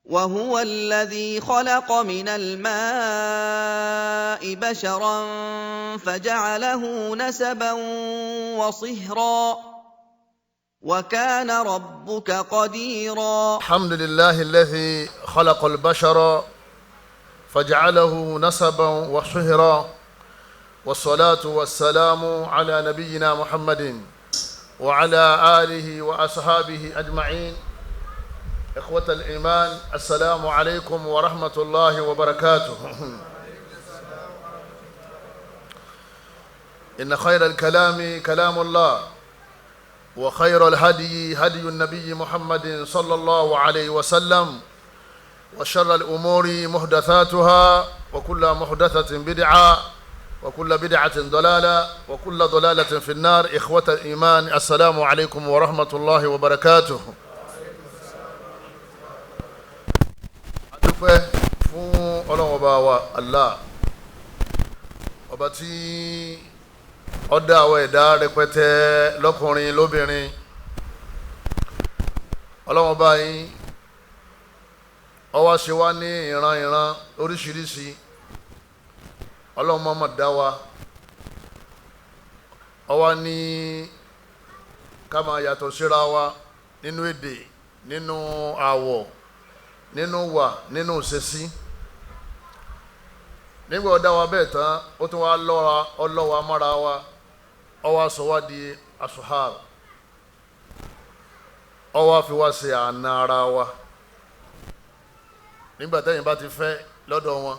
وهو الذي خلق من الماء بشرا فجعله نسبا وصهرا وكان ربك قديرا. الحمد لله الذي خلق البشر فجعله نسبا وصهرا، والصلاة والسلام على نبينا محمد وعلى آله وأصحابه أجمعين. إخوة الإيمان، السلام عليكم ورحمة الله وبركاته. إن خير الكلام كلام الله، وخير الهدي هدي النبي محمد صلى الله عليه وسلم، وشر الأمور محدثاتها، وكل محدثة بدعة، وكل بدعة ضلالة، وكل ضلالة في النار. إخوة الإيمان، السلام عليكم ورحمة الله وبركاته. adúpẹ́ fún Ọlọ́run ọba wa Allah, ọba tí ó dá àwọn ẹ̀dá rẹpẹtẹ lọ́kùnrin lóbìnrin. Ọlọ́run ọba yìí ó wá ṣe wá ní ìran oríṣiríṣi. Ọlọ́run mọ̀ọ́mọ̀ dá wa, ó wá ní ká máa yàtọ̀ síra wa nínú èdè, nínú àwọ̀, nínú wà, nínú ìṣesí. Nígbà ó dá wa bẹ́ẹ̀ tán, ó tún wá ọlọ́wa mọ́ra wa, ó wá sọ wá di asuhar, ó wá fi wá ṣe àna ara wa. Nígbà tẹ́yìn bá ti fẹ́ lọ́dọ̀ wọn,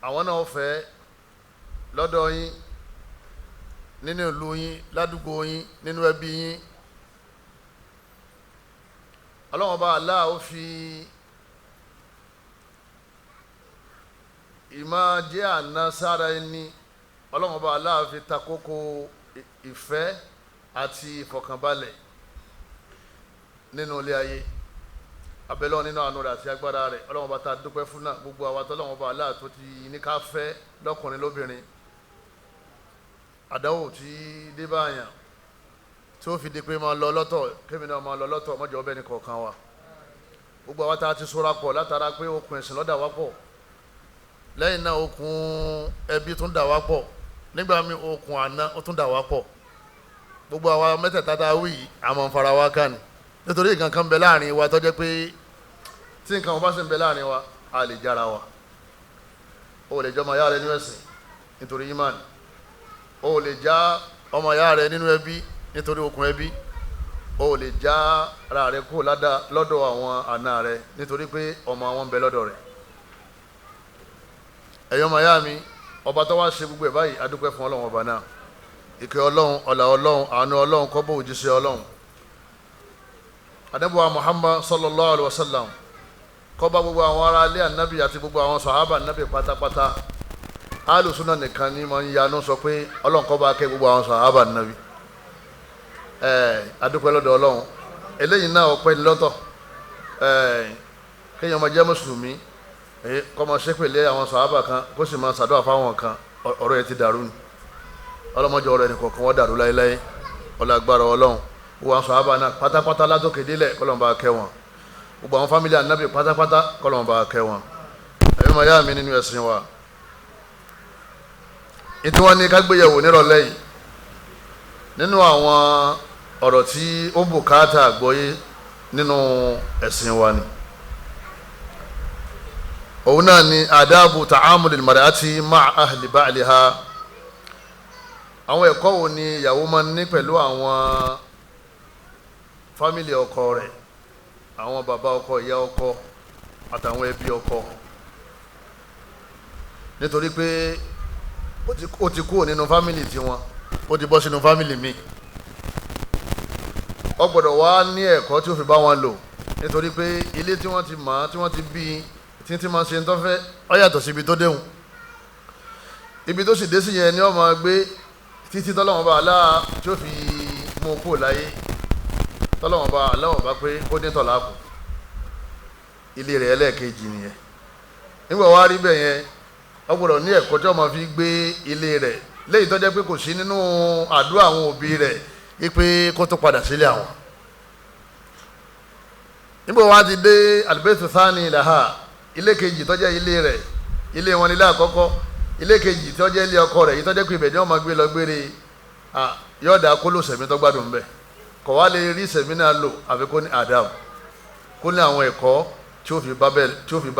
àwọn náà fẹ́ lọ́dọ̀ yín, nínú ìlú yín, ládùúgbò yín, nínú ẹbí yín. Ọlọ́run ọba Allah ó fi ìmọ̀ jẹ́ àna sára ẹni, Ọlọ́run ọba Allah fi ta kókó ìfẹ́ àti ìfọ̀kànbalẹ̀ nínú ilé ayé. Abẹ́lẹ́ nínú àánú rẹ̀ àti agbára rẹ̀, Ọlọ́run ọba ta dúpẹ́ fún náà gbogbo àwa tọ́lọ́run ọba Allah tó ti ní ká fẹ́ lọ́kùnrin lóbìnrin. Àdánwò tí dé báyàn tí ó fi di pé máa lọ lọ́tọ̀, kémi náà máa lọ lọ́tọ̀, mọ́jọ́ ọbẹ̀ ní kọ̀ọ̀kan wa. Gbogbo àwa tá a ti sora pọ̀ látara pé okùn ẹ̀sìn ló dà wá pọ̀, lẹ́yìn náà okùn ẹbí tún dà wá pọ̀, nígbà míì okùn àná ó tún dà wá pọ̀. Gbogbo àwa mẹ́tẹ̀ẹ̀ta tá a wí yìí àmọ́ ń fara wa ká ni, nítorí nǹkan kan ń bẹ láàrin wa tó jẹ́ pé tí nǹkan wọn bá sì ń bẹ láàrin wa a lè jára wa. O lè jẹ́ ọmọ ìyá rẹ nínú ẹ̀sìn nítorí imán, o lè já ọmọ ìyá rẹ nínú ẹbí nítorí okùn ẹbí, o lè já ara rẹ kó lọ́dọ̀ àwọn àna rẹ nítorí pé ọmọ àwọn ń bẹ lọ́dọ̀ rẹ. Ẹ̀yin ọmọ ìyá mi, ọba tó wá ṣe gbogbo ẹ̀ báyìí, a dúpẹ́ fún Ọlọ́run ọba náà. Ìkẹ́ Ọlọ́run, ọlá Ọlọ́run, àánú Ọlọ́run kó bá òjíṣẹ́ Ọlọ́run Ànábì wa Muhammad sallallahu alaihi wasallam, kó bá gbogbo àwọn ará ilé ànábì àti gbogbo àwọn sàhábà ànábì pátápátá. Alùsùnà nìkan ni máa ń yanú sọ pé Ọlọ́run kó bá kẹ́ gbogbo àwọn sàhábà ànábì. Adúpẹ́ lọ́dọ̀ Ọlọ́run. Eléyìí náà ọpẹ́ ní lọ́tọ̀. Kéèyàn máa jẹ́ mùsùlùmí, kó máa ṣépèlé àwọn sàhábà kan, kó sì máa ṣàdúrà fáwọn kan, ọ̀rọ̀ yẹn ti dàrú ni. Ọlọ́mọdé ọ̀rọ̀ ẹnì kọ̀ọ̀kan wọ́n dàrú láéláé, ọlá agbára Ọlọ́run. Gbogbo àwọn sàhábà náà pátápátá látòkè délẹ̀, k'Ọlọ́run bá kẹ́ wọn. Gbogbo àwọn fámílì ànábì pátápátá, k'Ọlọ́run bá kẹ́ wọn. Ẹ̀yin ọmọ ìyá mi nínú ẹ̀sìn wa, ìtí wọ́n ní ká gbéyẹ̀wò nírọ̀lẹ́ yìí, nínú àwọn ọ̀rọ̀ tí ó bùkátà àgbọ́yé nínú ẹ̀sìn wa ni. Òun náà ni àdábù ta'amulil mar'ati ma'a ahli ba'liha. Àwọn ẹ̀kọ́ wo ni ìyàwó máa ń ní pẹ̀lú àwọn fámílì ọkọ rẹ̀, àwọn bàbá ọkọ, ìyá ọkọ àtàwọn ẹbí ọkọ. Nítorí pé ó ti kúrò nínú fámílì tiwọn, ó ti bọ́ sínú fámílì míì. Ó gbọ́dọ̀ wá ní ẹ̀kọ́ tí ó fi bá wọn lò, nítorí pé ilé tí wọ́n ti mọ̀, tí wọ́n ti bí, tí máa ṣe ń tọ́fẹ́, ó yàtọ̀ sí ibi tó déhùn. Ibi tó sì dé sí yẹn ni ó máa gbé títí tọ́lọ́wọ́n bá Allah tí ó fi mú kó láyé. Tọ́lọ́wọ́n bá Allah bá pé ó ní tọ̀lá kù, ilé rẹ̀ ẹlẹ́ẹ̀kejì nìyẹn. Nígbà wá rí bẹ́ẹ̀ yẹn, ó gbọ́dọ̀ ní ẹ̀kọ́ tí ó máa fi gbé ilé rẹ̀, léyìí tó jẹ́ pé kò sí nínú àdúrà àwọn òbí rẹ̀ wípé kó tó padà sílé àwọn. níbo wá ti dé albaytu thani laha ilé kejì tó jẹ́ ilé rẹ̀ ilé wọn nílé àkọ́kọ́ ilé kejì tó jẹ́ ilé ọkọ rẹ̀ yìí tó jẹ́ pé ibẹ̀ ni wọ́n máa gbé lọ gbére yọ̀ọ̀dà kó ló sẹ̀mí tó gbádùn bẹ́ẹ̀ kọ̀ wá lè rí sẹ̀mí náà lò àfi kó ní adam kó ní àwọn ẹ̀kọ́ tí ó fi bá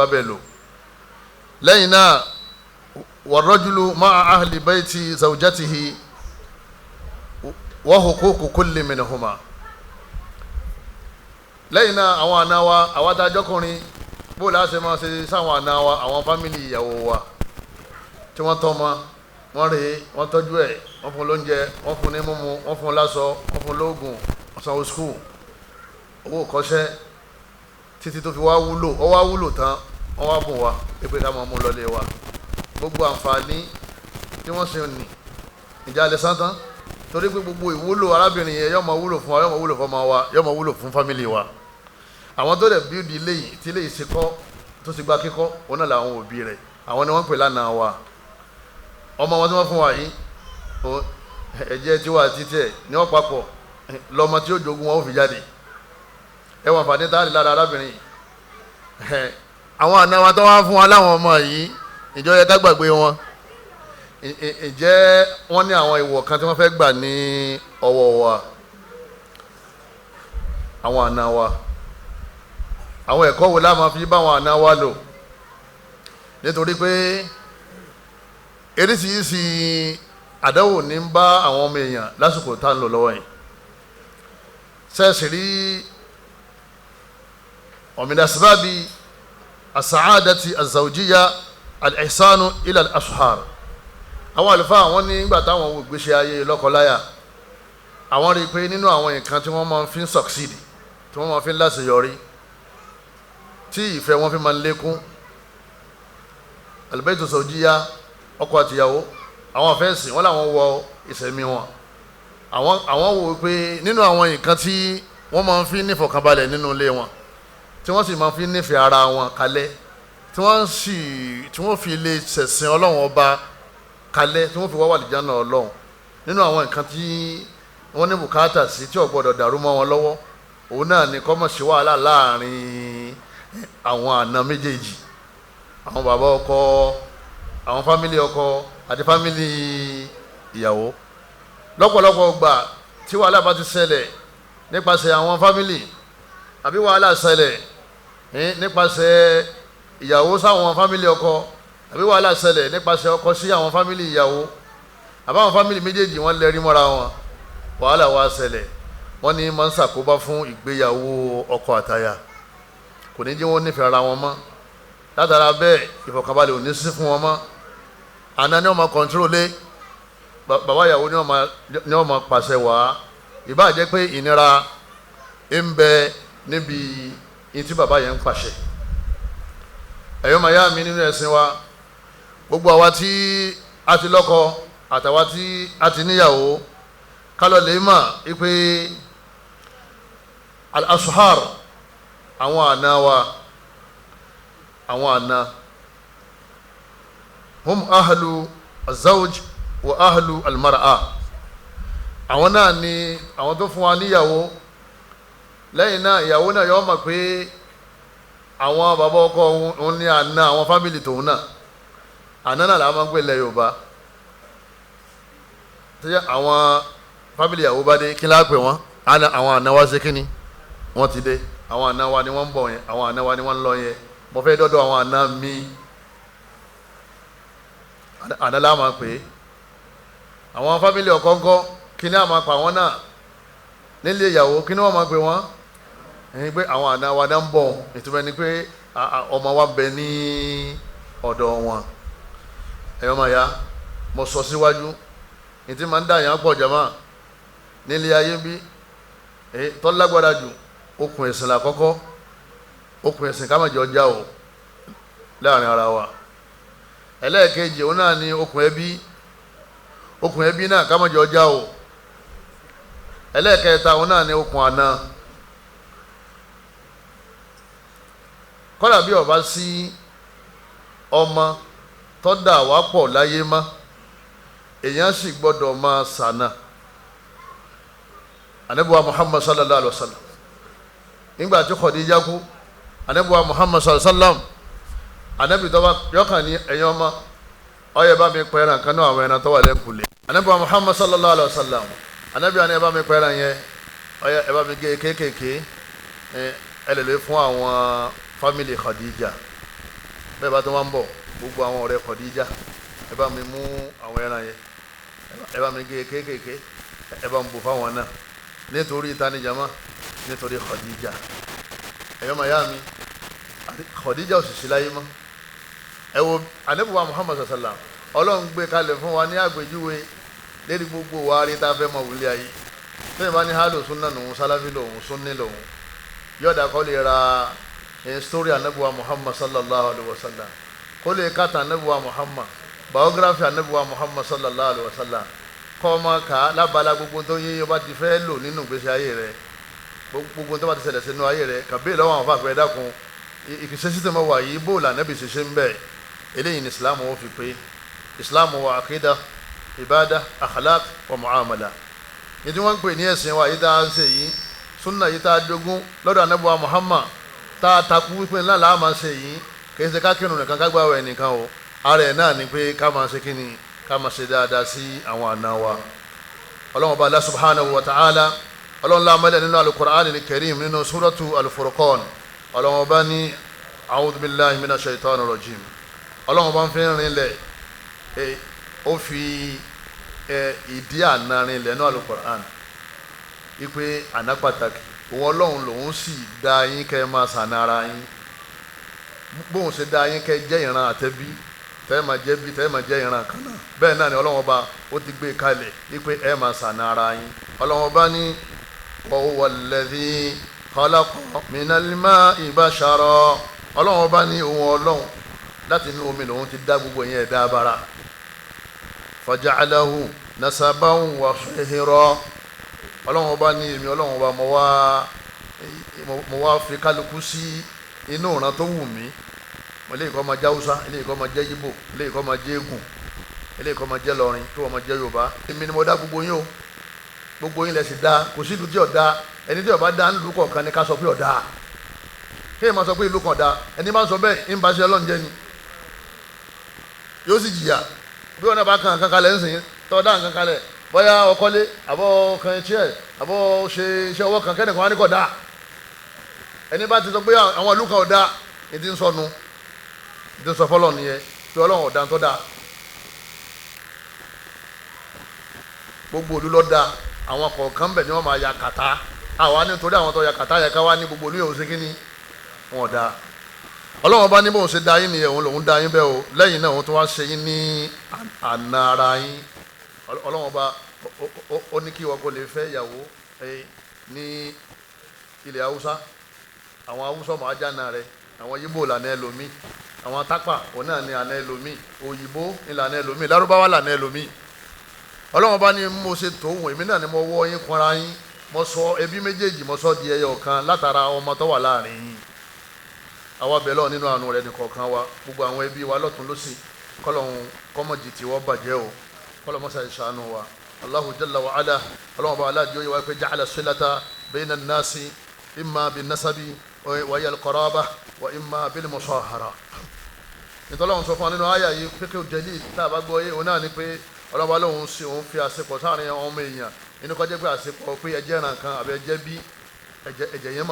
bẹ́ẹ̀ lò. lẹ́yìn náà warrajulu ma'a ahli bayti zawjatihi wa huququ kulli minhuma. lẹ́yìn náà àwọn àna wa àwọn adájọ́kùnrin bó láti máa ṣe sáwọn àna wa àwọn fámìlì ìyàwó wa tí wọ́n tọ́ ma wọ́n rèé wọ́n tọ́jú ẹ̀ wọ́n fún lóúnjẹ wọ́n fún ní mímu wọ́n fún láṣọ wọ́n fún lóògùn wọ́n sanwó skul owó kọ́ṣẹ́ títí tó fi wá wúlò ó wá wúlò tán wọ́n wá bùn wa pé ká máa mú lọlé wa gbogbo àǹfààní tí wọ́n ṣe ní ìjà lè sán tán torí pé gbogbo ìwúlò arábìnrin yẹn yóò máa wúlò fún wa yóò máa wúlò fún ọmọ wa yóò máa wúlò fún fámìlì wa àwọn tó dẹ̀ bíúdi ilé yìí tí ilé yìí ṣe kọ́ tó ti gba kíkọ́ òun náà làwọn òbí rẹ̀ àwọn ni wọ́n pè lánàá wa ọmọ wọn tí wọ́n fún wa yìí ẹ̀jẹ̀ tiwa títí ẹ̀ ní wọ́n papọ̀ lọ́mọ tí ó jogún wọn ó fi jáde ẹ wọ́n fàdé táàrí lára arábìnrin àwọn àna wa tó wá fún wa láwọn ọmọ yìí ìjọ yẹ ká gbàgbé wọn ǹjẹ́ wọ́n ní àwọn ìwọ̀ kan tí wọ́n fẹ́ gbà ní ọwọ́ wa àwọn àna wa àwọn ẹ̀kọ́ wo la máa fi bá àwọn àna wa lò nítorí pé eríṣiríṣi àdáwò ní ń bá àwọn ọmọ èèyàn lásìkò tá à ń lò lọ́wọ́ yìí sẹ́ẹ̀sì rí min asbabi as-sa'adati az-zawjiyya al-ihsanu ila al-ashar àwọn àlùfáà àwọn ní nígbà táwọn wò gbéṣẹ́ ayé lọ́kọláya àwọn rí i pé nínú àwọn nǹkan tí wọ́n máa fi ń succeed tí wọ́n máa fi ń láṣeyọrí tí ìfẹ́ wọn fi máa ń lékún al-baytu zawjiyya ọkọ àtìyàwó àwọn afẹ́sìn wọn làwọn wọ ìsẹ̀mí wọn àwọn wò pé nínú àwọn nǹkan tí wọ́n máa fi nífọ̀kànbalẹ̀ nínú ilé wọn tí wọ́n sì máa fi nífẹ̀ẹ́ ara wọn kalẹ̀ tí wọ́n fi lè ṣẹ̀sìn ọlọ́run ọba kalẹ̀ tí wọ́n fi wá wà lìjánà ọlọ́run nínú àwọn nǹkan tí wọ́n ní bùkátà sí tí ò gbọ́dọ̀ dàrú mọ́ wọn lọ́wọ́ òun náà ni kó má sí wàhálà láàrin àwọn àna méjèèjì àwọn bàbá ọkọ àwọn fámìlì ọkọ àti fámìlì ìyàwó lọ́pọ̀lọpọ̀ gbà tí wàhálà bá ti ṣẹlẹ̀ nípasẹ̀ àwọn fámìlì àbí wàhálà ṣẹlẹ̀ nípasẹ̀ ìyàwó sáwọn fámìlì ọkọ àbí wàhálà ṣẹlẹ̀ nípasẹ̀ ọkọ sí àwọn fámìlì ìyàwó àbáwọn fámìlì méjèèjì wọ́n lẹ́rí mọ́ra wọn wàhálà wá ṣẹlẹ̀ wọ́n ní máa ń ṣàkóbá fún ìgbéyàwó ọkọ àtaya kò ní jẹ́ wọ́n nífẹ̀ẹ́ ara wọn mọ́ látara bẹ́ẹ̀ ìfọ̀kànbalẹ̀ ò ní sí fún wọn mọ́ àná ni wọ́n máa kọ̀ǹtírólé bàbá ìyàwó ni wọ́n máa pàṣẹ wá ìbá jẹ́ pé ìnira ń bẹ níbi ní tí bàbá yẹn ń pàṣẹ ẹ̀yọ́ màá yá mi nínú ẹ̀sìn wa gbogbo àwa tí a ti lọ́kọ àtàwa tí a ti níyàwó kálọ̀ lè mà pé al-ashar àwọn àna wa àwọn àna hum ahlu az-zawj wa ahlu al-mar'a àwọn náà ni àwọn tó fún wa níyàwó lẹ́yìn náà ìyàwó náà yọ mọ̀ pé àwọn bàbá ọkọ òun ní àna àwọn fámìlì tòun náà àna náà làwọn máa ń pè lẹ́ Yorùbá tí àwọn fámìlì ìyàwó bá dé kí láà pè wọ́n àwọn àna wa ṣe kíni wọ́n ti dé àwọn àna wa ni wọ́n ń bọ̀ yẹn àwọn àna wa ni wọ́n ń lọ yẹn mo fẹ́ dọ́dọ̀ àwọn àna mi àna láà máa pè é àwọn fámìlì ọkọ ńkọ́ kí ni a máa pa wọ́n náà nílé ìyàwó kí ni wọ́n máa pè wọ́n ẹni pé àwọn àna wa náà ń bọ̀ ìtumọ̀ ni pé ọmọ wa bẹ ní ọ̀dọ̀ wọn ẹ̀yọ́ máa ya mo sọ síwájú ní tí máa ń dá yàn pọ̀ jama nílé ayé bí tọ́lágbára jù okùn ẹ̀sìn làkọ́kọ́ okùn ẹ̀sìn ká má jẹ́ ọjà o láàrin ara wa ẹlẹ́ẹ̀kejì òun náà ni okùn ẹbí náà ká má jẹ́ ọjà o ẹlẹ́ẹ̀kẹta òun náà ni okùn àna kọ́dà bí ọba sí ọmọ tọ́dà wá pọ̀ láyé mọ́ èèyàn sì gbọ́dọ̀ máa sànà Ànábì wa Muhammad sallallahu alaihi wa sallam nígbà tí Khadija kú anabi wa Muhammad sallallahu alaihi wasallam anabi tó bá yọkàn ní ẹ̀yin ọmọ ọyẹ bá mi pẹ́ẹ́ràn kan náà àwọn ẹran tó wà lẹ́kùlé anabi wa Muhammad sallallahu alaihi wasallam anabi wa ni ẹ bá mi pẹ́ẹ́ràn yẹn ọyẹ ẹ bá mi gé kéékèèké ẹ lè lè fún àwọn fámìlì Khadija bẹ́ẹ̀ bá tó wá ń bọ̀ gbogbo àwọn ọ̀rẹ́ Khadija ẹ bá mi mú àwọn ẹran yẹn ẹ bá mi gé kéékèèké ẹ bá mi bò fáwọn náà nítorí ìtanijàmá nítorí Khadija ẹ̀yọ́ màá yá mi Khadija ò sì sí láyé mọ́ ẹ wo Ànábì wa Muhammad sallam ọlọ́run gbé kalẹ̀ fún wa ní àgbéjúwe lérí gbogbo wa rí tá a fẹ́ mọ wùlé ayé tẹ́yìn bá ní hálò súnà lòun sáláfí lòun súnni lòun yọ̀dà kọ́ lè ra story Ànábì wa Muhammad sallallahu alayhi wa sallam kó lè kàtà Ànábì wa Muhammad biography Ànábì wa Muhammad sallallahu alayhi wa sallam kọ́ ọmọ ká lábala gbogbo tó yé ọba ti fẹ́ lò nínú ìgbésí ayé rẹ̀ gbogbo tó bá ti ṣẹlẹ̀ sínú ayé rẹ̀ kàbí lọ́wọ́ àwọn afáàgbẹ́ dákun ìkìsẹ́sí tó máa wà yìí bóòlù Ànábì ṣiṣẹ́ ń bẹ̀ eléyìí ní Islam wọ́n fi pé Islam wa akida ibada akhlaq wa muamala ní tí wọ́n ń pè ní ẹ̀sìn wa yìí tá a ń ṣe yìí sunna yìí tá a jogún lọ́dọ̀ Ànábì wa Muhammad tá a takú wípé ńlá làá máa ṣe yìí kì í ṣe ká kírun nìkan ká gbààwẹ̀ nìkan o ara ẹ̀ náà ni pé ká máa ṣe kíni ká máa ṣe dáadáa sí àwọn àna wa ọlọ́run ọba Allah subhanahu wa ta'ala ọlọ́run lámẹ́lẹ̀ nínú al-Qur'an al-Karim nínú suratu al-Furqan ọlọ́run ọba ní a'udhu billahi minash shaitani rajim ọlọ́run ọba ń fi rinlẹ̀ ó fi ìdí àná rinlẹ̀ nínú al-Qur'an ipe àná pàtàkì òun ọlọ́run lòun sì dá yín kẹ́ máa sànà ara yín bóun ṣe dá yín kẹ́ jẹ́ ìran àtẹ́bí tẹ́ẹ̀ máa jẹ́ bí tẹ́ẹ̀ máa jẹ́ ìran kan náà bẹ́ẹ̀ náà ni ọlọ́run ọba ó ti gbé kalẹ̀ wípé ẹ máa sànà ara yín ọlọ́run ọba ní huwa alladhi khalaqa minal ma'i bashara ọlọ́run ọba ní òun ọlọ́run láti inú omi lòun ti dá gbogbo yẹn ẹ̀dá abara faja'alahu nasaban wa sihra ọlọ́run ọba ní èmi ọlọ́run ọba mo wá fi kálukú sí inú ìran tó wù mí eléyìí kọ́ máa jẹ́ Haúsá eléyìí kọ́ máa jẹ́ Yíbò eléyìí kọ́ máa jẹ́ Ègùn eléyìí kọ́ máa jẹ́ Lọrin kí wọ́n máa jẹ́ Yorùbá èmi ni mo dá gbogbo yín o gbogbo yín lẹ sì dá kò sí ìlú tí ò dá ẹni tí ò bá dá nílùú kọ̀ọ̀kan ni ká sọ pé ò dá kéèyàn máa sọ pé ìlú kan dá ẹni máa ń sọ bẹ́ẹ̀ ń bá ṣe Ọlọ́run jẹ́ ni yóò sì jìyà bí wọn náà bá kan kankan lẹ́ ń sìn tọ́ dá nǹkan kalẹ̀ bóyá ọkọ́lé àbọ̀ kan chair àbọ̀ ṣe iṣẹ́ ọwọ́ kan kẹ́nìkan wá ní kò dá ẹni bá ti sọ pé àwọn ìlú kan ò dá ìdí ń sọnù ìdí ń sọ fọlọ́ nìyẹn pé Ọlọ́run ọ̀dà tó dá gbogbo òlu ló dá àwọn kọ̀ọ̀kan bẹ̀ ni wọ́n máa ya kàtá àwa nítorí àwọn tó ya kàtá yẹ ká wá ní gbogbo òlu yòó ṣe kí ni wọn dá Ọlọ́run bá ní bóun ṣe dá yín nìyẹn òun lòun dá yín bẹ́ẹ̀ o lẹ́yìn náà òun tó wá ṣe yín ní àna ara yín Ọlọ́run bá ó ní kí wọ́n kó lè fẹ́ ìyàwó ní ilẹ̀ Haúsá àwọn Haúsá ọmọ ajá náà rẹ àwọn Yíbò lànà ẹlòmí àwọn tápà òun náà ní àná ẹlòmí òyìnbó ìlànà ẹlòmí lárúbáwá lànà ẹlòmí Ọlọ́run bá ní mo ṣe tòun èmi náà ni mo wọ́ yín kanra yín mo sọ ẹbí méjèèjì mo sọ di ẹyọ kan látara ọmọ tó wà láàrin yín àwa bẹ̀ lọ nínú àánú rẹ̀ nìkọ̀ọ̀kan wa gbogbo àwọn ẹbí wa lọ́tún lọ́sì kọ́lọ́hún kọ́mọ̀jì tí wọ́n bàjẹ́ o kọ́lọ́mọ́sá ìṣàánú wa Allahu jalla wa ala Ọlọ́run bá aláàdì ó yẹ wá pé ja'ala silata bayna an-nasi imma bin-nasabi wa hiya al-qaraba wa imma bil-musahara ìtọ́lọ́hún sọ fún wa nínú àyà yìí pé kí o jẹ́lí tá a bá gbọ́ yé òun náà ni pé Ọlọ́run bá lóun sí òun fi àṣepọ̀ sáàrin ọmọ èèyàn inú kọjá pé àṣepọ̀ pé ẹjẹ́ ìran kan àbí ẹjẹ́ bí ẹ̀jẹ̀ yẹn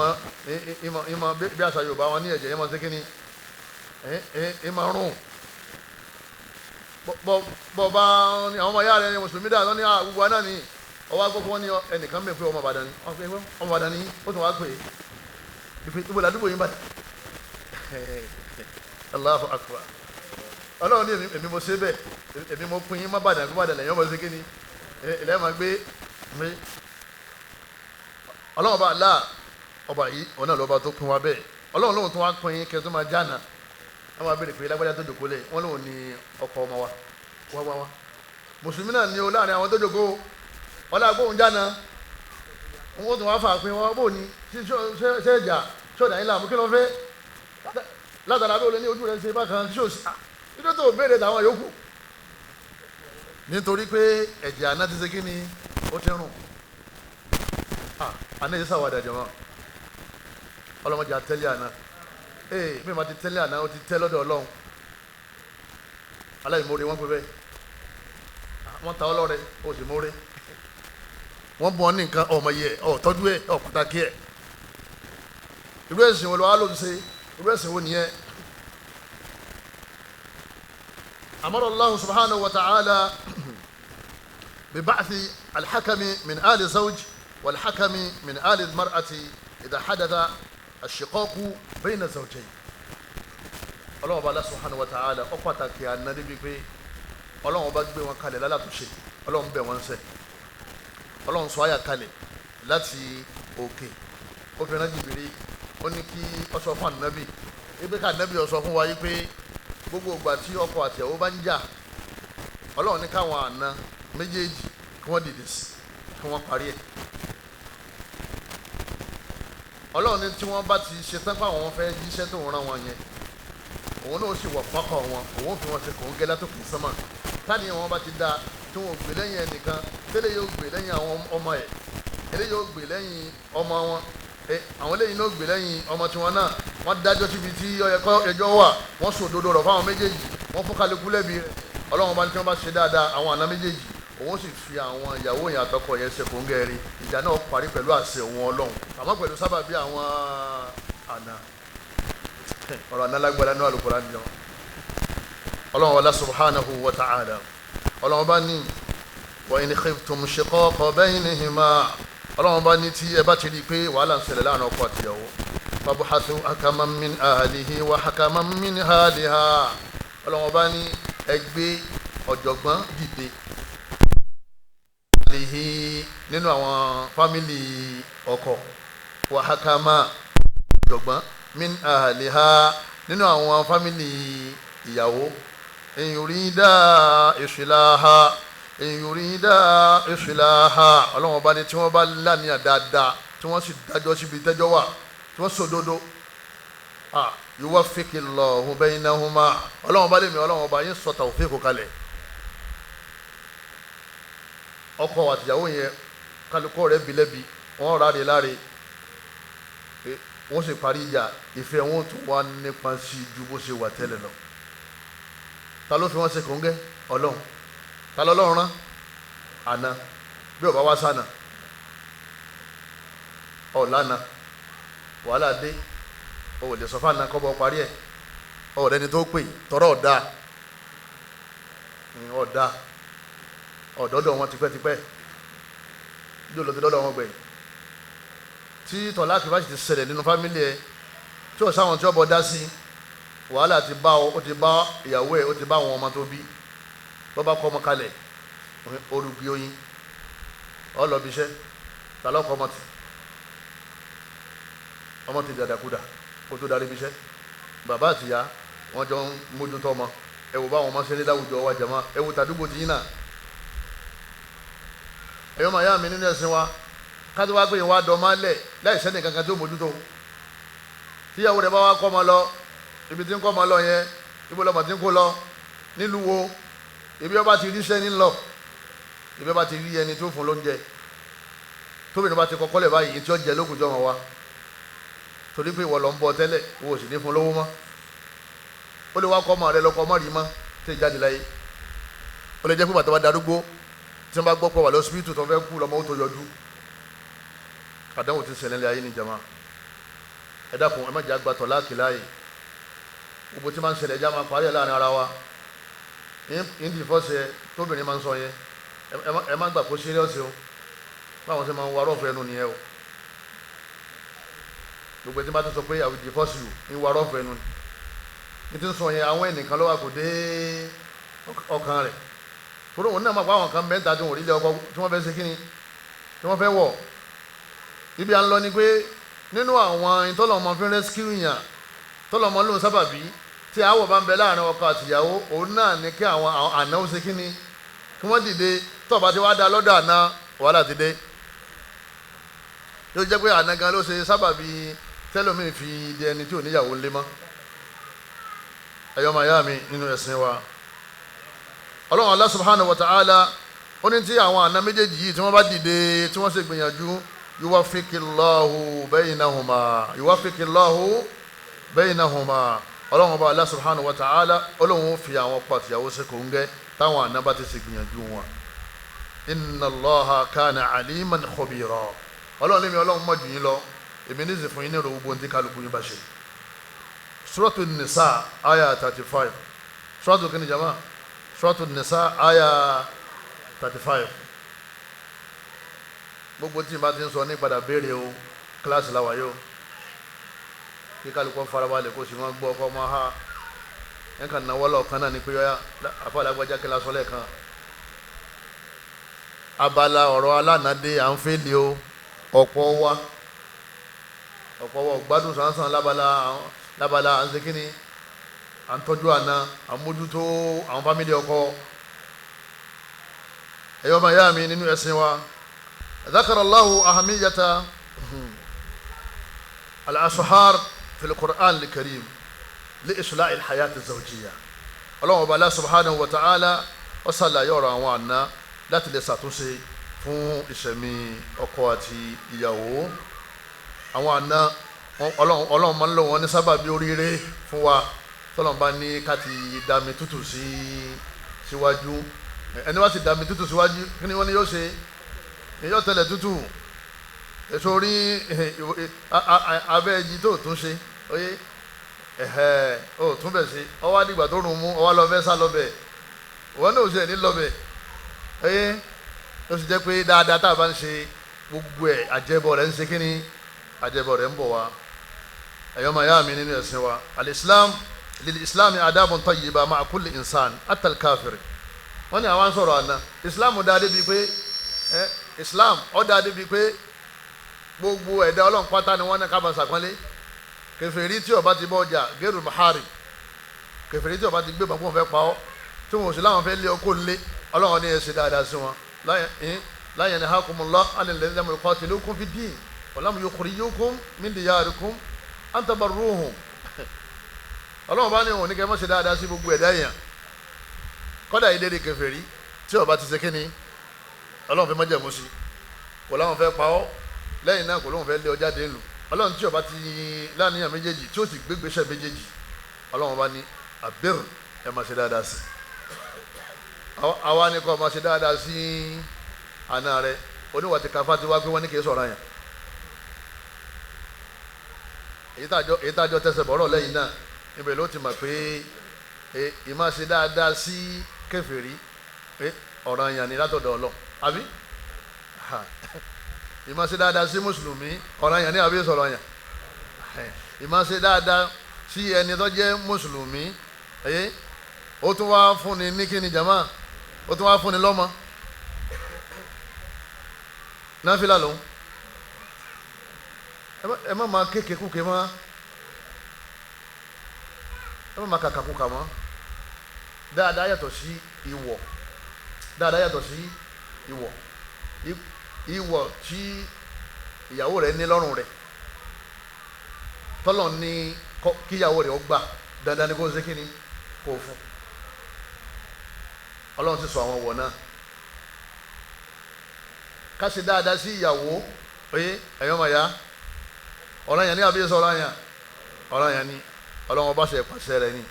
máa bí àṣà Yorùbá wọn ní ẹ̀jẹ̀ yẹn máa ṣe kí ni ẹ máa rún bọ́ bá ní àwọn ọmọ ìyá rẹ̀ ní mùsùlùmí dáa ní gbogbo wa náà ní ọwọ́ agbókò wọn ní ẹnìkan mẹ́ pé ọmọ Ìbàdàn ní ọmọ Ìbàdàn ní ó tún wá pè é ìbò làdúgbò yín Ìbàdàn Allahu Akbar Ọlọ́run ní èmi mo ṣe bẹ́ẹ̀ èmi mo pín yín má Ìbàdàn kó Ìbàdàn lẹ́yìn ọmọ ṣe kí ni ilẹ̀ máa gbé mi Ọlọ́run bá là ọba yìí ọ̀nà lọ́ba tó pín wa bẹ́ẹ̀ Ọlọ́run lóhun tó wá pín yín kẹ́ tó máa jáàna wọ́n máa béèrè pé lágbájá tó jòkó lẹ̀ wọ́n lóhun ní ọkọ ọmọ wa wá mùsùlùmí náà ní o láàrin àwọn tó jòkó ọlágbóhun jáàna wọ́n tó wá fà pé wọ́n bò ní ṣé ẹ̀jà ṣọ́ọ̀dà yín láàmú kí ló fẹ́ látara bí o lè ní ojú rẹ̀ ṣe bákan ṣé o sì nítorí tó béèrè tàwọn yòókù nítorí pé ẹ̀jẹ̀ àná ti ṣe kí ni ó ti rùn àná yìí sàwádà jọ̀mọ́ ọlọ́mọdé àtẹ́lẹ̀ àná mi máa ti tẹ́lẹ̀ àná ó ti tẹ́ lọ́dọ̀ ọlọ́run aláìmoore wọ́n pe bẹ́ẹ̀ wọ́n ta ọlọ́rẹ̀ ó sì moore wọ́n bọ̀ ní nǹkan ọmọ yẹ tọ́jú ẹ̀ pàtàkì ẹ̀ irú ẹ̀sìn wo ló wá ló ń ṣe irú ẹ̀sìn wo nìyẹn. amara Allahu subhanahu wa ta'ala bi ba'thi al-hakami min ali zawj wal-hakami min ali al-mar'ati idha hadatha ash-shiqaqu bayna zawjayn. Ọlọ́run bá Allah subhanahu wa ta'ala ó pàtàkì àná níbi pé Ọlọ́run bá gbé wọn kalẹ̀ lálàtúnṣe Ọlọ́run bẹ̀ wọ́n sẹ́ Ọlọ́run sọ àyà kalẹ̀ láti òkè ó fi rán Jìbìrí ó ní kí ó sọ fún ànábì ibi ká ànábì ó sọ fún wa yìí pé gbogbo ìgbà tí ọkọ àti ìyàwó bá ń jà Ọlọ́run ní káwọn àna méjèèjì kí wọ́n dìde sí kí wọ́n parí ẹ̀. Ọlọ́run ní tí wọ́n bá ti ṣetán pé àwọn fẹ́ jíṣẹ́ tó ń rán wọn yẹn òun náà sì wọ̀ pákọ̀ wọn òun fi wọn ṣe kò ń gẹ́ látòkè sánmà táníyàn wọn bá ti dáa tí wọn ò gbé lẹ́yìn ẹnìkan tẹ́lẹ̀ yóò gbé lẹ́yìn àwọn ọmọ ẹ̀ eléyìí yóò gbé lẹ́yìn ọmọ wọn àwọn eléyìí náà gbé lẹ́yìn ọmọ tiwọn náà wọ́n dájọ́ síbi tí ẹjọ́ wà wọ́n sọ òdodo rọ̀ fáwọn méjèèjì wọ́n fún kálukú lẹ́bi rẹ̀ Ọlọ́run bá ní tí wọ́n bá ṣe dáadáa àwọn àna méjèèjì òun sì fi àwọn ìyàwó yẹn àtọkọ yẹn ṣe kòńgẹ́ rí ìjà náà parí pẹ̀lú àṣẹ òun Ọlọ́run àmọ́ pẹ̀lú sábàbí àwọn àna ọ̀rọ̀ análágbára ní Al-Qur'an ni Ọlọ́run wala subhanahu wa ta'ala Ọlọ́run bá ní wa in khiftum shiqaqa baynihima Ọlọ́run bá ní tí ẹ bá ti rí i pé wàhálà ń ṣẹlẹ̀ láàrin ọkọ àtìyàwó fabhathu hakaman min ahlihi wa hakaman min ahliha Ọlọ́run bá ní ẹ gbé ọ̀jọ̀gbọ́n dìde nínú àwọn fámìlì ọkọ wa hakama ọ̀jọ̀gbọ́n min ahliha nínú àwọn fámìlì ìyàwó in yurida islaha Ọlọ́run bá ní tí wọ́n bá lánìyàn dáadáa tí wọ́n sì dájọ́ síbi tẹ́jọ́ wà tí wọ́n sòdodo yuwaffiqillahu baynahuma Ọlọ́run bá lè mi Ọlọ́run bá yín sọ tawfiq kalẹ̀ ọkọ àtìyàwó yẹn kálukọ́ rẹ̀ bilẹ̀bi wọ́n ráre láre wọ́n sì parí ìjà ìfẹ́ wọn tún wá nípa sí ju bó ṣe wà tẹ́lẹ̀ lọ ta ló fi wọ́n ṣe kòńgẹ́ Ọlọ́run ta lọ́lọ́run rán àná bí ọba wá sànà ọ̀lànà wàhálà dé òwò lè sọ fáànà kọ́ bọ́ parí ẹ̀ ọ̀rẹ́ni tó pè tọrọ ọ̀dọ́dọ̀ wọn tipẹ́tipẹ́ bí olóòtú dọ́dọ̀ wọn gbẹ̀yìn tí tọ́lá kì bá sì ti ṣẹlẹ̀ nínú fámílì ẹ̀ tí ò sáwọn tí ó bọ́ dá sí wàhálà ti bá ó ti bá ìyàwó ẹ̀ ó ti bá àwọn ọmọ tó bí bọ́ bá kọ́ ọmọ kalẹ̀ olùgbé oyin ọlọ́bíṣẹ́ tàlọ́kọ̀ ọmọ ti dàdàkúdà kó tó darí bíṣẹ́ bàbá àtìyá wọn jọ ń mójútó ọmọ ẹwù báwọn ọmọ ṣẹlẹ̀ láwùjọ wa jàmá ẹwù tàdúgbò ti yín náà ẹ̀yọ́ màá yá mi nínú ẹ̀sìn wa káti wá pé ìwà dọ̀ọ́mà lẹ̀ láì sẹ́ni kankan tó mójútó tíyàwó rẹ̀ bá wá kọ́ ọmọ lọ ibi tí ń kọ́ ọmọ lọ yẹn ibo lọmọ tí ń kó lọ nílùú wo ibi ọba ti rí sẹ́ni lọ ibi ọba ti rí ẹni tó fún lóúnjẹ tóbi ní bá ti kọ́kọ́ lẹ̀ báyìí tí ó jẹ lókùjọ́ wọn wá torí pé ìwọ lọ ń bọ tẹ́lẹ̀ wo sì ní fún lówó mọ́ ó lè wá kọ́ ọmọ rẹ lọ́kọ́ ọmọ rí mọ́ tẹ́ jáde láyé ó lè jẹ́ pé bàtà bá darúgbó tí wọ́n bá gbọ́ pọ̀ wà lọ́sibítù tó fẹ́ kú lọ́mọ ó tó yọjú àdánwò ti ṣẹlẹ̀ lé ayé ní jama ẹ dákun ẹ má jẹ́ àgbàtọ̀ láàkì láàyè gbogbo tí máa ń ṣẹlẹ̀ ẹja máa parí ẹ̀ láàrin ara wa ní ìfọ́sẹ̀ tóbìnrin máa ń sọ yẹn ẹ má gbà kó síríọ́sì o báwọn ṣe máa ń warọ́ fẹ́ nu nìyẹn o gbogbo tí bá ti sọ pé àwọn ìdífọ́sì ń warọ́ fẹ́ nu ní ti ń sọ yẹn àwọn ẹnìkan lọ́wọ́ kò dé ọkàn rẹ̀ torí òun náà máa pa àwọn kan mẹ́ta tí wọ́n rí lé ọkọ tí wọ́n fẹ́ ṣe kíni tí wọ́n fẹ́ wọ̀ ibi à ń lọ ni pé nínú àwọn ìtọ́lọ́mọ fi rẹ́síkìrì yàn tọ́lọ́mọ lóun sábàbí tí àwọ̀ bá ń bẹ láàrin ọkọ àtìyàwó òun náà ní kí àwọn àna ó ṣe kíni kí wọ́n dìde tọ́ọ̀bá ti wá da lọ́dọ̀ àna wàhálà ti dé yóò jẹ́ pé àna gan ló ṣe sábàbí tẹ́lómi fi di ẹni tí ò níyàwó ńlé mọ́ ẹ̀yọ́ màyá mi nínú ẹ̀sìn wa ọlọ́run Allah subhanahu wa ta'ala ó ní tí àwọn àna méjèèjì yìí tí wọ́n bá dìde tí wọ́n ṣe gbìyànjú yuwafikillahu baynahuma ọlọ́run ọba Allah subhanahu wa ta'ala ọlọ́run fi àwọn pàtìyàwó sí kòńgẹ́ táwọn ànábà ti sì gbìyànjú wọn. inna Allaha kana aliman khabira ọlọ́run ní mi ọlọ́run mọ̀ jù yín lọ èmi ní sì fún yín ní ìrò gbogbo ní kálukú yín bá ṣe. suratu nisa aya 35 suratu kini jama suratu nisa aya 35 gbogbo tí n bá ti ń sọ ní padà béèrè o kíláàsì làwà yóò kí kálukú farabalẹ̀ kó sì máa gbọ́ ọkọ máa ha yẹn kàn náwó lọ́ọ̀kan náà ní pé yọ́yá àfọlágbájá kí lásán lẹ́ẹ̀kan abala ọ̀rọ̀ alánàdé à ń fẹ́lẹ̀ o ọ̀pọ̀ wa gbádùn sànsàn lábala à ń ṣe kíni à ń tọ́jú àna à ń mójútó àwọn fámìlì ọkọ ẹ̀yọ́ máa yá mi nínú ẹ̀sìn wa. ذكر الله أهمية الأسحار في القرآن الكريم لإصلاح الحياة الزوجية. الله سبحانه وتعالى وصلى يورا وانا لا تلساتوسي fún ìṣẹ̀mí ọkọ àti ìyàwó àwọn àna Ọlọ́run máa ń lò wọ́n ní sábàbí oríire fún wa tọ́lọ́run bá ní ká ti dami tútù síwájú ẹni wá sì dami tútù síwájú kí ni wọ́n ní yóò ṣe èyàn tẹlẹ tútù èso orí abẹ́ẹ̀jì tó tún ṣe oyé ó tún bẹ̀ ṣe ọwọ́ àdìgbà tó rùn mú ọwọ́ lọ́bẹ̀ sá lọ́bẹ̀ wọ́n náà ṣe ní lọ́bẹ̀ oyé ó sì jẹ́ pé dáadáa tá a bá ń ṣe gbogbo ẹ̀ àjẹbọ rẹ̀ ń ṣe kíni àjẹbọ rẹ̀ ń bọ̀ wá ẹ̀yọ́ máa yá mi nínú ẹ̀sìn wa al-islam lil-islam adabun tayyiba ma'a kulli insan hatta al-kafir wọ́n ní àwọn sọ̀rọ̀ àná islam dáa débi pé islam ọ̀dà débi pé gbogbo ẹ̀dá ọlọ́run pátá ni wọ́n ní ká máa ṣàpọ́nlé kèfèrí tí ó bá ti bọ́ ọjà gẹ́rù mahari kèfèrí tí ó bá ti gbé bàbá wọn fẹ́ pa ọ́ tí wọn ò sí láwọn fẹ́ lé ọkọ ńlé ọlọ́run ní ẹ ṣe dáadáa sí wọn la yanhakumullahu anil ladhina lam yuqatilukum fid din wa lam yukhrijukum min diyarikum an tabarruhum ọlọ́run bá ní òun ní kẹ́ ẹ má ṣe dáadáa sí gbogbo ẹ̀dá èèyàn kọ́dà ìdérí kèfèrí tí ó bá ti ṣe kíni ọlọ́run fẹ́ mọ́jẹ̀mú sí kò láwọn fẹ́ pa ọ́ lẹ́yìn náà kò lóun fẹ́ lé ọjà dé lù ọlọ́run tí ó bá ti láníyàn méjèèjì tí ó sì gbégbéṣẹ́ méjèèjì ọlọ́run bá ní àbẹ̀rù ẹ máa ṣe dáadáa sí àwa ni kò máa ṣe dáadáa sí àna rẹ oníwà ti káfá ti wá pé wọ́n ní kì í sọ̀rọ̀ àyàn èyí tájọ tẹsẹ̀ bọ̀rọ̀ lẹ́yìn náà ibẹ̀ ló ti mọ̀ pé ìmáa ṣe dáadáa sí kèfèrí ọ̀rọ̀ àyàn ni látọ̀dọ̀ ọlọ́ àbí ìmọ̀ ṣe dáadáa sí mùsùlùmí ọ̀ràn yẹn ní àbí sọ̀rọ̀ yẹn ìmọ̀ ṣe dáadáa sí ẹni tó jẹ́ mùsùlùmí ó tún wá fúnni ní kíni jama ó tún wá fúnni lọ́mọ náfìlà lòun ẹ má máa kéèké kúkè mọ́ ẹ má máa kàkà kúkà mọ́ dáadáa yàtọ̀ sí ìwọ̀ dáadáa yàtọ̀ sí ìwọ̀ ìwọ̀ tí ìyàwó rẹ̀ ní lọ́rùn rẹ̀ tọ́lọ̀ ní kíyàwó rẹ̀ ó gbà dandan ni kó ṣe kí ni kó fún ọlọ́run ti sọ àwọn ọ̀wọ̀ náà ká ṣe dáadáa sí ìyàwó oyé ẹ̀yọ́ máa yá ọ̀ràn yẹn ní àbí sọ ọ̀ràn yẹn ní ọlọ́run ọba ṣe pàṣẹ rẹ̀ ni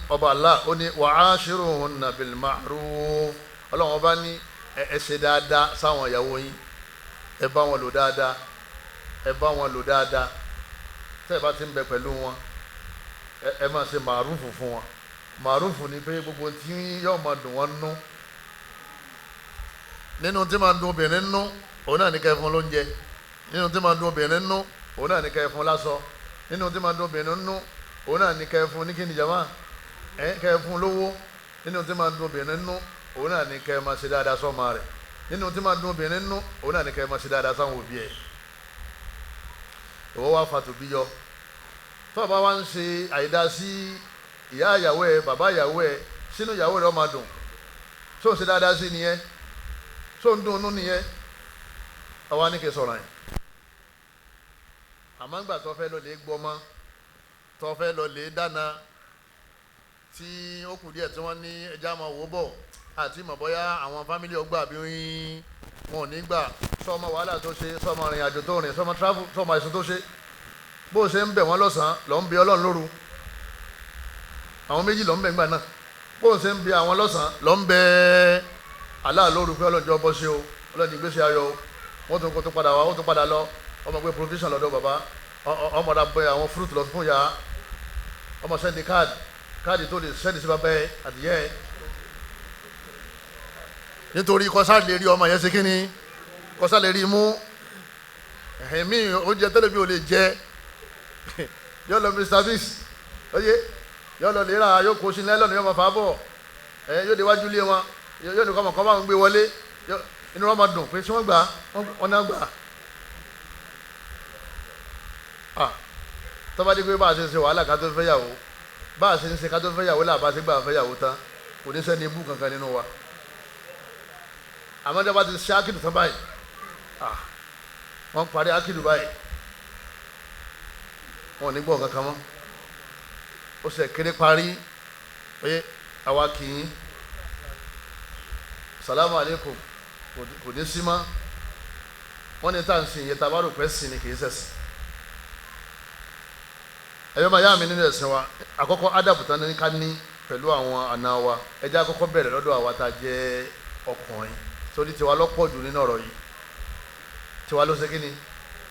ọba Allah ó ní wa'ashiruhunna bil ma'ruf ọlọ́run ọba ní ẹ ṣe dáadáa sáwọn ìyàwó yín ẹ bá wọn lò dáadáa tẹ́ ẹ bá ti ń bẹ pẹ̀lú wọn ẹ máa ṣe màrúfù fún wọn màrúfù ni pé gbogbo tí yóò máa dùn wọn nú nínú tí máa dùn obìnrin nú òun náà ní kẹ́ fún lóúnjẹ nínú tí máa dùn obìnrin nú òun náà ní kẹ́ fún láṣọ nínú tí máa dùn obìnrin nú òun náà ní kẹ́ fún ní kíni jama kẹ́ fún lówó nínú tí máa dùn obìnrin nú òun náà ní kẹ́ máa ṣe dáadáa sọ́mọ rẹ̀ nínú tí máa dùn obìnrin nú òun náà ní kẹ́ máa ṣe dáadáa sáwọn òbí ẹ̀ ìwọ wá fàtòbí yọ tó o bá wá ń ṣe àìdá sí ìyá ìyàwó ẹ bàbá ìyàwó ẹ sínú ìyàwó rẹ ó máa dùn tó ń ṣe dáadáa sí nìyẹn tó ń dùn nú nìyẹn àwa ní kí n sọ̀rọ̀ yẹn àmọ́ ńgbà tó fẹ́ lọ lè gbọ́mọ tó fẹ́ lọ lè dáná tí ó kù díẹ̀ tí wọ́n ní ẹja máa wò bọ̀ àti mọ̀ bóyá àwọn fámìlì ọgbà bí wọn ò ní gbà sọmọ wàhálà tó ṣe sọmọ rìn àjò tó rìn sọmọ travel sọmọ àìsàn tó ṣe bó ṣe ń bẹ̀ wọ́n lọ́sàn-án lọ́ ń bẹ Ọlọ́run lóru àwọn méjì lọ́ ń bẹ̀ ńgbà náà bó ṣe ń bẹ àwọn lọ́sàn-án lọ́ ń bẹ Allah lóru pé Ọlọ́run jọ bọ́ sí o Ọlọ́run ìgbésí ayọ̀ o wọ́n tún kó tó padà wá wọ́n tún padà lọ ọmọ gbé provision lọ́dọ̀ bàbá ọmọ dà bẹ àwọn fruit lọ fún ya ọmọ sẹ́ndì káàdì tó lè sẹ́ndì sí bàbá ẹ àdìyẹ nítorí kọ́sá lè rí ọmọ yẹn ṣe kínní kọ́sá lè rí mú ẹ̀mí oúnjẹ tẹ́lẹ̀ bí o lè jẹ yọ lọ Mr. Beast oye yọ lọ lè ra yóò kó sí lẹ́lọ́nù yóò máa fà á bọ̀ yóò déwájú lé wọn yóò ní kọ́ ọmọ kan máa ń gbé wọlé inú wọn máa dùn pé tí wọ́n gbà wọ́n náà gbà tọ́ba dé pé bá a ṣe ń ṣe wàhálà ká tó fẹ́ yàwó bá a ṣe ń ṣe ká tó fẹ́ yàwó là bá a ṣe gbà fẹ́ yàwó tán kò ní sẹ́ni ibú kankan nínú wa àmọ́ tí a bá ti ṣe ákìlù tán báyìí wọ́n parí ákìlù báyìí wọn ò ní gbọ́ kankan mọ́ ó ṣe kéré parí pé àwa kì í salamu aleykum kò ní sí mọ́ wọ́n ní tá à ń sìn yẹn tá a bá rò pé sìn ni kì í ṣẹ̀sìn ẹ̀yọ́ máa yá mi nínú ẹ̀sìn wa àkọ́kọ́ ádàbù tán ní ká ní pẹ̀lú àwọn àna wa ẹjẹ́ àkọ́kọ́ bẹ̀rẹ̀ lọ́dọ̀ àwa tá a jẹ́ ọkùnrin sórí tiwa lọ́pọ̀ jù nínú ọ̀rọ̀ yìí tiwa ló ṣe kí ni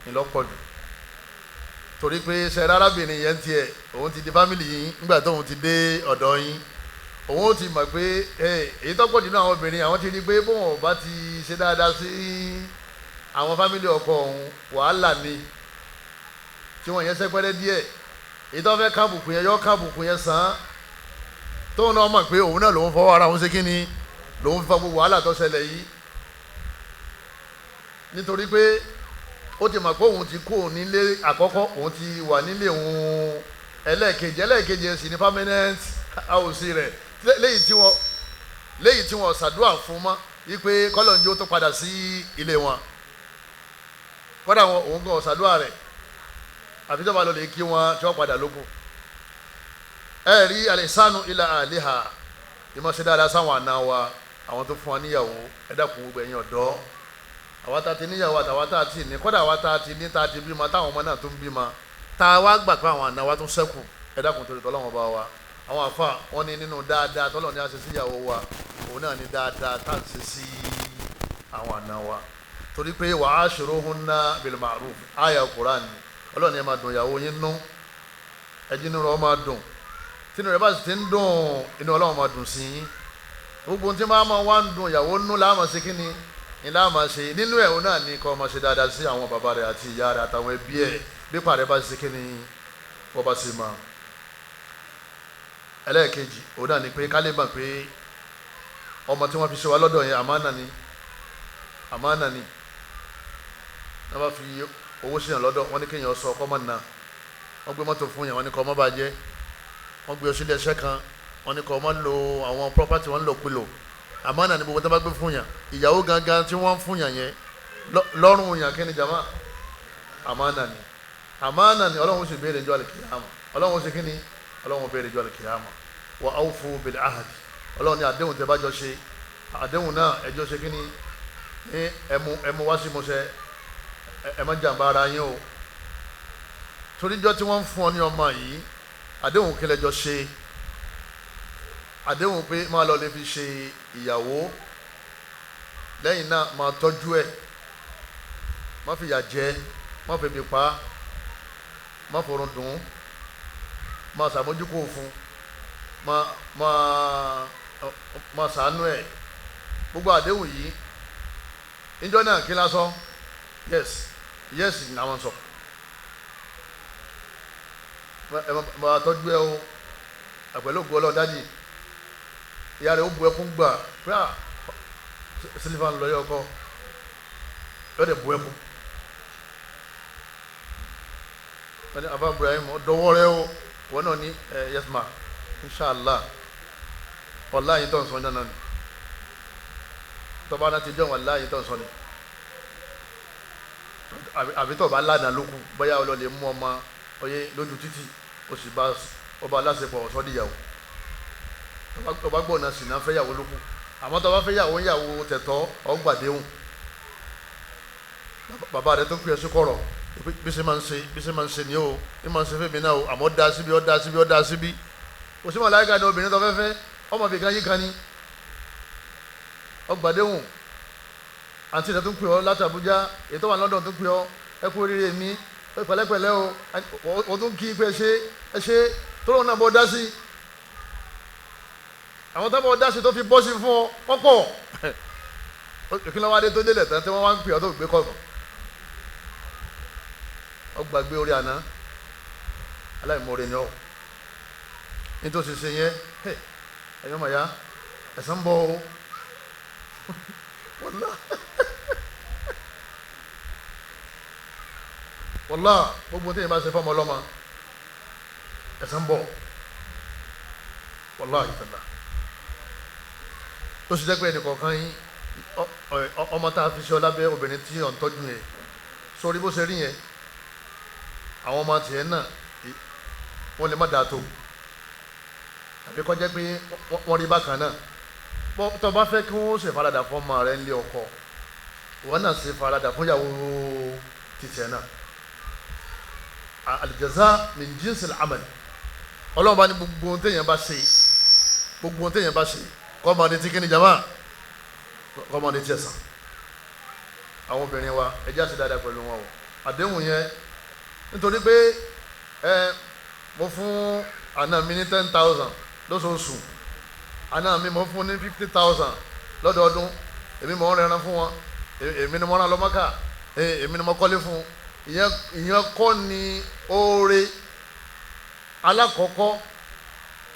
ìlọ́pọ̀ jù torí pé sẹ́rẹ́ arábìnrin yẹn tiẹ̀ òun ti di fámìlì yín nígbà tóun ti dé ọ̀dọ̀ yín òun ó ti mọ̀ pé èyí tọ́pọ̀ jù náà àwọn obìnrin àwọn ti rí pé bóun ò bá ti ṣe dáadáa sí àwọn fámìlì ọkọ òun wàhálà ni tí wọ́n yẹn sẹ́pẹ́rẹ́ díẹ̀ èyí tó fẹ́ kábùkù yẹn yọ kábùkù yẹn sàn án tóun náà mọ̀ pé òun náà lòun fọwọ́ ara òun ṣe kí ni lòun fa gbogbo wàhálà tó ṣẹlẹ̀ yìí nítorí pé ó ti mọ̀ pé òun ti kó nílé àkọ́kọ́ òun ti wà nílé òun ẹlẹ́ẹ̀kejì sì ní permanent house rẹ̀ léyìí tí wọ́n ṣàdúrà fún mọ́ wípé kọ́lọ̀njó tó padà sí ilé wọn kọ́dà òun gan ṣàdúrà rẹ̀ àfi tó bá lọ lè kí wọn tí wọ́n padà lóko ẹ rí alẹ́sánú ilà àléhà ìmọ̀ọ́sẹ̀ dáadáa sáwọn àna wa àwọn tó fún wa níyàwó ẹ dákun gbogbo ẹ̀yin ọ̀dọ́ àwa tá a ti níyàwó àtàwa tá a ti ní kọ́dà àwa tá a ti ní tá a ti bímọ táwọn ọmọ náà tó ń bímọ tá a wá gbà pé àwọn àna wa tó ń ṣẹ́kù ẹ dákun torí tọ́lọ́wọ́n bá wa àwọn àfa wọn ní nínú dáadáa tọ́lọ́ ní a ṣe síyàwó wa òun náà ní dáadáa tá a ṣe sí àwọn àna wa torí pé wa ashiruhunna bil ma'ruf àyà Kùránì ọlọ́ọ̀ni ẹ máa dùn ìyàwó yín nú ẹjí nínú ọ máa dùn tínú rẹ bá sì ti ń dùn inú Ọlọ́run máa dùn sí yín gbogbo tí máa wá ń dùn ìyàwó nú láàmà sí kíni ní láàmà ṣe nínú ẹ̀ òun náà ní kọ́ ọmọ ṣe dáadáa sí àwọn bàbá rẹ̀ àti ìyá rẹ̀ àtàwọn ẹbí ẹ̀ bí pàrẹ̀ bá ṣe kíni wọ́n bá ṣe máa ẹlẹ́ẹ̀kejì òun náà ní pé ká lè mọ̀ pé ọmọ tí wọ́n fi ṣe wá lọ́dọ̀ yẹn àmánà ni wọ́n bá fi owó sí yàn lọ́dọ̀ wọ́n ní kéèyàn sọ ọkọ́ mọ́ nà wọ́n gbé mọ́tò fún yàn wọ́n ní kọ́ ọmọ bá jẹ́ wọ́n gbé oṣù lẹ́sẹ̀ kan wọ́n ní kọ́ ọmọ lo àwọn property wọ́n lò pilò àmánà ni gbogbo tó bá gbé fún yàn ìyàwó gangan tí wọ́n fún yàn yẹn lọ́rùn yàn kí ni jama àmánà ni Ọlọ́run sì béèrè jọ́ àlùkìyàmà Ọlọ́run sì kí ni Ọlọ́run béèrè jọ́ àlùkìyàmà wa awfu bil ahd Ọlọ́run ní àdéhùn tẹ́ bá jọ ṣe àdéhùn náà ẹjọ́ ṣe kí ni ẹmu wá sí mọ́ṣẹ́ ẹ má jàǹbá ara yín o toríjọ́ tí wọ́n ń fún ọ ní ọmọ yìí àdéhùn kílẹ̀jọ ṣe àdéhùn pé máa lọ lè fi ṣe ìyàwó lẹ́yìn náà máa tọ́jú ẹ̀ má fìyà jẹ má fèmí pa má forun dùn má ṣàmójúkò fún má ṣàánú ẹ̀ gbogbo àdéhùn yìí níjọ́ náà kí lásán yes ni àwọn sọ máa tọ́jú ẹ o àpẹẹlẹ ògbó ọlọ́dájì ìyá rẹ̀ ó bu ẹkún gbà pé sílífà ń lọ yọ ọkọ lọ́dẹ̀ bu ẹkún wọ́n ní Abba Ibrahim dọwọ́ rẹ o wọ́n náà ní yes ma inshallah wallahi tó ń sọ náà ni tọ́ba náà ti jọ́ wallahi tó ń sọ ni àbí tó bá lánàá lókun bóyá ọlọ́lẹ̀ mú ọmọ oyè lójú títì ó sì bá ọba aláṣepọ̀ sọ́díyàwó ọba gbọ́nà sì náà fẹ́yàwó lókun àmọ́ tó bá fẹ́yàwó yàwó tẹ̀tọ́ ọgbàdéhùn bàbá rẹ tó pè é sí kọ̀rọ̀ bí ṣe máa ń ṣe ni o bí máa ń ṣe fèmí náà o àmọ́ dá síbi ó dá síbi ó dá síbi kò sí màláíkà ní obìnrin tó fẹ́fẹ́ ọmọ bìkan yìí kan ní ọgbàdéhùn àti ìṣẹ́ tó ń pè ọ́ láti Àbújá ètò wà London tó ń pè ọ́ ẹ kú oríire mi pẹ̀lẹ́pẹ̀lẹ́ o tún kí pé ẹ ṣe tó lóun náà bọ́ dá sí àwọn tó bọ́ dá sí tó fi bọ́ sí fún ọ pọ̀ ìpínlẹ̀ wa dé tó délẹ̀ tán tí wọ́n wá ń pè ọ́ tó gbé kọ̀ọ̀kan ọgbàgbé orí àná aláìmoore ni ọ nítòsí ṣe yẹn ẹ̀yọ́ màá ya ẹ̀sán bọ́ o wọ́lá gbogbo tí yẹn bá ṣe fọ́mọ ọlọ́mọ ẹ̀sán bọ̀ wọ́lá ìtàlá tó ṣe jẹ́ pé ẹnìkọ̀ọ̀kan yín ọmọ tá a fi ṣe ọlábẹ́ obìnrin tí ọ̀ ń tọ́jú yẹn sórí bó ṣe rí yẹn àwọn ọmọ tiẹ̀ náà wọ́n lè má dáa tó àbí kọ́ jẹ́ pé wọ́n rí bákan náà tó bá fẹ́ kí wọ́n ṣe faradà fún ọmọ rẹ̀ nílé ọkọ wọ́n náà ṣe faradà fún ìyàwó títẹ̀ náà aljaza min jinsil amal ọlọ́run bá ní gbogbo ohun téèyàn bá ṣe kọ́ ọmọ ní tí kí ni jama kọ́ ọmọ ní tí ẹ̀sán àwọn obìnrin wa ẹjẹ́ àti dáadáa pẹ̀lú wọn o àdéhùn yẹn nítorí pé mo fún àna mi ní 10,000 lóṣooṣù àna mi mo fún ní 50,000 lọ́dọọdún èmi mo ń rẹran fún wọn èmi ni mo rán lọ Mákà èmi ni mo kọ́lé fún ìyẹn kọ́ ni oore alákọ̀ọ́kọ́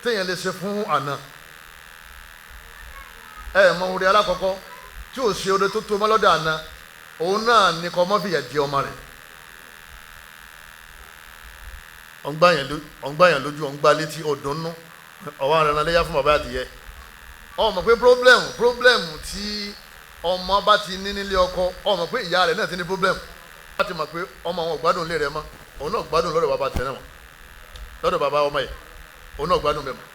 téèyàn lè ṣe fún àna mọ oore alákọ̀ọ́kọ́ tí ò ṣe oore tó tó mọ́ lọ́dọ̀ àna òun náà ni kọ́ mọ́ fìyà jẹ ọmọ rẹ̀ ọ̀ngbàyàn lójú ọ̀ngbà létí ọ̀dùnnú ọ̀wá rẹ̀ léyà fún bàbá àdìyẹ ọmọ pé problem tí ọmọ bá ti ní nílé ọkọ ọmọ pé ìyá rẹ̀ náà ti ní problem láti mọ̀ pé ọmọ àwọn ògbádùn lé rẹ̀ mọ́ òun náà gbádùn lọ́dọ̀ bàbá tẹ̀ náà lọ́dọ̀ bàbá ọmọ yìí òun náà gbádùn bẹ́ẹ̀ mọ́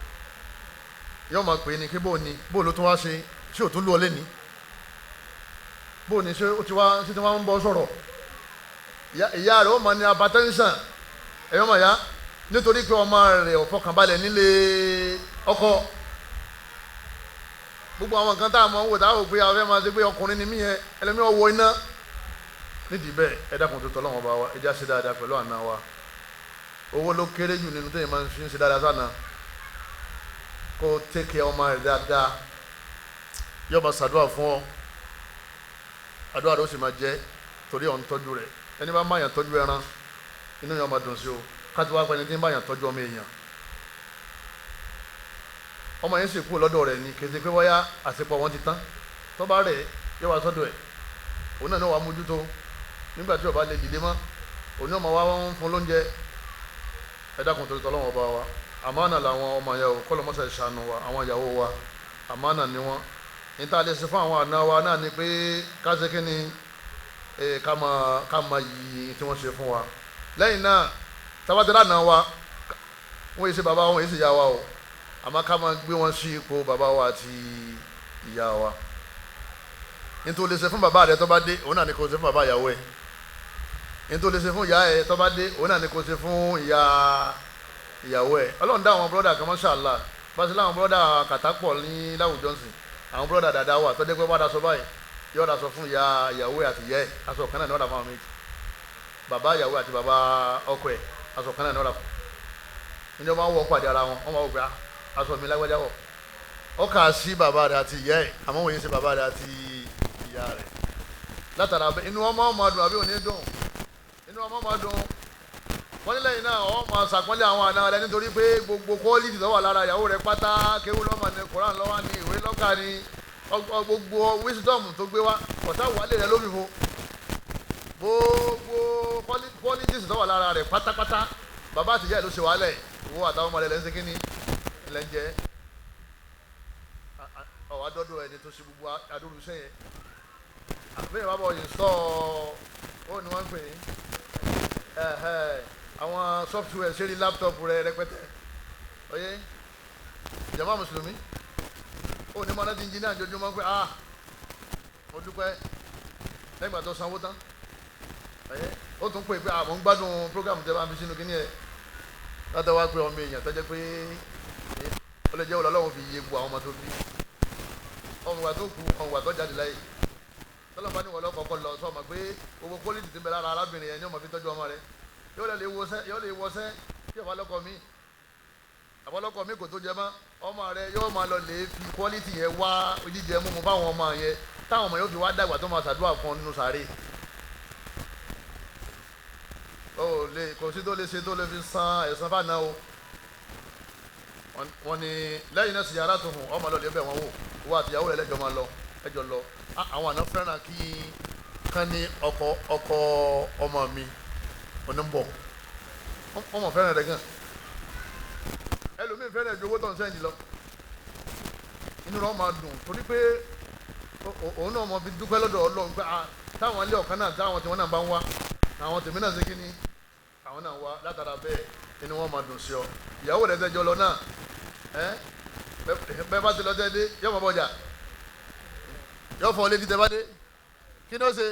yóò máa pè é ní kí bóò ló tún wá ṣe ṣé ò tún lú ọ lẹ́ni bóò ní ṣé ó ti wá ń bọ́ sọ̀rọ̀ ìyá rẹ̀ ó máa ní hypertension ẹ̀yọ́ mọ̀ ya nítorí pé ọmọ rẹ̀ ò fọkànbalẹ̀ nílé ọkọ gbogbo àwọn nǹkan tá a mọ̀ ń wò tá a wò pé àwọn fẹ́ máa ṣe pé ọkùnrin ni mí yẹn ẹlẹ́mí ọwọ́ iná nídìí bẹ́ẹ̀ ẹ dákun tó tọ́lọ́wọ́n bá wa ẹ já ṣe dáadáa pẹ̀lú àna wa owó ló kéré jù nínú téèyàn máa ń fi ń ṣe dáadáa sána kó tẹ́kẹ̀ ọmọ rẹ̀ dáadáa yóò máa ṣàdúrà fún ọ àdúrà rẹ̀ ó sì máa jẹ́ torí ọ̀ ń tọ́jú rẹ̀ ẹni bá máa yàn tọ́jú ẹran inú yẹn ọmọ dùn sí o káàtì wá pẹ́ni tí ń bá yàn tọ́jú ọmọ èèyàn ọmọ yẹn sì kú lọ́dọ̀ rẹ̀ ni kété pé wáyà àsìpọ̀ wọn ti tán tó bá rẹ̀ yóò wá sọ́dọ̀ ẹ̀ òun náà ní wàá mójútó nígbà tí ó bá lè dìde mọ́ òun náà máa wá wọn fún lóúnjẹ ẹ dákun torí tọ́lọ́wọ́n ọba wa àmánà làwọn ọmọ yẹn o kọ́lọ́ mọ́sá ìṣàánú wa àwọn ìyàwó wa àmánà ni wọ́n níta lè ṣe fún àwọn àna wa náà ni pé ká ṣe kí ni ká máa yí tí wọ́n ṣe fún wa lẹ́yìn náà tabatẹ́lá náà wa wọ́n yìí ṣe bàbá wọn yìí ṣe ìyá wa o àmọ́ ká máa gbé wọn sí ipò bàbá wa àti ìyá wa nítorí lè ṣe fún bàbá rẹ tó bá dé òun náà ni kò ṣe fún bàbá ìyàwó ẹ nítorí lè ṣe fún ìyá ẹ tó bá dé òun náà ni kò ṣe fún ìyàwó ẹ ọlọ́run dá àwọn bọ́dà kan mashallah bá ṣe láwọn bọ́dà kàtàpọ̀ ní láwùjọ ńsìn àwọn bọ́dà dáadáa wà tó dé pé wọ́n daṣọ báyìí yóò daṣọ fún ìyàwó ẹ àti ìyá ẹ aṣọ kan náà ni wọ́n dà fún àwọn méjì bàbá ìyàwó àti bàbá ọkọ ẹ aṣọ kan náà ni wọ́n dà fún ní wọ́n máa ń wọ pàdé ara wọn wọ́n máa wọ pé aṣọ mi lágbájá wọ̀ ọ kà á sí bàbá rẹ àti ìyá ẹ àmọ́ wọ́n yé sí bàbá rẹ àti ìyá rẹ látara bẹ inú ọmọ ọmọ dùn àbí òní dùn inú ọmọ ọmọ dùn wọ́n nílẹ̀ yìí náà wọ́n máa ṣàpọ́nlé àwọn àna rẹ nítorí pé gbogbo quality tó wà lára ìyàwó rẹ pátá kéwú lọ́mọ ní koran lọ́wọ́ ní ìwé lọ́kà ní gbogbo wisdom tó gbé wá ọ̀tá wàlẹ̀ rẹ lómi fo gbogbo qualities tó wà lára rẹ pátápátá bàbá àtìyá ẹ̀ ló ṣe wàhálẹ̀ ìwọ àtàwọn ọmọ rẹ lẹ́sìn kínní lẹ́ńjẹ́ ọ̀wá dọ́dọ̀ ẹni tó ṣe gbogbo adúrú sẹ́yìn àbẹ́yẹ̀ bá bọ̀ yìí sọ ó ní wọ́n ń pè é àwọn software ṣe rí láptọ̀pù rẹ rẹpẹtẹ oyè jàmá mùsùlùmí ó ní mọ́nà tí ń jí ní àjọjúmọ́ pé mo dúpẹ́ lẹ́gbàá tó sanwó tán ó tún pè pé àwọn ń gbádùn program tẹ́ bá ń fi sínú kíní ẹ̀ látọ̀ wá pé ọmọ èèyàn tó jẹ́ pé ó lè jẹ́ òun lọ́wọ́ fi yé bu àwọn ọmọ tó bí ọmọ ìwà tó kú ọmọ ìwà tó jáde láyé tọ́lọ́mọba ní wọ́n lọ́kọ̀ọ́kọ́ lọ sọ ma pé gbogbo pólítì ti ń bẹ lára arábìnrin yẹn ní ọmọ fi tọ́jú ọmọ rẹ yóò lè wọṣẹ́ tí ọba lọ́kọ mi àbọ̀lọ́kọ mi kò tó jẹ mọ́ ọmọ rẹ yóò máa lọ lè fi pólítì yẹn wá jíjẹ mímu fáwọn ọmọ yẹn táwọn ọmọ yóò fi wá dàgbà tó máa ṣàdúrà fún ọ nínú sàárè ó lè kò sí tó lè ṣe tó lè fi san ẹ̀san fáná o wọ́n ní lẹ́yìn náà sì yàrá tó hùn ọmọ lọ lè bẹ̀ wọ́n wò wọ́n àtìyàwó rẹ̀ lẹ́jọ́ máa lọ ẹjọ́ lọ àwọn àna fẹ́ràn kí kán ní ọkọ ọmọ mi onímbọ̀ ọmọ fẹ́ràn rẹ̀ gan ẹlòmíì fẹ́ràn ju owó tó ń sẹ́yìn lọ inú rẹ̀ máa dùn torí pé òun náà mọ fi dúpẹ́ lọ́dọ̀ Ọlọ́run pé táwọn ilé ọ̀kan náà táwọn tí wọ́n náà bá ń wá àwọn tèmi náà ṣe kí ni àwọn náà wá látara bẹ́ẹ̀ inú wọn máa dùn sí ọ ìyàwó rẹ̀ tẹ́jọ́ lọ náà bẹ́ẹ̀ bá ti lọ tẹ́ dé yọ̀ọ́ mọ̀ bọ́jà yóò fọ létí tẹ bá dé kí ni ó ṣe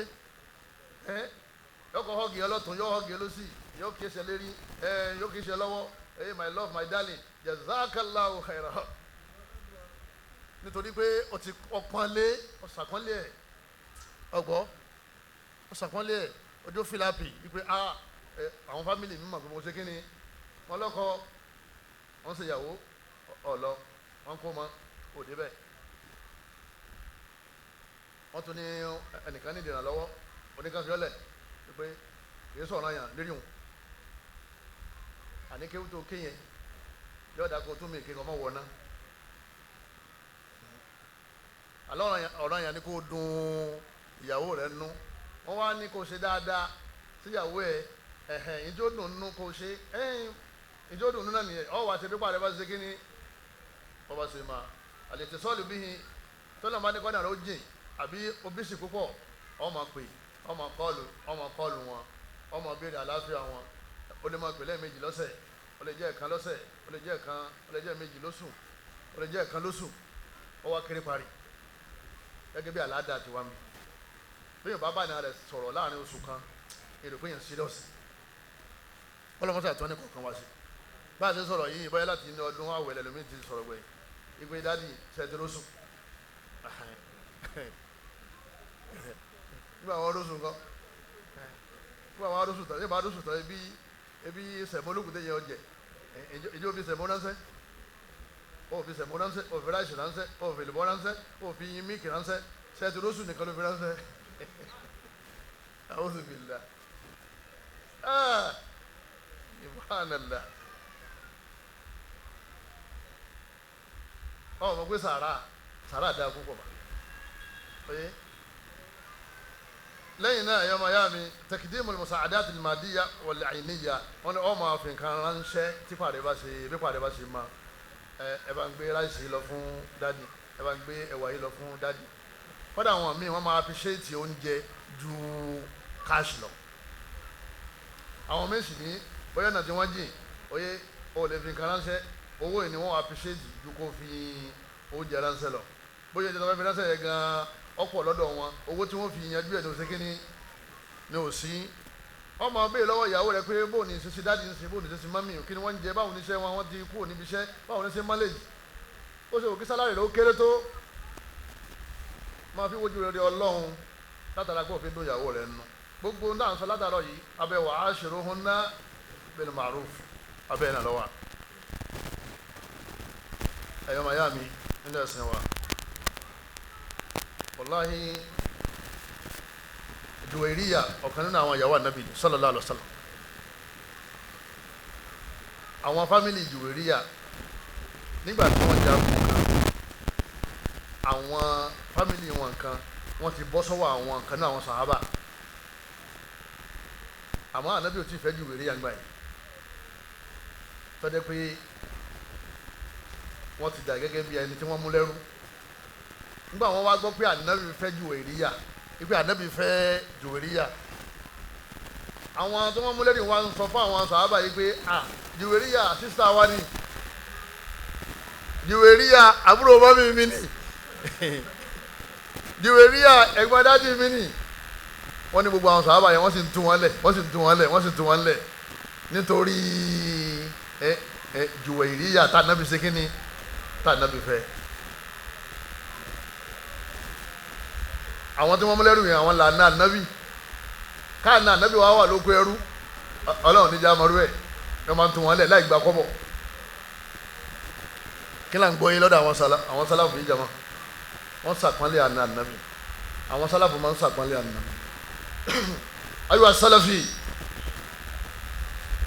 yóò kọ họ́ọ̀gì ọlọ́tún yóò họ́ọ̀gì ọlọ́sì yóò kí ẹsẹ̀ lérí yóò kí ẹsẹ̀ lọ́wọ́ my love my darling jazakallahu khairan nítorí pé o ti ọpọ́nlé ọ̀sàpọ́nlé ẹ̀ ọgbọ́ ọ̀sàpọ́nlé ẹ̀ ojú fìlàpì wípé àwọn fámìlì mi mọ̀ pé mo ṣe kí ni wọ́n lọ́kọ wọ́n ṣe ìyàwó ọ̀lọ́ wọ́n kó mọ́ òde bẹ́ẹ̀ wọ́n tún ní ẹnìkan ní ìdènà lọ́wọ́ oníkanfiọ́lẹ̀ pé kìí sọ̀rọ̀ àyàn lérí wọn àní kéwú tó kéyẹn yóò dá kó tún mi kéka ọmọ wọ̀ ná àlọ́ ọ̀rọ̀ àyàn ni kó dùn ìyàwó rẹ̀ nú wọ́n wá ní kó ṣe dáadáa síyàwó ẹ̀ ìjó dùn nú kó ṣe ìjó dùn nú náà nìyẹn ọ̀ wá ṣe pípa rẹ̀ bá ṣe kí ni wọ́n bá ṣe máa àlè tẹ̀sọ́ọ̀lù bíi tọ́lá máa ní kọ́nà rẹ̀ ó jìn àbí obìsì púpọ̀ ọmọ pè ọmọ kọlù wọn ọmọ béèrè àlàáfíà wọn ó lè máa pè lẹ́ẹ̀mejì lọ́sẹ̀ ó lè jẹ́ ẹ̀kan lọ́sẹ̀ ó lè jẹ́ méjì lóṣù ó lè jẹ́ ẹ̀kan lóṣù ó wá kéré parí gẹ́gẹ́ bí àlàáda ti wá mi bí yorùbá bá ní rẹ̀ sọ̀rọ̀ láàrin oṣù kan èrò pé yẹn síríọ̀sì ọlọ́mọṣẹ́ àti wọn ní kọ̀ọ̀kan wá sí bá a ṣe sọ̀rọ̀ yìí bóyá láti inú ọdún àwẹ̀ lẹ́lòmíì ti sọ̀rọ̀ gbẹ̀yìn ìgbé dádì ṣẹ́ẹ́dẹ́rọ́sùn nígbà àwọn arúsùn kan nígbà àwọn arúsùn tán nígbà arúsùn tán ebi sẹ̀mó olókùn tẹ̀yẹ ọjẹ ìjọ fi sẹ̀mó ránṣẹ́ òfin sẹ̀mó ránṣẹ́ òfin ráìsì ránṣẹ́ òfin ìlúbọ ránṣẹ́ òfin míìkì ránṣẹ́ sẹ́ẹ̀tì rọ́sùn nìkan ló fi ránṣẹ́ a'udhu billah subhanallah ọmọ pé sàrà dáa púpọ̀ bá oye lẹ́yìn náà ẹ̀yọ́ máa yá mi takidimul musa'adat al-madiyya wal-'ayniyya wọn ni ọmọ àfin kan ránṣẹ́ tí pàdé bá ṣe máa ẹ bá ń gbé ráìsì lọ fún dádì ẹ bá ń gbé ẹ̀wà yìí lọ fún dádì kọ́dà àwọn míì wọ́n máa appreciate oúnjẹ ju cash lọ àwọn méjì ní bóyá náà tí wọ́n jìn oyè o lè fi nǹkan ránṣẹ́ owó yìí ni wọ́n appreciate ju kó fi oúnjẹ ránṣẹ́ lọ bóyá ìjọba fẹ́ fi ránṣẹ́ yẹn gan-an ọ̀pọ̀ lọ́dọ̀ wọn owó tí wọ́n fi yanjú ẹ̀ ní oṣù kínní ní òsì ọmọ bẹ́ẹ̀ lọ́wọ́ ìyàwó rẹ̀ pé bóun ní ṣe dáàdi ń sìn bóun ní ṣe mọ́mì kí ni wọ́n ń jẹ báwo ní ṣe wọn ti kúrò níbi iṣẹ́ báwo ní ṣe mọ́lẹ́jì ó ṣe òkè sálárì rẹ̀ ó kéré tó máa fi wojú rere Ọlọ́run látara pé òfin dún ìyàwó rẹ̀ nù gbogbo náà sọ látàrọ yìí abẹ́ wa ashiruhunna bil ma'ruf abẹ́ náà lọ́wọ́ ẹ̀yọ́ màyá mi nílẹ̀ ẹ̀sìn wa wàláhì Juwairiya ọ̀kan nínú àwọn ìyàwó ànábì sallallahu alaihi wasallam àwọn fámìlì Juwairiya nígbà tí wọ́n jagun kan àwọn fámìlì wọn kan wọ́n ti bọ́ sọ́wọ́ àwọn kan náà àwọn sàhábà àmọ́ ànábì ò tí ì fẹ́ Juwairiya gbà yìí tọ́jú pé wọ́n ti dà gẹ́gẹ́ bí ẹni tí wọ́n mú lẹ́rú nígbà wọn wá gbọ́ pé ànábì fẹ́ Juwairiya ipe ànábì fẹ́ Juwairiya àwọn tó wọ́n mú lẹ́rú wọn sọ fún àwọn sàhábà yìí pé Juwairiya sísá wa ni Juwairiya àbúrò mọ́mí mi ni Juwairiya ẹ̀gbọ́n dájú mi ni wọ́n ní gbogbo àwọn sàhábà yẹn wọ́n sì ń tú wọn lẹ̀ wọ́n sì ń tú wọn lẹ̀ wọ́n sì ń tú wọn lẹ̀ nítorí Juwairiya tá ànábì ṣe kínní tá ànábì fẹ́. àwọn tí wọ́n mú lẹ́rù yẹn àwọn làánà ànábì káàná ànábì wà lóko ẹrú ọlọ́run níjà mọ́rú ẹ̀ ẹ máa ń tú wọn lẹ̀ láì gba kọ́bọ̀. kí là ń gbọ́ yín lọ́dọ̀ àwọn sálàfù yìí jàmá wọ́n sàpọ́nlé àná ànábì àwọn sálàfù máa ń sàpọ́nlé àná. ayiwa salafi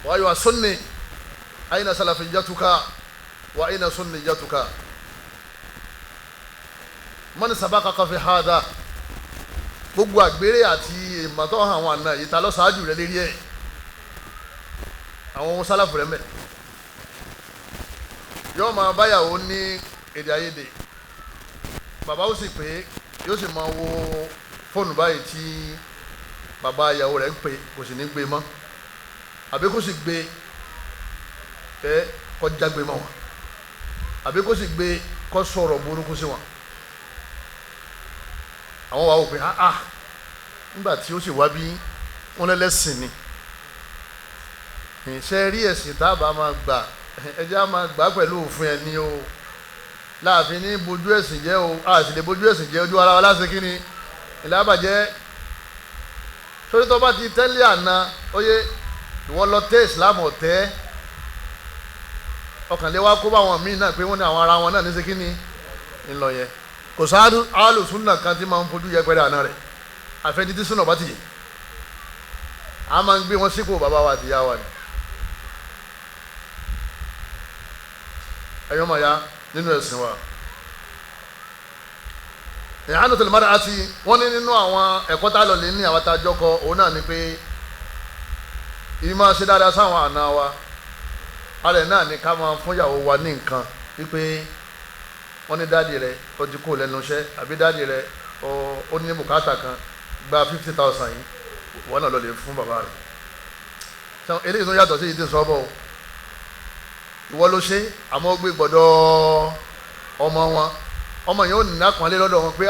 wa ayiwa sunni aina salafiyatuka wa aina sunniyatuka man sabaqaka fi hada gbogbo àgbèrè àti ìmọ̀tọ́ àwọn àna yìí ta ló ṣáájú rẹ̀ lérí ẹ̀ àwọn ohun sálàfù rẹ̀ mẹ́ yóò máa báyàwó ní èdè àìyedè bàbá ó sì pé yóò sì máa wo fóònù báyìí tí bàbá ìyàwó rẹ̀ ń pè kò sì ní gbé mọ́ àbí kò sì gbé kọjá gbé mọ́ wọn àbí kò sì gbé kọ́ sọ̀rọ̀ burúkú sí wọn àwọn wà wò pé nígbà tí ó sì wá bí wọn lẹ́lẹ́sìn ni ṣe rí ẹ̀sìn tá a bá máa gbà ẹjẹ́ á máa gbà pẹ̀lú òfin ẹni o láàfin ní bójú ẹ̀sìn jẹ́ o a sì lè bójú ẹ̀sìn jẹ́ ojú ara wa láti kí ni ìlàbàjẹ́ sórí tó bá ti tẹ́lẹ̀ àná oyè ìwọ lọ tẹ́ Islam ọ̀tẹ́ ọkàn lé wá kó bá wọn míì náà pé wọ́n ní àwọn ara wọn náà ní ṣe kí ni ńlọ yẹn kò sáádù alùsùnà kan tí máa ń fojú yẹpẹrẹ àná rẹ̀ àfẹnití tí súnà bá ti yẹ a máa ń gbé wọn sípò bàbá wa àti ìyá wa ni ẹ̀yọ́ màá ya nínú ẹ̀sìn wa ìhánà tó lè máa àti wọ́n ní nínú àwọn ẹ̀kọ́ tá a lọ lé ní àwọn tá a jọkọ òun náà ni pé ìyí máa ṣe dáadáa sáwọn àna wa alẹ́ náà ni ká máa fún ìyàwó wa ní nǹkan wípé wọ́n ní dáàdì rẹ̀ ó ti kó lẹ́nu iṣẹ́ àbí dáàdì rẹ̀ ó ní bùkátà kan gba 50,000 yìí wọ́n náà lọ lè fún bàbá rẹ̀ eléyìí tó yàtọ̀ sí yìí tí ń sọ bọ̀ ìwọ ló ṣe àmọ́ ó gbé gbọ́dọ̀ ọmọ wọn ọmọ yẹn ó nà pọ́nlé lọ́dọ̀ wọn pé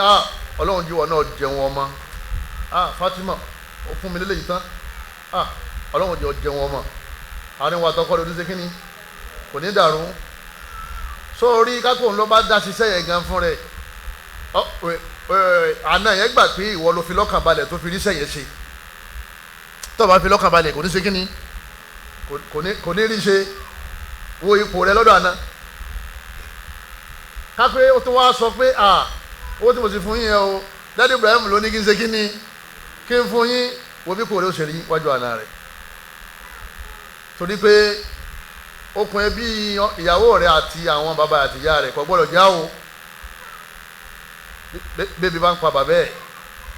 ọlọ́run jíwọ náà jẹun ọmọ Fatima ó fún mi lélẹ́yìí tán ọlọ́run jẹ́ jẹun ọmọ àárín wa tọkọ lórí ṣe kínní kò ní dàrú sórí kákò ń lọ bá dá ṣiṣẹ́ yẹn gan fún rẹ̀ àna yẹn gbà pé ìwọ ló fi lọ́kàn balẹ̀ tó fi ríṣẹ́ yẹn ṣe tó bá fi lọ́kàn balẹ̀ kò ní ṣe kínní kò ní rí ṣe wo ipò rẹ lọ́dọ̀ àná kápẹ́ ó tún wá sọ pé owó tí mo sì fún yín yẹn o Dádì Ibrahim ló ní kí n ṣe kínní kí n fún yín wo bí kò rẹ ó ṣe rí wájú àná rẹ̀ torí pé okùn ẹbí ìyàwó rẹ àti àwọn bàbá àti ìyá rẹ kò gbọ́dọ̀ já o bébí bá ń pa bàbá ẹ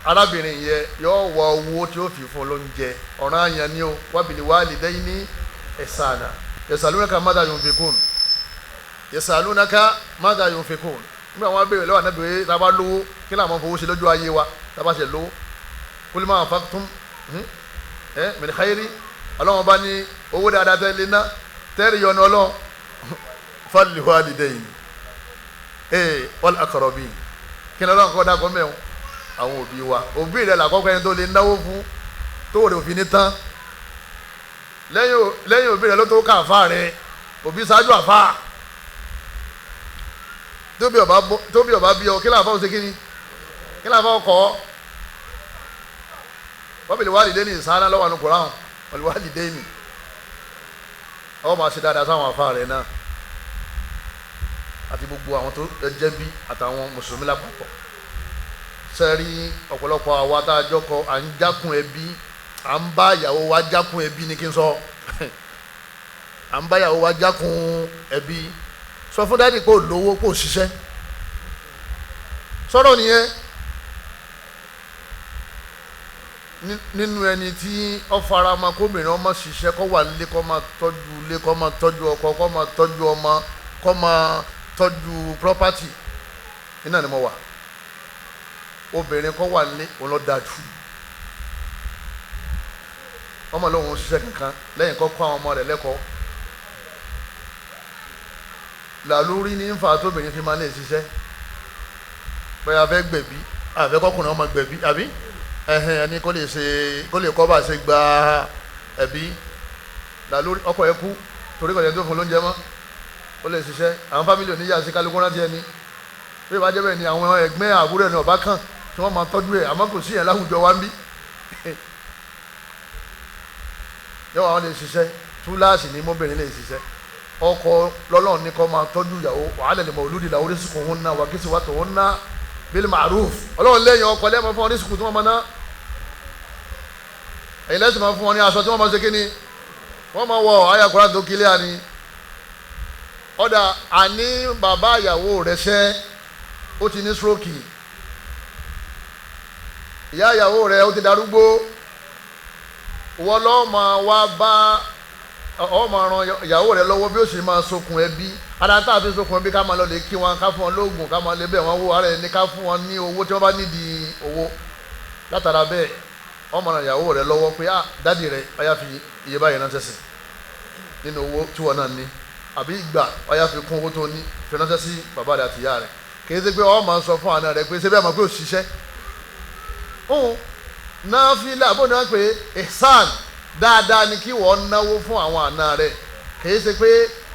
arábìnrin yẹn yóò wọ owó tí ó fi fún lóúnjẹ ọ̀ràn àyàn ni ó wábìlì walidayni ihsana yasalunaka madha yunfikun nígbà wọn béèrè lọ́wọ́ anábìrì tábà lówó kí làwọn fowó ṣe lójú ayé wa tábà ṣe lówó kul ma anfaqtum min khairi ọlọ́wọ́n bá ní owó dáadáa tẹ́lẹ̀ ná tẹ́rì yọnu ọlọ́run fali walidayni wal aqrabin kí ni ọlọ́run kọ́ dákọ́ mẹ́wọ́n àwọn òbí wa òbí rẹ̀ làkọ́kọ́ ẹni tó lè náwó fún tó rẹ̀ òfin ní tán lẹ́yìn òbí rẹ̀ ló tó ká àfa rẹ̀ òbí ṣáájú àfa tóbi ọba bí ọ kí láàfà ó ṣe kí ni kí láàfà ó kọ́ wọ́n bìlì walidayni ìsáná lọ́wọ́ àánú Kùránì wal walidayni ọ máa ṣe dáadáa sáwọn àfa rẹ̀ náà àti gbogbo àwọn tó jẹ́ bí àtàwọn mùsùlùmí lápapọ̀ sẹ́rí ọ̀pọ̀lọpọ̀ àwa tá a jọ kọ à ń jákun ẹbí à ń bá ìyàwó wa jákun ẹbí ni kí n sọ à ń bá ìyàwó wa jákun ẹbí sọ fún dádì kó lówó kó ṣiṣẹ́ sọ̀rọ̀ nìyẹn nínú ẹni tí ó fara mọ́ kóbìnrin ọmọ ṣiṣẹ́ kó wà nílé kó máa tọ́jú ilé kó máa tọ́jú ọkọ kó máa tọ́jú ọmọ kó máa tọ́jú property iná ni mo wà obìnrin kó wà nílé òun ló dájú ọmọ lòun ṣiṣẹ́ kankan lẹ́yìn kó kọ́ àwọn ọmọ rẹ̀ lẹ́kọ̀ọ́ làlórí ní nfa tóbìnrin fi máa lè ṣiṣẹ́ bẹ́ẹ̀ afẹ́ gbẹ̀bí àfẹ́ kọkùnrin ọmọ gbẹ̀bí àbí ẹni kó lè kọ́ bá ṣe gba ẹ̀bí lórí ọkọ̀ ẹ̀ kú torí kọ̀ọ̀yẹ́ tó fún lóúnjẹ mọ́ ó lè ṣiṣẹ́ àwọn fámìlì oníyà sí kálukú rántí ẹni bí ìbá jẹ́ bẹ́ẹ̀ ni àwọn ẹgbẹ́ àbúrò ẹni ọ̀bá kan tí wọ́n máa tọ́jú ẹ̀ àmọ́ kò sí yẹn láwùjọ wa ń bí yẹ́wọ́ àwọn lè ṣiṣẹ́ túláàsì ní mọ́bìnrin lè ṣiṣẹ́ ọkọ lọ́lọ́run ní kọ́ máa tọ́jú ìyàwó wàhálà lè mọ olùdí làwọn oríṣiríṣi òun náà wà kìsì wà tó òun náà bil ma'ruf ọlọ́run lẹ́yìn ọkọ lẹ́mọ̀ fún wọn ní sùkùn tí wọ́n máa ná èyí lẹ́sìn máa fún wọn ní aṣọ tí wọ́n máa ṣe kíni wọ́n máa wọ àyà Kùránì tó kílẹ̀ àní ọ̀dà àní bàbá ìyàwó rẹ̀ ṣẹ́ ó ti ní stroke ìyá ìyàwó rẹ̀ ó ti darúgbó wọ́n lọ́ọ́ máa wá bá ọmọ ran ìyàwó rẹ̀ lọ́wọ́ bí ó sì máa sokùn ẹbí adáńtà àti sokùn ẹbí ká máa lọ lè kí wọn ká fún wọn lóògùn ká máa lè bẹ̀ wọ́n wó ara ẹni ká fún wọn ní owó tí wọ́n bá nídìí owó látara bẹ́ẹ̀ ọmọ ran ìyàwó rẹ̀ lọ́wọ́ pé dádì rẹ̀ ọyá fi iye báyìí ránṣẹ́ sí nínú owó tí wọ́n náà ní àbí ìgbà ọyá fi kún owó tó ní fi ránṣẹ́ sí bàbá rẹ̀ àti ìyá rẹ̀ kì í ṣe pé ọmọ sọ fún àna rẹ̀ pé ṣé bẹ́ẹ̀ mọ̀ pé ò ṣiṣẹ́ òun náà fi láàbò náà pé ihsan dáadáa ni kí wọ́n náwó fún àwọn àna rẹ̀ kìí ṣe pé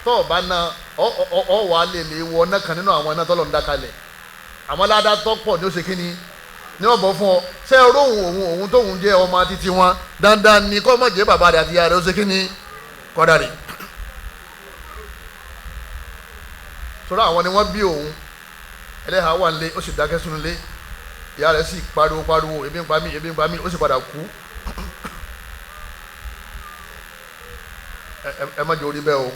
tọ́ọ̀ bá na ọ wà lè wọ ọ̀nà kan nínú àwọn ẹ̀nà tọ́lọ̀ ń dákalẹ̀ àmọ́ ládàá tó pọ̀ ní ó ṣe kíni ní ọ̀bọ̀ fún ọ ṣé òun tóun jẹ́ ọmọ títí wọn dandan ni kọ́ mọ̀ jẹ́ bàbá rẹ̀ àti ìyá rẹ̀ ó ṣe kíni kọ́dà rẹ̀ sọ́dọ̀ àwọn ni wọ́n bí òun ẹlẹ́hàá wà nílé ó sì dákẹ́ sínú ilé ìyá rẹ̀ sì pariwo ebi ń pa mí ó sì padà kú ẹ má jẹ orí bẹ́ẹ̀ o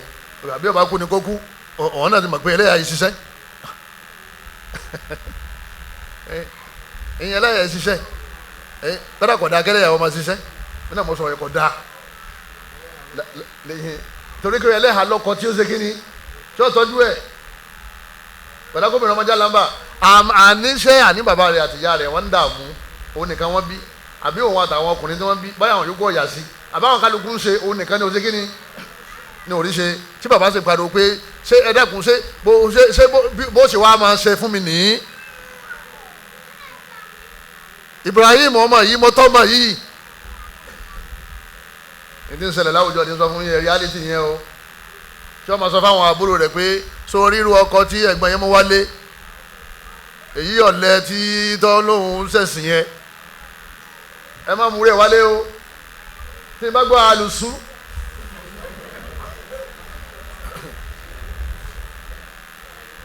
àbí ọba kú ni kó kú ọ̀hún náà ti mọ̀ pé ẹlẹ́yà yìí ṣiṣẹ́ ẹ̀yin ẹlẹ́yà yìí ṣiṣẹ́ tọ́lá kọ̀dá kẹlẹ́yà ọmọ ṣiṣẹ́ bí náà mo sọ ẹ̀kọ́ dáa torí pé ẹlẹ́yà lọ́kọ tí ó ṣe kí ni tí ó tọ́jú ẹ̀ pẹ̀lú gómìnà ọmọdé alamba àníṣe àní bàbá rẹ̀ àti ìyá rẹ̀ wọ́n ń dààmú òun nìkan wọ́n bí àbí òun àtàwọn ọkùnrin tí wọ́n bí báyà wọn yóò ọ̀yà sí àbáwọn kálukú ń ṣe òun nìkan ní oṣù kí ni ní orí ṣe tí bàbá ṣe pariwo pé ṣé ẹ dẹ́kun ṣé bó ṣe wá máa ṣe fún mi nìyí Ibrahim ọmọ yìí mọ́tọ́mọ yìí ìdí ń ṣẹlẹ̀ láwùjọ ní sọ fún yẹn reality yẹn o tí wọ́n máa sọ fáwọn àbúrò rẹ̀ pé so ríru ọkọ tí ẹ̀gbọ́n yẹn mú wálé èyí ọ̀lẹ tí tọ́ lóhùn ṣẹ̀sìn yẹn ẹ má mú rẹ̀ wálé o tí n bá gbọ́ àlùsù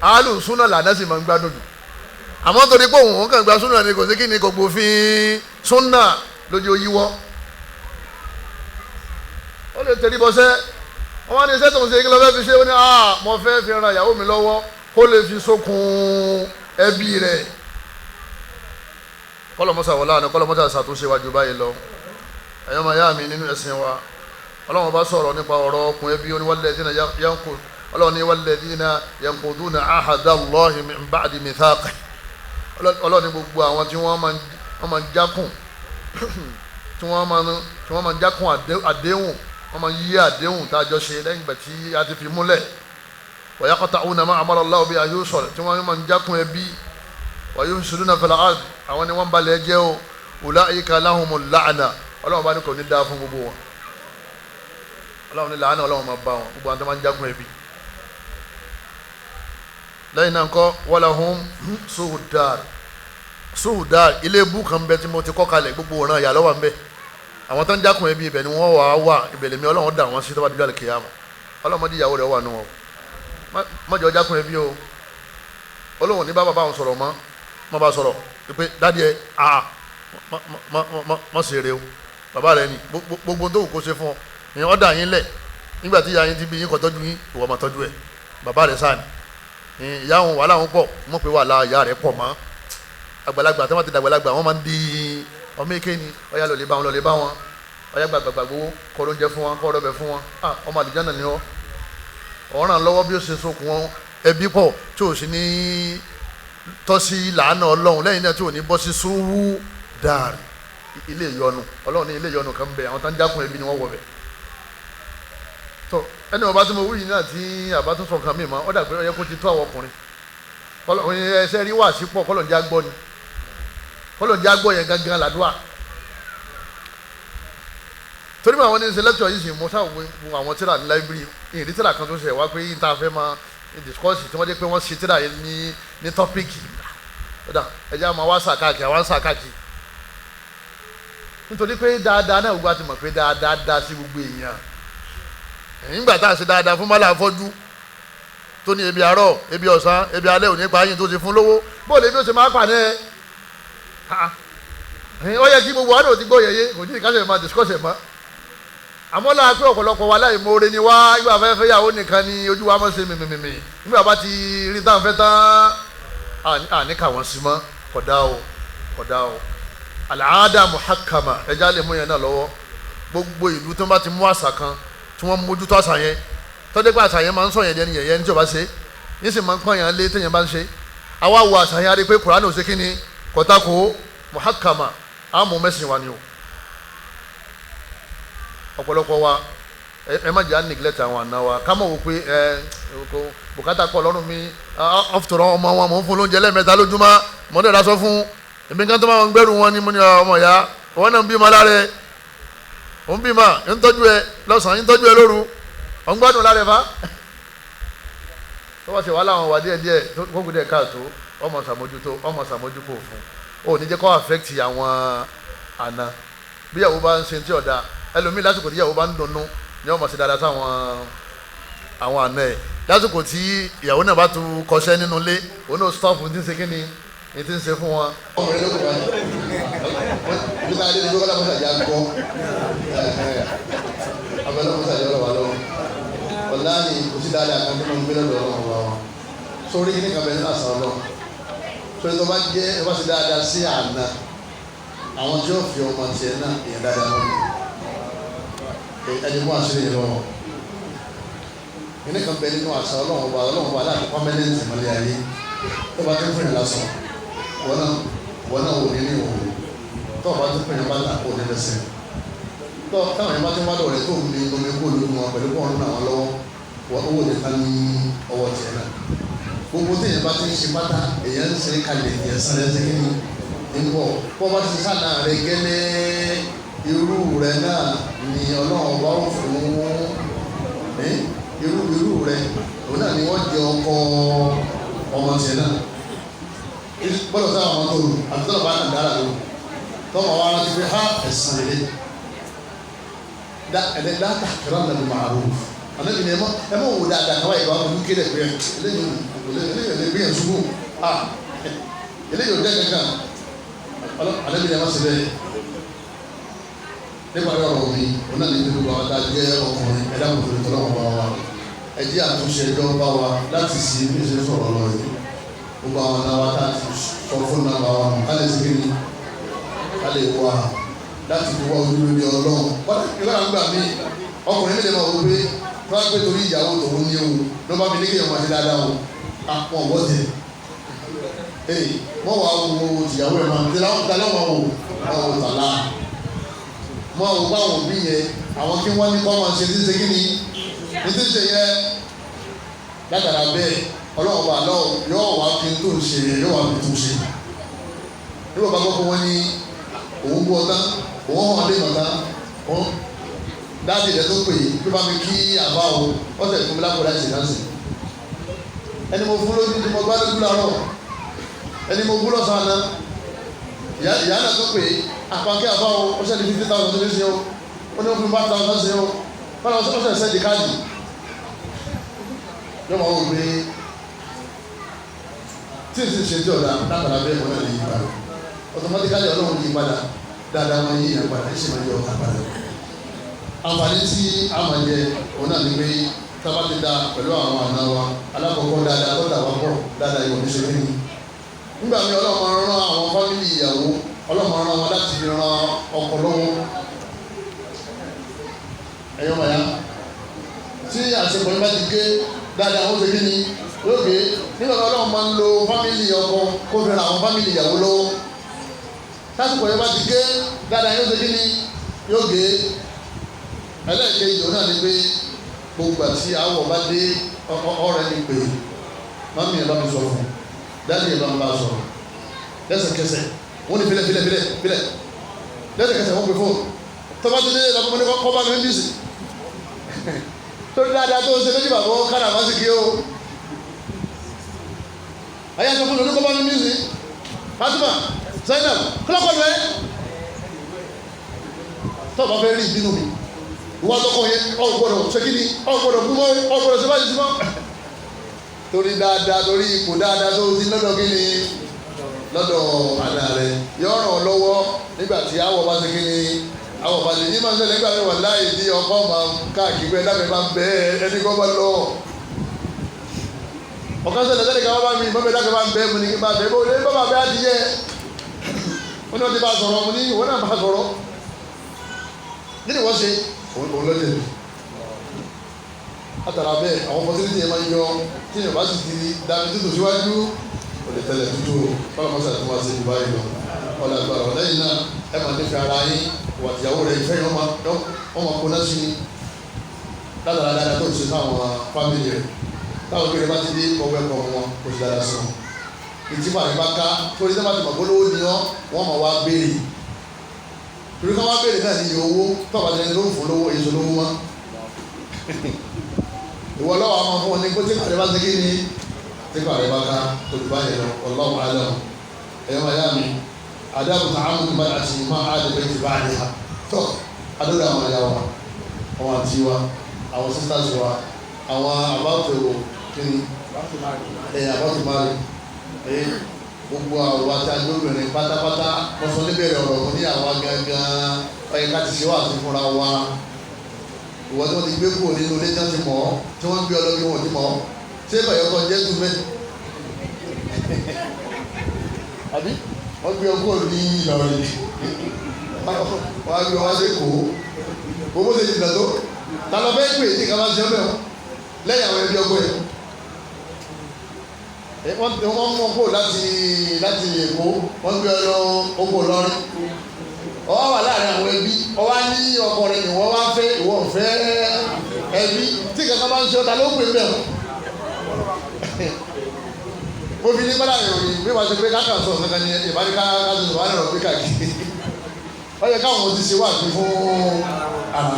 àlùsù náà lànà sì máa ń gbádùn jù àmọ́ torí pé òun kàn gba súnà ni kò sí kí ni kò gbòfin súnà lójú oyíwọ́ ó lè tẹ̀lé bọ́sẹ́ wọ́n wá ní iṣẹ́ tó ń ṣe kí ló fẹ́ fi ṣe ó ní mo fẹ́ fi ran ìyàwó mi lọ́wọ́ kó lè fi sókun ẹbí rẹ̀ kọ́lọ́mọ́sà wọlé àná kọ́lọ́mọ́sà ṣàtúnṣe wájú báyìí lọ ẹ̀yọ́ máa yá mi nínú ẹ̀sìn wa ọlọ́run bá sọ̀rọ̀ nípa ọ̀rọ̀ ọkùnrin ẹbí walladhina ọlọ́run ní walladhina yanquduna ahada Allahi min ba'di mithaqih ọlọ́run ní gbogbo àwọn tí wọ́n máa ń jákùn tí wọ́n máa ń jákùn àdéhùn wọ́n máa ń yí àdéhùn tá a jọ ṣe lẹ́yìn ìgbà tí a ti fi múlẹ̀ wa yaqta'una ma amara Allahu bihi an yusal tí wọ́n máa ń jákùn ẹbí wa yufsiduna fil ard àwọn ni wọ́n balẹ̀ jẹ́ o ulaika lahumul la'na ọlọ́run bá ní kò ní dáa fún gbogbo wọn ọlọ́run ní làánà ọlọ́run máa bá wọn gbogbo àwọn tó máa ń jákun ẹbí lẹ́yìn náà kọ́ walahum su'ud-dar ilé ibú kan bẹ tí mo ti kọ́ kalẹ̀ gbogbo ọ̀ràn ìyá lọ́wọ́ ń bẹ àwọn tó ń jákun ẹbí ibẹ̀ ni wọ́n wà ibẹ̀ lèmi ọlọ́run dà wọ́n sí tó bá dúdú àlùkìyámà ọlọ́run mọ́dí ìyàwó rẹ̀ wà nù wọn mọ́jọ jákun ẹbí o olóhùn ní bá bàbá wọn sọ̀rọ̀ mọ́ bá sọ̀rọ̀ pé dádì ẹ mọ́ sí eré o bàbá rẹ ni gbogbo tó kó ṣe fún ọ ìyẹn ọ̀dà yín lẹ̀ nígbà tí ìyá yín ti bí yín kọ́ tọ́jú yín ìwọ máa tọ́jú ẹ̀ bàbá rẹ sáà ni ìyá wọn wàhálà wọn pọ̀ mọ̀ pé wàhálà ìyá rẹ pọ̀ mọ́ àgbàlagbà tí wọ́n ti dàgbàlagbà wọ́n máa ń di ọmọ èké ni ọ̀yà lọ́lẹ̀ bá wọn ọ̀yà gbàgbàgbà gbowó kọ́ ló ń jẹ fún wọn kọ́ ọ̀rọ̀ fún wọn ọmọ àlùjánnà ni ọ ọ̀ràn lọ́wọ́ bí ó ṣe sokùn wọn ẹbí pọ̀ tí ò sí ní tọ́sí làánà ọlọ́run lẹ́yìn náà tí ò ní bọ́ sí sùúrù dáàrí ilé ìyọnu ọlọ́run ní ilé ìyọnu kan bẹ àwọn tó ń jákun ẹbí ni wọ́n wọ̀ bẹ̀ tó ẹni ọba tí mo wúyì náà tí àbá tó sọ̀kan mi mọ́ ọ́ dàgbé ọyẹ kó ti tó àwọn ọkùnrin ẹsẹ̀ rí wà sí pọ̀ kọ́lọ̀ ń já gbọ́ ni kọ́lọ̀ ń já gbọ́ yẹn gangan làdúrà torí pé àwọn ní ṣe lecture yìí sì mú sáwọn àwọn tíra ní library ìrìn tíra kan tó ṣe wá pé yín tá a fẹ́ máa discourse tí wọ́n jẹ́ pé wọ́n ṣe tíra yìí ní tọ́píìkì ẹ̀jẹ̀ àmọ́ wá sàkáàkì àwọn sàkáàkì nítorí pé dáadáa náà gbogbo àti mọ̀ pé dáadáa dá sí gbogbo èèyàn nígbà tá a ṣe dáadáa fún mọ́lá afọ́jú tó ní ebi àárọ̀ ebi ọ̀sán ebi alẹ́ òní pa yín tó ṣe fún lówó bóòlù ebi ó ṣe máa pàdé ó yẹ kí gbogbo àdó ti gbọ́ yẹyẹ kò ní ìkásẹ̀ máa discuss ẹ̀ mọ́ àmọ́ lára pé ọ̀pọ̀lọpọ̀ wa láì mọ́ọ́rẹ́ ni wá ìgbà fẹ́fẹ́ yàwó nìkan ni ojú wa máa ń ṣe mìmìmì nígbà bá ti rí táwọn fẹ́ tán àní kà wọ́n sí mọ́ kódà o àlàáda muhakkama ẹja lè mú yẹn náà lọ́wọ́ gbogbo ìlú tó bá ti mú àṣà kan tí wọ́n mójútó àṣà yẹn tọ́jú pé àṣà yẹn máa ń sọ yẹn dẹni yẹn ní tí o bá ṣe yín sì máa ń pọ́n yẹn lé téèyàn bá ń ṣe àwa wo àṣà yẹn a rí pé Kùránì ò ṣe kí ni kọ́tàkó muhakkama àmú mẹ́sìn wa ni o ọ̀pọ̀lọpọ̀ wa ẹ má jẹ́ à neglect àwọn àna wa ká mọ̀ wò pé bùkátà pọ̀ lọ́rùn mi ọ̀fùtọ̀rọ̀ ọmọ wọn mò ń fún lóúnjẹ lẹ́ẹ̀mẹ́ta lójúmọ́ mò ń dẹ̀ lásọ fún èmi kan tó máa ń gbẹ́rù wọn ni mo ní ọmọ ìyá wọn náà ń bímọ lára ẹ ò ń bímọ ń tọ́jú ẹ lọ́sàn-án ń tọ́jú ẹ lóru ọ̀ ń gbádùn lára ẹ fa tó bá ṣe wàhálà àwọn wà díẹ̀ gbógun díẹ̀ káàtó ọmọ sàmójúkò fún ó ní jẹ́ kó affect àwọn àna bí ìyàwó bá ń ṣe tí ọ̀dà ẹlòmíì lásìkò tí ìyàwó bá ń dunnú ni wọ́n mọ̀ sí dáadáa sáwọn àwọn àna ẹ̀ lásìkò tí ìyàwó náà bá tún kọṣẹ́ nínú ilé òun náà stop ní ti ń ṣe kíni ní ti ń ṣe fún wọn. ọmọ rẹ ló kọ báyìí nígbà adé ni gbọ́dọ̀ mọ́tà já gbọ́ abẹ́lẹ́ mọ́tà yọ lọ́wọ́ lọ́wọ́ ọ̀la ni kò sí dáadáa kan tí wọ́n ń gbé lọ́dọ̀ ọlọ́run wa wọn sórí ní kàbẹ́ ní àṣà ọlọ́run sórí tó bá jẹ́ ẹ bá ṣe dáadáa sí àná àwọn tí ó fi ọmọ tiẹ̀ náà èèyàn dáadáa wọn ẹni mú àṣírí yìí lọ́wọ́ ìní kan bẹ nínú àṣà ọlọ́run wa láti pọ́mẹ́lẹ́ǹtì mọ́lẹ́ ayé tó bá tó fún yẹn lásán wọn náà wò ní ní òwò tó bá tó fún yẹn bá tà kó ní lẹ́sẹ̀ tó táwọn yẹn bá tó ń wádọ̀ rẹ̀ tó ń mi omi kó lójú wọn pẹ̀lú kó wọn náà wọn lọ́wọ́ wọn owó lè ta ní ọwọ́ tiẹ̀ náà gbogbo tí yẹn bá ti ń ṣe pátá èyàn ń ṣe kalẹ̀ yẹn sáré ṣe kí ni ń bọ̀ kó bá ti sànà rẹ̀ gẹ́lẹ́ irú rẹ̀ náà ni ọlọ́run bá ń fún irú rẹ̀ òun náà ni wọ́n jẹ ọkọ ọmọ tiẹ̀ náà gbọ́dọ̀ sáwọn ọmọ tó lù àti tọ́lọ̀ bá nà dára lò tọ́mọ wa rántí pé ha ẹ̀sán lélẹ̀ ẹ̀dẹ̀ dáta kẹrọ nàbí màrú ànábì ni ẹ mọ̀ wò dáadáa káwá ìgbà wọn kéde pé eléyìí lè gbé yẹn ṣubú eléyìí ò jẹ́ kankan ànábì ni ẹ má ṣe bẹ́ẹ̀ nípa ọ̀rọ̀ mi òun náà ní ibi gbogbo àwọn tá a jẹ́ ọkùnrin ẹ̀dá kòtò tó lọ́wọ́ bá wa ẹ jẹ́ àtúnṣe ẹjọ́ bá wa láti sí bí ṣe sọ̀rọ̀ lọ yìí gbogbo àwọn náà wá tá a ti sọ fún náà bá wa mọ̀ ká lè ṣe kí ni ká lè wá láti fi wá ojúlórí ọlọ́run wọ́n ìgbà gbà mí ọkùnrin mi lè máa wọ pé wọ́n á pé torí ìyàwó tòun ní ewu ló bá fi ní kéèyàn máa ṣe dáadáa o àpọ̀ ọ̀wọ́ tẹ̀ wọ́n wà wo ìyàwó ẹ̀ máa tẹ̀lé àwọn tàlẹ́ wọn wò tàlá mọ àwọn bá wọn bí yẹn àwọn kí wọ́n ní kọ́ máa ṣe ti ṣe kí ni ní ti ṣe yẹ látara bẹ́ẹ̀ ọlọ́run bá lọ yóò wá fi tó ṣe yóò wá fi tó ṣe nígbà bá gbọ́ pé wọ́n ní òun bú ọtá òun hàn lé mọ̀tá dáàbì rẹ̀ tó pè é ló bá mi kí àbá o ọ̀sẹ̀ fún mi lápò láti ṣèkáṣì ẹni mo fún lójú tí mo gbá lójú láàárọ̀ ẹni mo fún lọ́sàn-án náà ìyá náà tó pè é àpàkẹ́ àbá o ọ̀sẹ̀ ní 50,000 tó lé sí o ó ní ó fún 5,000 sí o wọ́n lọ ọ̀sẹ̀ sẹ́ẹ̀dì káàdì yóò máa wò pé tí èsì ṣe tí ọ̀dà látara bẹ́ẹ̀ wọ́n náà lè yí padà automatically ọlọ́run yí padà dáadáa wọn yí ìyá padà ẹ̀ṣẹ̀ máa yọ ọ̀tà padà àǹfààní tí a máa jẹ òun náà ni pé sábà ti da pẹ̀lú àwọn àna wa alákọ̀ọ́kọ́ dáadáa tó dà wá pọ̀ dáadáa ìwọ̀n ní ṣe kí ni nígbà míì ọlọ́run máa rán àwọn fámìlì ìyàwó ọlọ́run máa rán wọn láti fi ran ọkọ lọ́wọ́ ẹ̀yọ́ màyá tí àṣepọ̀ yín bá ti gé dáadáa ó ṣe kí ni lóògbé nígbà tí ọlọ́run máa ń lo fámìlì ọkọ kó fi ran àwọn fámìlì ìyàwó lọ́wọ́ tásìkò yín bá ti gé dáadáa yóò ṣe kí ni yóò gé ẹlẹ́ẹ̀kejì òun náà ni pé gbogbo àti àwọ̀ bá dé ọ̀rẹ́ ni pé mami ẹ̀ bá mi sọ fún dáàdì ẹ̀ bá mi bá sọ̀rọ̀ lẹ́sẹ̀kẹsẹ̀ wọ́n ní filẹ̀ lẹ́sẹ̀kẹsẹ̀ wọ́n pè fóònù tọ́ba tó dé lọ́kọ́ ní kọ́ bá mi ń bísí tó dáadáa tó ṣe lójú bàbá kára bá sì kí o ayé àti ọkùnrin oníkọ́ bá mi ń bísí Fatima Zainab kílọ̀kọ̀ rẹ̀ tọ́ba fẹ́ rí ìbínú mi ìwà lọ́kọ̀ yẹn ọ̀gbọ́dọ̀ ṣẹ́kìnì ọ̀gbọ́dọ̀ gbúmọ́ ọ̀gbọ́dọ̀ ṣẹ́báyé sí mọ́ torí dáadáa torí ipò dáadáa tó ti lọ́dọ̀ kí ni lọ́dọ̀ àná rẹ̀ yọ ràn ọ́ lọ́wọ́ nígbà tí àwọ̀ bá ti kí ni àwọ̀ bá ti ní máa ń ṣẹlẹ̀ nígbà tí wà láàyè tí ọkọ̀ máa ń káàkiri pé dábẹ́ máa ń bẹ́ ẹni kọ́ bá lọ. ọ̀kan ṣẹlẹ̀ sẹ́ni ká bá mi mọ́mí dábẹ́ máa ń bẹ́ mu ní kí n bá bẹ́ bó lé bàbá bẹ́ adìyẹ wọ́n ní wọ́n ti bá sọ̀rọ̀ mo ní ìwọ náà bá sọ̀rọ̀ nínú wọ́n ṣe òun lọ́jẹ̀ mi látara bẹ́ẹ̀ àwọn fọsílítì yẹn máa ń yọ tí yorùbá sì ti dàbí tútù síwájú ó lè tẹ̀lé tútù fọlọ́mọsà tó wá sí ìdúbà yìí lọ ọ̀là àgbàrá ọ̀lẹ́yìn náà ẹ máa nífẹ̀ẹ́ ara yín ìwà ìyàwó rẹ̀ ìfẹ́ yẹn wọ́n máa kóná sí i látara dáadáa tó ń ṣe fáwọn fámìlì rẹ̀ táwọn òkèrè bá ti dé ọgbẹ́ kan wọn kò sí dáadáa sí wọn ìtì fàmì bá ká torí sábà ti mọ̀ pé olówó ni wọ́n máa wá béèrè torí ká wá béèrè náà ní iye owó tọ́ba tẹni ló ń fún lówó èso lówó mọ́ ìwọ lọ́wọ́ àwọn fún wọn ní kó tíkà rẹ bá ṣe kí ni tíkà rẹ bá ká olùbá yẹn lọ wallahu a'lam ẹ̀yọ́ máa yá mi àdáàbò tààmù ní báyìí àti ìmọ̀ àdìbẹ́ ti bá àdìhà tọ́ adóra àwọn ẹ̀yà wa àwọn àti wa àwọn sisters wa àwọn àbáwọ̀tò kíni àbáwọ̀tò mari gbogbo àwọn àti agbóbìnrin pátápátá wọ́n sọ níbẹ̀rẹ̀ ọ̀rọ̀ mo ní àwa gangan ọ̀yẹ́ ká ti ṣe wà sí fúnra wa ìwọ tí wọ́n ti gbé kúrò nínú ilé tí wọ́n ti mọ̀ ọ́ tí wọ́n ń gbé ọlọ́bí wọn ò ti mọ̀ ọ́ ṣé bàyọ̀kọ́ jẹ́ tún mẹ́ àbí wọ́n gbé ọgbọ́n ní Ìlọrin wọ́n á gbé wá sí Èkó owó ṣe jìnnà tó ta lọ fẹ́ pè ní ìkàwá ṣe ọbẹ̀ lẹ́yìn àwọn ẹbí ọgbọ́n yẹn wọ́n mú ọkọ̀ láti Èkó wọ́n gbé ọ lọ ọkọ̀ lọ́rin ọwọ́ wà láàrin àwọn ẹbí ọwọ́ ní ọkọ rẹ̀ ni wọ́n wá fẹ́ ìwọ fẹ́ ẹbí tí kankan bá ń ṣe ọ̀tá ló pè bẹ́ẹ̀ mo fi ní bọ́lá ìròyìn bí wọ́n ṣe pé káàkà sọ nǹkan ní ìbáríká káàkiri wà lọ́rọ̀ pé káàkiri ó yẹ káwọn ti ṣe wà sí fún àná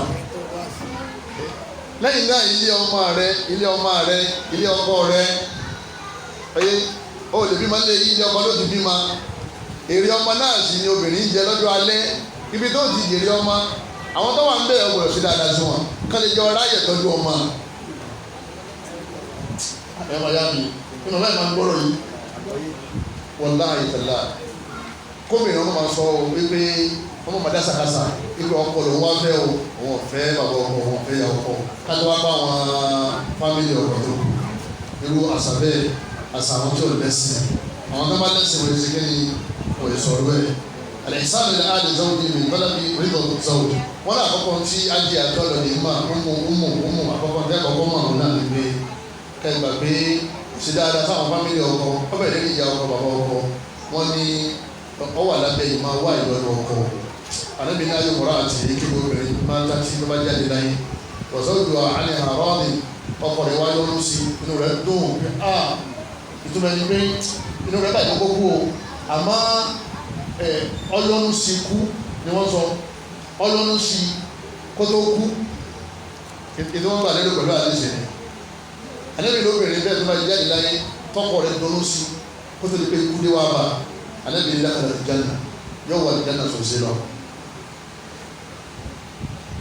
lẹ́yìn náà ilé ọmọ rẹ ilé ọkọ rẹ oye ó lè bímọ lé ilé ọkọ ló ti bímọ èrè ọmọ náà sì ni obìnrin jẹ lọ́jọ́ alẹ́ ibi tó ti jèrè ọmọ àwọn tó wà ń bẹ̀rẹ̀ ọgbọ̀rọ̀ sí dáadáa sí wọn kán lè jọ ráyè tọ́jú ọmọ ẹ máa yá mi nínú ọmọ ẹ̀ máa ń gbọ́rọ̀ yìí wallahi tàlá gómìnà ọmọ máa sọ wípé ọmọ máa dá sàkásà wípé ọkọ lòun wá fẹ́ o òun ọ̀fẹ́ bàbá ọkọ òun ọ̀fẹ́ ìyá ọkọ kájọ wá bá àwọn fámìlì ọkọ tó irú àṣà bẹ́ẹ̀ àṣà àwọn tí ò lẹ́sìn àwọn tó bá lẹ́sìn wọ́n ti kí ni ويسولوه الإحسان إلى أهل زوجي من بلد رضا الزوج ولا أقوم في أجي أتولى لإما أمه أقوم ذلك أقوم هنا لبي كيف بي سيدارة سام فاميلي أوكو أبدا يجي أوكو بابا أوكو واني أولا بي ما واي لولو أوكو أنا بنا يوم رأتي يكيبو بري ما تأتي ببجا للاي وزوجها عليها راضي أقوى رواي ونسي إنه ردون ìtumọ̀ ẹni pé inú rẹ̀ báyìí kókó kú o àmọ́ ọlọ́run sí kú ni wọ́n sọ ọlọ́run sí kó tó kú ètò wọn gbà lérò pẹ̀lú àdéṣe ni àdébí lóbìnrin bẹ́ẹ̀ tó bá jáde láyé tọkọ rẹ̀ dọ́nú sí kó tó di pé ikú dé wá bá àdébí lákàtà ìjánà yóò wà ìjánà sòsè lọ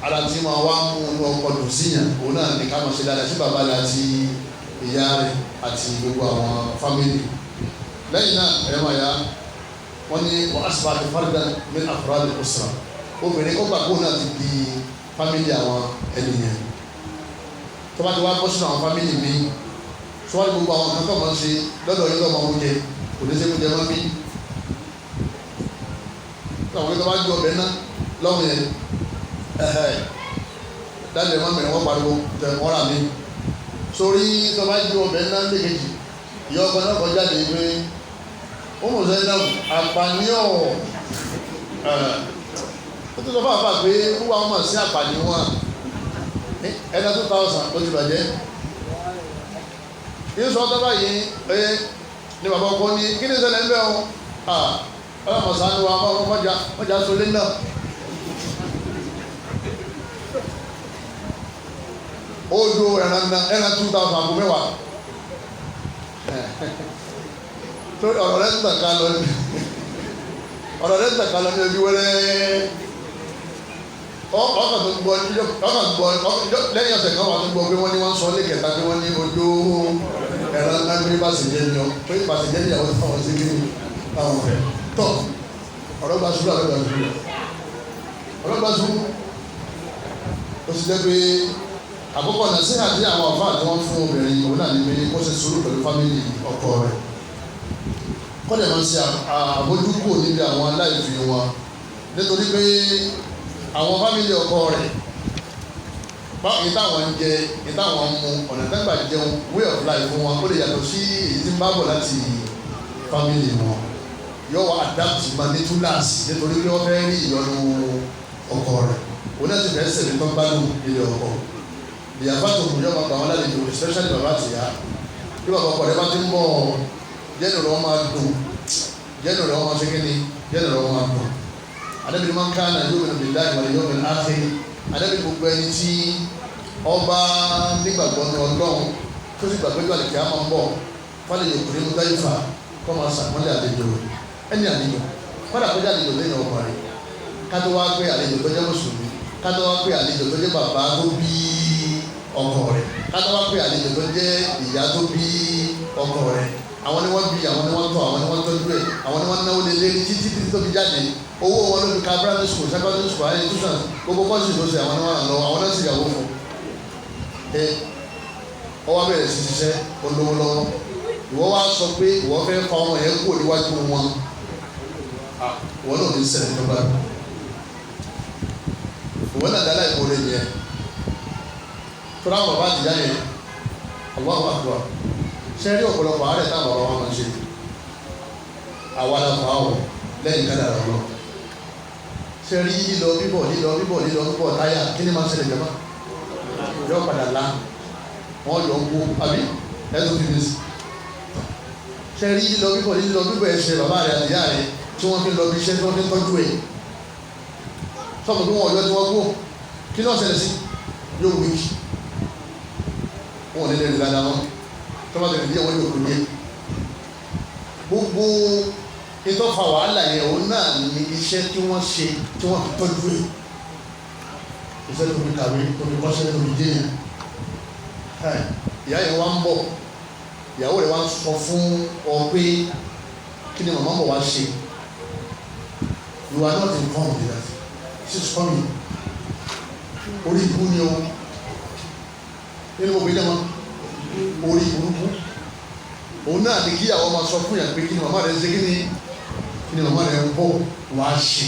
ara tí ma wá mú inú ọkọ̀ dùn síyàn òun náà ní ká máa ṣe dáadáa sí bàbá rẹ̀ àti ìyá rẹ̀ àti gbogbo àwọn fámìlì lẹ́yìn náà ẹ̀rọ máa yá wọ́n ní wọ́n á sì bá ti fárúdà min afrad al-usra obìnrin kó gbàgbó náà ti di fámìlì àwọn ènìyàn tó bá ti wá bọ́ sínú àwọn fámìlì mi sọ́wọ́n gbogbo àwọn kan tó máa ń ṣe lọ́dọ̀ yìí lọ́mọ oúnjẹ kò ní sẹ́kù jẹ́ mọ́ bí àwọn tó bá ju ọbẹ̀ náà lọ́wọ́ yẹn dáadé máa mẹ́rin wọ́n pariwo tẹ̀ wọ́n rà mí sórí tó bá ju ọbẹ̀ náà lékejì ìyá ọkọ náà kọjá lè gbé ọmọ Zainab àpànìyàn ó tó sọ fún àpá pé wúwa ọmọ sí àpànìyàn ẹ̀dá 2000 ó ti bàjẹ́ yíò sọ tọ́bá yìí ẹ ní bàbá ọkọ ní kí ní ṣẹlẹ̀ ń bẹ́ ọ ọlọ́mọ sàánú wa mọ́jà sólé náà ó do ẹran 2000 àpò mẹ́wàá tó ọ̀rọ̀ rẹ̀ ń tàn ká lọ ní ojú wẹ́rẹ́ ọkàn tó gbọ́ lẹ́yìn ọ̀sẹ̀ kan wà tó gbọ́ pé wọ́n ní wọ́n sọ lé kẹta pé wọ́n ní ojú ẹran ńlá pé bàṣẹ̀jẹ́ ni ọ pé bàṣẹ̀jẹ́ ni àwọn táwọn sí kiri táwọn fẹ́ tọ́ ọ̀rọ̀ gba ṣubú ọ̀rọ̀ gba ṣubú ó sì jẹ́ pé àkọ́kọ́ náà sí àti àwọn àfáà tí wọ́n fún obìnrin òun náà ní pé kó ṣe sùúrù pẹ̀lú fámìlì ọkọ rẹ̀ kọ́dẹ̀ máa ń ṣe àbójúkò níbi àwọn aláìfi wọn nítorí pé àwọn fámìlì ọkọ rẹ̀ ìtàwọn ń jẹ ìtàwọn ń mu ọ̀nà tẹ́gbà jẹun way of life fún wọn ó lè yàtọ̀ sí èyí tí ń bá bọ̀ láti fámìlì wọn yóò wá adapt ma ní túláàsì nítorí pé wọ́n fẹ́ rí ìyọnu ọkọ rẹ̀ òun náà ti fẹ́ sẹ̀lẹ̀ tó ń gbádùn ilé ọkọ ìyàbá tó kù yọ máa gbà wọn lálejò especially bàbá àti ìyá bí bàbá ọkọ rẹ̀ bá ti ń bọ̀ jẹ́nu rẹ̀ wọ́n máa dùn jẹ́nu rẹ̀ wọ́n máa ṣe kíni jẹ́nu rẹ̀ wọ́n máa dùn adébìnrin máa ń ká náà yóò bẹ̀rẹ̀ láì wọlé yóò bẹ̀rẹ̀ áfẹ́ adébìnrin gbogbo ẹni tí ọba nígbàgbọ́ ní ọlọ́run tó sì gbàgbé jọ àlèkè á máa ń bọ̀ fálẹ̀ yòókùnrin mú dáyé fà kọ́ máa sàmọ́lẹ̀ àlejò ẹni àlejò kọ́dà kọjá àlejò lẹ́yìn ọkùnrin kátó wá pé àlejò tó jẹ́ mùsùlùmí kátó wá pé àlejò tó jẹ́ bàbá tó bí ọkọ rẹ̀ kátó wá pé àlejò tó jẹ́ ìyá tó bí ọkọ rẹ̀ àwọn ni wọ́n bí àwọn ni wọ́n tọ́ àwọn ni wọ́n tọ́jú ẹ̀ àwọn ni wọ́n náwó lé lérí títí tó fi jáde owó wọn ló fi ka primary school secondary school high institution gbogbo kọ́ọ̀sì tó ṣe àwọn ni wọ́n ràn lọ àwọn náà sì yàwó fún ẹ ọwọ́ bẹ̀rẹ̀ sí ṣiṣẹ́ olówó lọ́wọ́ ìwọ wá sọ pé ìwọ fẹ́ fa ọmọ yẹn kúrò níwájú wọn ìwọ náà ní ṣẹlẹ̀ nígbà ìwọ náà dá láì kórè yẹn tó dáhùn bàbá àtìyá yẹn Allahu Akbar ṣe rí ọ̀pọ̀lọpọ̀ àárẹ̀ táwọn bàbá wa máa ń ṣe àwa la fà á wọ̀ lẹ́yìn kádàrá lọ ṣe rí lílọ bíbọ̀ táyà kí ni máa ń ṣẹlẹ̀ jẹ́ máa yọ padà la wọ́n yọ ń kó àbí ẹ̀sùn fi mi sí ṣe rí lílọ bíbọ̀ ẹ̀ṣẹ̀ bàbá rẹ̀ àtìyá rẹ̀ tí wọ́n fi lọ bí iṣẹ́ tí wọ́n fi tọ́jú ẹ̀ sọ́kùn tó wọ́n yọ tí wọ́n kó kí náà ṣẹlẹ̀ sí yóò wíkì wọn ò ní lè rí dáadáa wọn tọ́ba tẹ̀lé díẹ̀ wọ́n yóò kú yé gbogbo ìtọ́fà wàhálà yẹn òun náà ní iṣẹ́ tí wọ́n ṣe tí wọ́n fi tọ́jú ẹ̀ iṣẹ́ tó fi kàwé tó fi kọ́ṣẹ́ tó fi déyàn ìyá yẹn wá ń bọ̀ ìyàwó rẹ̀ wá ń sọ fún ọ pé kí ni màmá bọ̀ wá ṣe you are not informed with that she's coming orí ikú ni o nínú mo fi dẹ́ mọ́ orí burúkú òun náà ní kíyàwó máa sọ fún yàn pé kí ni màmá rẹ̀ ṣe kí ni màmá rẹ̀ ń bọ̀ wá ṣe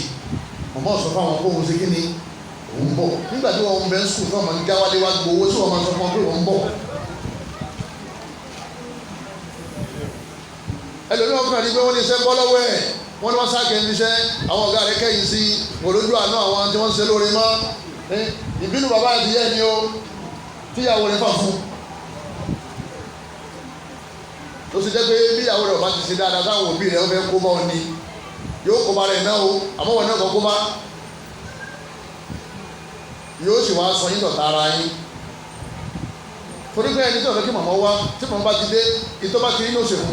màmá sọ fún àwọn kóhun ṣe kí ni òun bọ̀ nígbà tí wọ́n ń bẹ́ ń sùn fún ọmọ ní gáwálé wá gbowó tí wọ́n máa sọ fún ọ pé wọ́n ń bọ̀ ẹlòmíràn ọkùnrin àti pé wọ́n ní iṣẹ́ bọ́ lọ́wọ́ ẹ̀ wọ́n ní wọ́n sáàkẹ́ ní iṣẹ́ àwọn ọ̀gá rẹ̀ kẹ́yìn sí òlójú àná àwọn tí wọ́n ń ṣe lóore mọ́ ìbínú bàbá àti ìyá ẹni o tíyàwó rẹ̀ fà fún ó sì jẹ́ pé bí ìyàwó rẹ̀ ọba ti ṣe dáadáa sáwọn òbí rẹ̀ ó fẹ́ kó bá ọ ní yóò kó bá rẹ̀ náà o àmọ́ wọn náà kọ́ kó bá yóò sì wá sọ yín dọ̀tá ara yín torí pé ẹni tí ọ̀fẹ́ kí màmá wá tí màmá bá ti dé ìtọ́ bá ti rí ní òṣèlú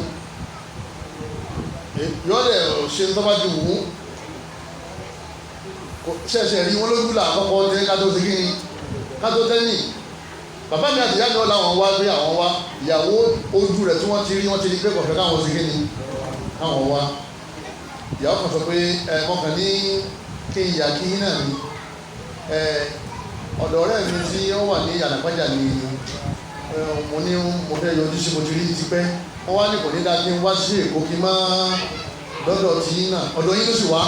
yóò dẹ̀ ṣe ń tọ́ bá ti wù ú ṣẹ̀ṣẹ̀ rí wọn lójú là àkọ́kọ́ jẹ́ ká tó ṣe kí ni ká tó tẹ́lẹ̀ bàbá mi àti ìyá mi ọ̀la àwọn wá bí àwọn wá ìyàwó ojú rẹ̀ tí wọ́n ti rí pé kọ̀fẹ́ káwọn ṣe kí ni káwọn wá ìyàwó kan sọ pé mọ̀kàn ní kí ìyá kí náà ni ọ̀dọ̀ ọ̀rẹ́ mi tí ó wà ní àlàpàjà ni mo ní mo fẹ́ yọjú sí mo ti rí ti pẹ́ wọ́n wá ní kò ní dáa kí n wá sí Èkó kí n má lọ́dọ̀ tí náà ọ̀dọ̀ yín ló sì wá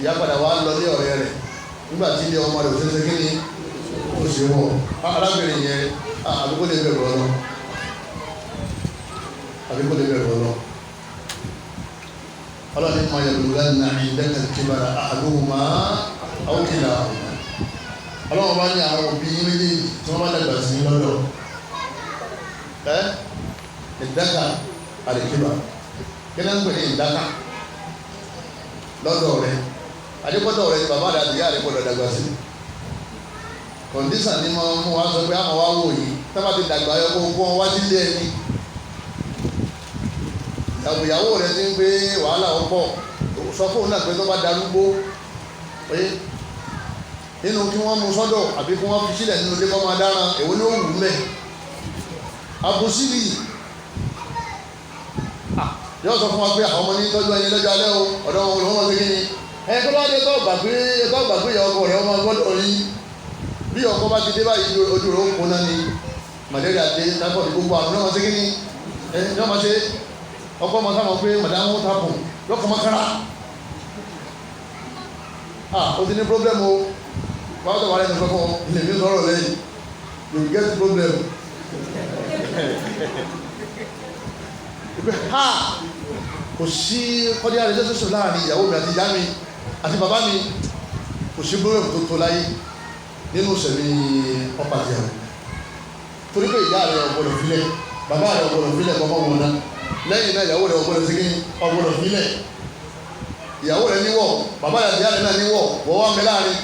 ìyá padà wá lọ lé ọ̀rẹ́ rẹ̀ nígbà tí ilé ọmọ rẹ̀ ò ṣe kí ni ó ṣe wọ̀ arábìnrin yẹn àbíkó lè bẹ̀rù ọlọ́ ọlọ́ni ma yablughanna indaka al-kibara ahaduhuma aw kilahuma ọlọ́wọ́n bá ní àwọn òbí méjèèjì tí wọ́n bá dàgbà sí lọ́dọ̀ ìdáka al-kibar kí náà ń pè ní ìdáka lọ́dọ̀ rẹ̀ adékọ́dọ̀ rẹ̀ ni bàbá àti ìyá rẹ̀ gbọ́dọ̀ dàgbà sí kọ̀ǹdíṣàn ni máa mú wa sọ pé àmọ́ wá wò yìí tábà ti dàgbà yọ kó kó wọn wá sílé ẹni ìyàwó rẹ ti ń gbé wàhálà ọ̀pọ̀ sọ fóun náà pé tó bá darúgbó pé nínú kí wọ́n mú sọ́dọ̀ àbí kí wọ́n fi sílẹ̀ nínú ilé kọ́ máa dáràn èwo ni ó wù ú mẹ́ àbòsílì yóò sọ fún wa pé àwọn ọmọ ní tọ́jú ẹyin lọ́jọ́ alẹ́ o ọ̀dọ́ wọn ló wọ́n ṣe kí ni ẹ tó bá dé tó gbàgbé ìyá ọkọ rẹ ọmọ gbọ́dọ̀ rí bí ọkọ bá ti dé báyìí ojú rẹ ó kún náà ni malaria dé tábọ̀dì gbogbo àrùn náà wọ́n ṣe kí ni ẹ ní wọ́n máa ṣe ọkọ ọmọ táwọn pé màdámù tápù lọ́kọ̀ mọ́kára ó ti ní problem o wọ́n tó wà lẹ́nu fẹ́ fún ilé mi sọ̀rọ̀ lẹ́yìn you get problem kò sí kọ́dí àrẹ́sẹ̀ sọ̀sọ̀ láàrin ìyàwó mi àti ìyá mi àti bàbá mi kò sí problem tó tó láyé nínú ìṣẹ̀lẹ̀ ọ̀pá àti ìyàwó torí pé ìyá rẹ̀ ọ̀gbọ́dọ̀ filẹ̀ bàbá rẹ̀ ọ̀gbọ́dọ̀ filẹ̀ kọ́kọ́ wọn náà lẹ́yìn náà ìyàwó rẹ̀ ọ̀gbọ́dọ̀ sí ọ̀gbọ́dọ̀ filẹ̀ ìyàwó rẹ̀ níwọ̀ bàbá rẹ̀ àti ìyá rẹ̀ náà níwọ̀ wọ́n wá mi láàrin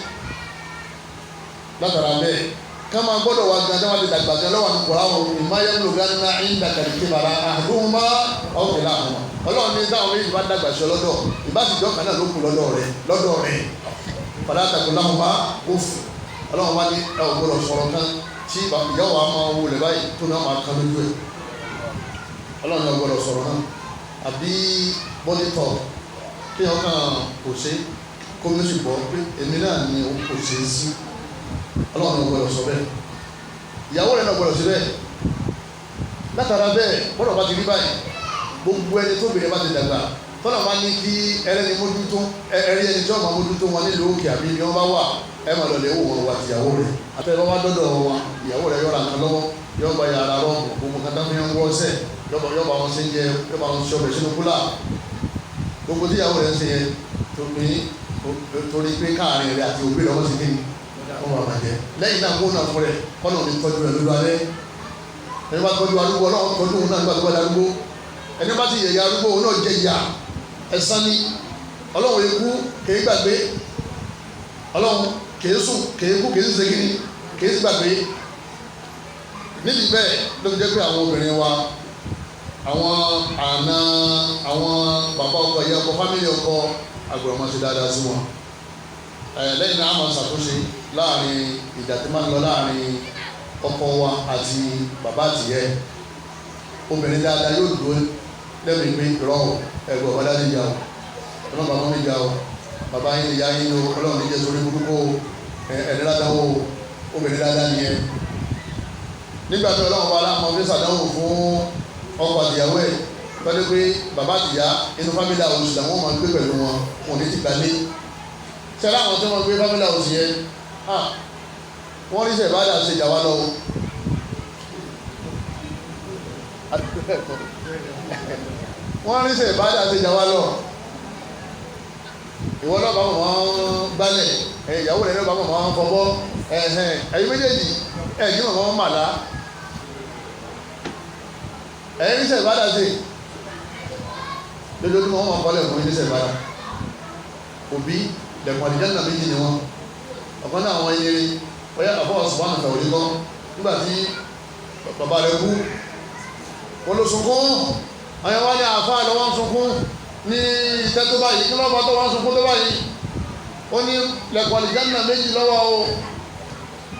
látara bẹ́ẹ̀ ká máa gbọ́dọ̀ wá gan dáwà ti dàgbà gan lọ́wọ́ àti kọ̀ọ̀rọ̀ àwọn ìmáyẹ̀mú gánà ìdá kàdìkì bàrà àdúgbò ọ̀kẹ́lá àwọn ọlọ́run ní táwọn méjì bá dàgbà sí ọlọ́dọ̀ ìbáṣìjọ́ kan náà ló kù lọ́dọ̀ rẹ̀ padà àtàkùn láwọn bá òfù ọlọ́run bá ní ẹ ò gbọ́dọ̀ sọ̀rọ̀ kan tí ìyàwó a máa wọlé báyìí tó náà máa kan lójú ẹ̀ ọlọ́run ò gbọ́dọ̀ sọ̀rọ̀ náà àbí bọ́dí tọ̀ kí ọkàn kò ṣe kó méjì bọ́ pé èmi náà ni kò ṣe é sí ọlọ́run náà gbọ́dọ̀ sọ bẹ́ẹ̀ ìyàwó rẹ̀ náà gbọ́dọ̀ sí bẹ́ẹ̀ látara bẹ́ẹ̀ bọ́dọ̀ bá ti rí báyìí gbogbo ẹni tó bèrè bá ti dàgbà tọ́lá máa ní kí ẹrẹ́ni mójútó ẹrí ẹni tí wọ́n máa mójútó wọn nílùú òkè àbí ni wọ́n bá wà ẹ máa lọlẹ̀ wò wọn wà ti ìyàwó rẹ̀ àtẹ̀wọ́n wá dọ́dọ̀ wọn ìyàwó rẹ̀ yọ̀ra nǹkan lọ́wọ́ yọ̀ọ́ gba yàrá rọ́ọ̀mù gbogbo nǹkan tó fi ń wọ́ sẹ̀ yọ̀ọ́ wọn ṣe ń jẹ yọ̀ọ́ wọn ṣe ọbẹ̀ sínú kúlà gbogbo tí ìyàwó rẹ̀ ń ṣe yẹn torí pé káàrin rẹ̀ àti òbí rẹ̀ wọ́n ti kéde wọ́n wà bàjẹ́ lẹ́yìn náà kó náà fún rẹ̀ kọ́nà ní tọ́jú rẹ̀ lójú alẹ́ ẹni bá tọ́jú arúgbó ọlọ́run tọ́jú òun náà nígbà tó bá darúgbó ẹni bá ti yẹ̀yà arúgbó òun náà jẹ ìyà ẹ̀san ni ọlọ́run ekú kèé gbàgbé ọlọ́run kèé sùn kèé kú kèé ṣe kíni kèé sì gbàgbé níbi bẹ́ẹ̀ ló fi jẹ́ pé àwọn obìnrin wa àwọn àna àwọn bàbá ọkọ ìyá ọkọ fámìlì ọkọ agbọ̀rọ̀ máa ṣe dáadáa sí wọn lẹ́yìn náà a máa ṣàtúnṣe láàrin ìjà tí máa ń lọ láàrin ọkọ wa àti bàbá àtìyẹ obìnrin dáadáa yóò dúró lẹ́nu ìpín ìrọ̀rùn ẹgbẹ́ ọ̀bá dáadé ìjà o ọlọ́run bàbá mi jà o bàbá yín ìyá yín o ọlọ́run ní jẹ́ sórí burúkú ẹ̀ẹ́dẹ́ ládàáwò obìnrin dáadáa nìyẹn nígbà tí ọlọ́run bá aláàmọ́ fi ṣàdánwò fún ọkọ àtìyàwó ẹ̀ pẹ́lú pé bàbá àtìyá inú fámílì àwọn oṣù làwọn máa ń gbé pẹ̀lú wọn wọn ní ti gbàlé ṣẹlẹ̀ àwọn tí wọ́n gbé fámílì àwọn oṣù yẹn wọ́n rí sẹ̀ bá dà ṣe jà wá lọ́wọ́ wọ́n rí sẹ̀ bá dà ṣe jà wá lọ ìwọ náà bá wọn gbálẹ̀ ìyàwó rẹ̀ náà bá wọn fọwọ́ ẹ̀yin méjèèjì ẹ̀yin wọn màlá ẹ̀yin rí sẹ̀ bá dà ṣe lójoojúmọ́ wọn máa kọ́lẹ̀ fún ilé sẹ̀ bá dà òbí lẹ̀kùn àdìjẹ́ náà méjì ni wọn ọ̀kan náà àwọn ẹni rí ọyá àfọwọ́ ṣùgbọ́n àtàwọn òní kan nígbà tí bàbá rẹ̀ kú wọ́n ló sunkún àyẹ̀wò ní àfáà lọ́wọ́ ń sunkún ní ìtẹ́ tó báyìí kí lọ́wọ́ tó wọ́n ń sunkún tó báyìí ó ní lẹ̀kùn àlìjánà méjì lọ́wọ́ o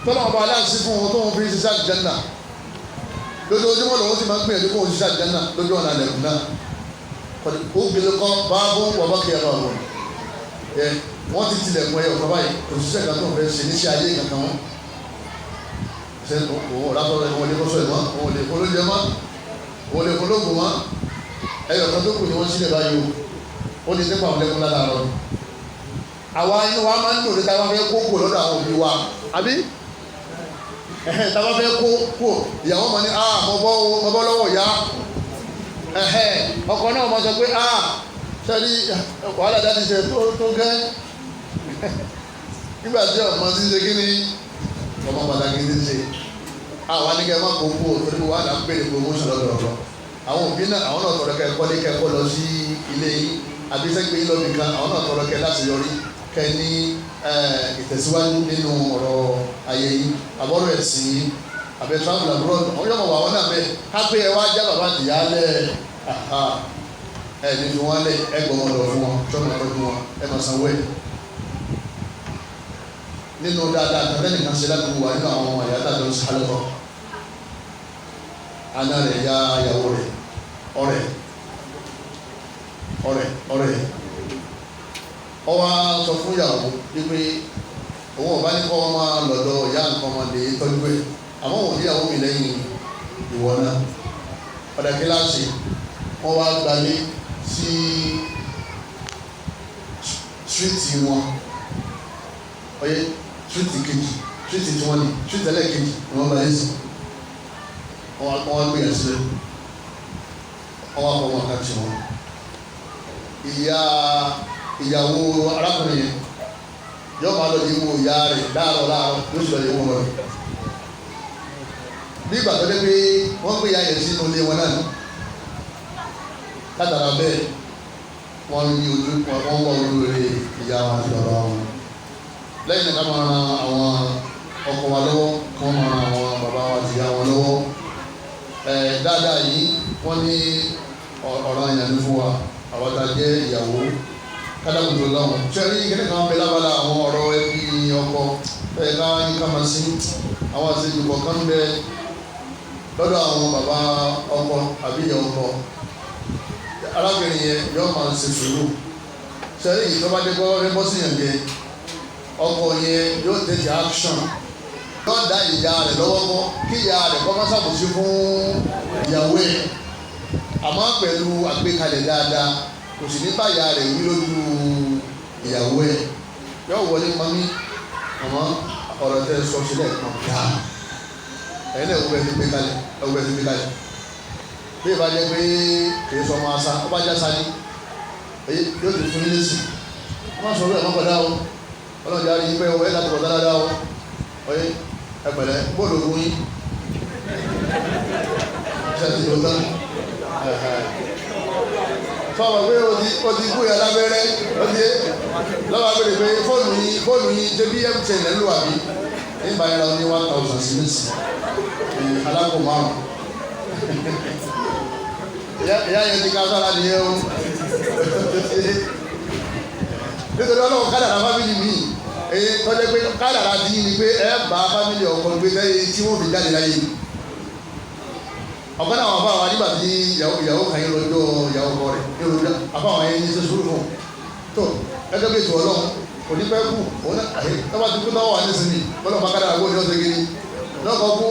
tọ́lọ́ ọba aláǹsí fún òun tó ń fi ṣiṣẹ́ àlìjánà lójoojúmọ́ lòun sì máa ń gbìyànjú fún òun ṣiṣẹ́ àlìjánà lójú ọ̀nà lẹ̀kùn náà ó gbélé kọ́ báàbò wọ́n kí ẹ bá wọn wọ́n ti tilẹ̀kùn ẹyọ kan báyìí kò ṣiṣẹ́ kan tó ń fẹ́ ṣe níṣẹ́ ayé kankan wọn ṣe òun ò látọ̀ rẹ̀ wọ́n lè kọ́sọ̀ ìmọ̀ òun lè kó lóúnjẹ mọ́ òun lè kó lóògùn mọ́ ẹyọ kan tó kù ni wọ́n sílẹ̀ báyìí o ó ní nípa àwọn lẹ́kùn ládàárọ̀ àwa inú wa máa ń dùn ní táwa fẹ́ kó kù lọ́dọ̀ àwọn òbí wa àbí táwa fẹ́ kó kù ìyàwó mọ̀ ní mo bọ́ lọ́wọ́ ìyá ọkọ náà mọ̀ sọ pé sẹ́ni wàhálà dáadé ṣe tó gẹ́ nígbà tí ọmọ ti ṣe kí ni ọmọ pàtàkì ti ṣe àwọn anìkẹ́ máa kó kú torí wàhálà ń bèrè promotion lọ́dọọdọ àwọn òbí náà àwọn náà tọrọ kẹ́ kọ́lé kẹ́kọ́ lọ sí ilé yìí àbí sẹ́gbẹ́ yìí lọ́bì kan àwọn náà tọrọ kẹ́ láti yọrí kẹ́ ní ìtẹ̀síwájú nínú ọ̀rọ̀ ayé yìí àbọ̀rọ̀ ẹ̀sìn yìí àbẹ̀ travel abroad wọ́n yọ̀ mọ̀ wà wọ́n náà bẹ́ẹ̀ ká pé ẹ wá já bàbá àtìyá lẹ̀ ẹ̀ ní fi wọ́n lẹ̀ ẹ gbọ́mọ lọ fún wọn tọ́mọ tọ́jú wọn ẹ máa sanwó ẹ̀ nínú dáadáa kan lẹ́nu kan ṣe láti wà nínú àwọn ọmọ ìyá tàbí ọ̀sán alẹ́kọ̀ọ́ àná rẹ̀ ya ìyàwó rẹ̀ ọ̀rẹ́ ọwọ́ sọ fún ìyàwó wípé òun ọ̀bá ní kọ́ wọn máa lọ́dọ̀ ìyá nǹkan ọmọdé tọ́jú ẹ̀ àmọ́ òun níyàwó mi lẹ́yìn ìwọ náà ọ̀dà kíláàsì wọ́n wá gbalé sí síríìtì wọn ọyẹ síríìtì kejì síríìtì tí wọ́n ní síríìtì ẹlẹ́ẹ̀kejì ni wọ́n gbalé sí wọ́n wá gbé yẹn sílẹ̀ wọ́n wá kọ́ wọn ká tì wọ́n ìyàwó arákùnrin yẹn yóò máa lọ di wo ìyá rẹ̀ láàárọ̀ yóò sì lọ di wo wọn bí ìgbà tó dé pé wọ́n gbé ìyá yẹn sínú ilé wọn náà látara bẹ́ẹ̀ wọ́n yí ojú wọ́n wọ́ olóore ìyá wọn àti bàbá wọn lẹ́yìn náà ká máa ran àwọn ọkọ wa lọ́wọ́ kí wọ́n máa ran àwọn bàbá wa àti ìyá wọn lọ́wọ́ dáadáa yìí wọ́n ní ọ̀rọ̀ ìyànjú fún wa àwọn tá a jẹ́ ìyàwó kádàkùtù lọ́wọ́ sẹ́rí kíní kan bẹ lábala àwọn ọ̀rọ̀ ẹbí ọkọ bẹ́ẹ̀ ká ní ká máa sí àwọn àṣejùbọ̀ kan bẹ lọ́dọ̀ àwọn bàbá ọkọ àbí ìyá ọkọ arábìnrin yẹn yóò máa ṣe sùúrù sẹ́rí ìjọba dẹ́gbọ́ rẹ́bọ́ sí yàn jẹ ọkọ yẹn yóò tẹ̀sí action yóò dá ìyá rẹ̀ lọ́wọ́ mọ́ kí ìyá rẹ̀ kọ́ máa ṣàbòsí fún ìyàwó ẹ̀ àmọ́ pẹ̀lú àgbékalẹ̀ dáadáa kò sì ní báyà rẹ̀ wí lójú ìyàwó ẹ̀ yóò wọlé mọ́mí àmọ́ ọ̀rọ̀ tẹ́ sọ sílẹ̀ kan dáa ẹ̀yin náà ẹ̀wọ́ ẹ̀ ti gbé kalẹ̀ bí ìbá jẹ́ pé kìí sọ ọmọ asa ọba jẹ́ sani yóò ti fún yín lẹ́sìn wọ́n sọ ẹ̀ mọ́kànlá o ọlọ́jà rí pé owó ẹ̀ láti bọ̀ dáadáa o ọyẹ ẹ̀pẹ̀lẹ́ bóòlù ogun yín ṣe ti lò tán fọwọ́ pé o ti kú yàrá bẹ́rẹ́ o ti lọ́wọ́ abẹ́rẹ́ pé fóònù yín ṣe bí mtn ẹ̀ ń lò àbí nígbà yẹn lọ ní 1000 sí mẹ́sì alákò márùn ìyá yẹn ti ká sára nìyẹn o nítorí ọlọ́run kádàrá fámìlì mi èyí tọ́jú pé kádàrá dín ní pé ẹ bá fámìlì ọkọ gbé lẹ́yìn tí wọ́n fi jáde láyé ọ̀kan náà wọ́n bá wa nígbà tí ìyàwó kan yín lọ́jọ́ ìyàwó ọkọ rẹ̀ ní olùdá àbáwọn ẹni ṣe sùúrù fún tó gẹ́gẹ́ bí ètò ọlọ́run kò ní pẹ́ kú òun náà àyè tọ́ba ti kú náà wà nísìnyí bọ́lá ọba kádàrá gbó ní ọ̀sẹ̀ gidi lọ́kọ̀ kú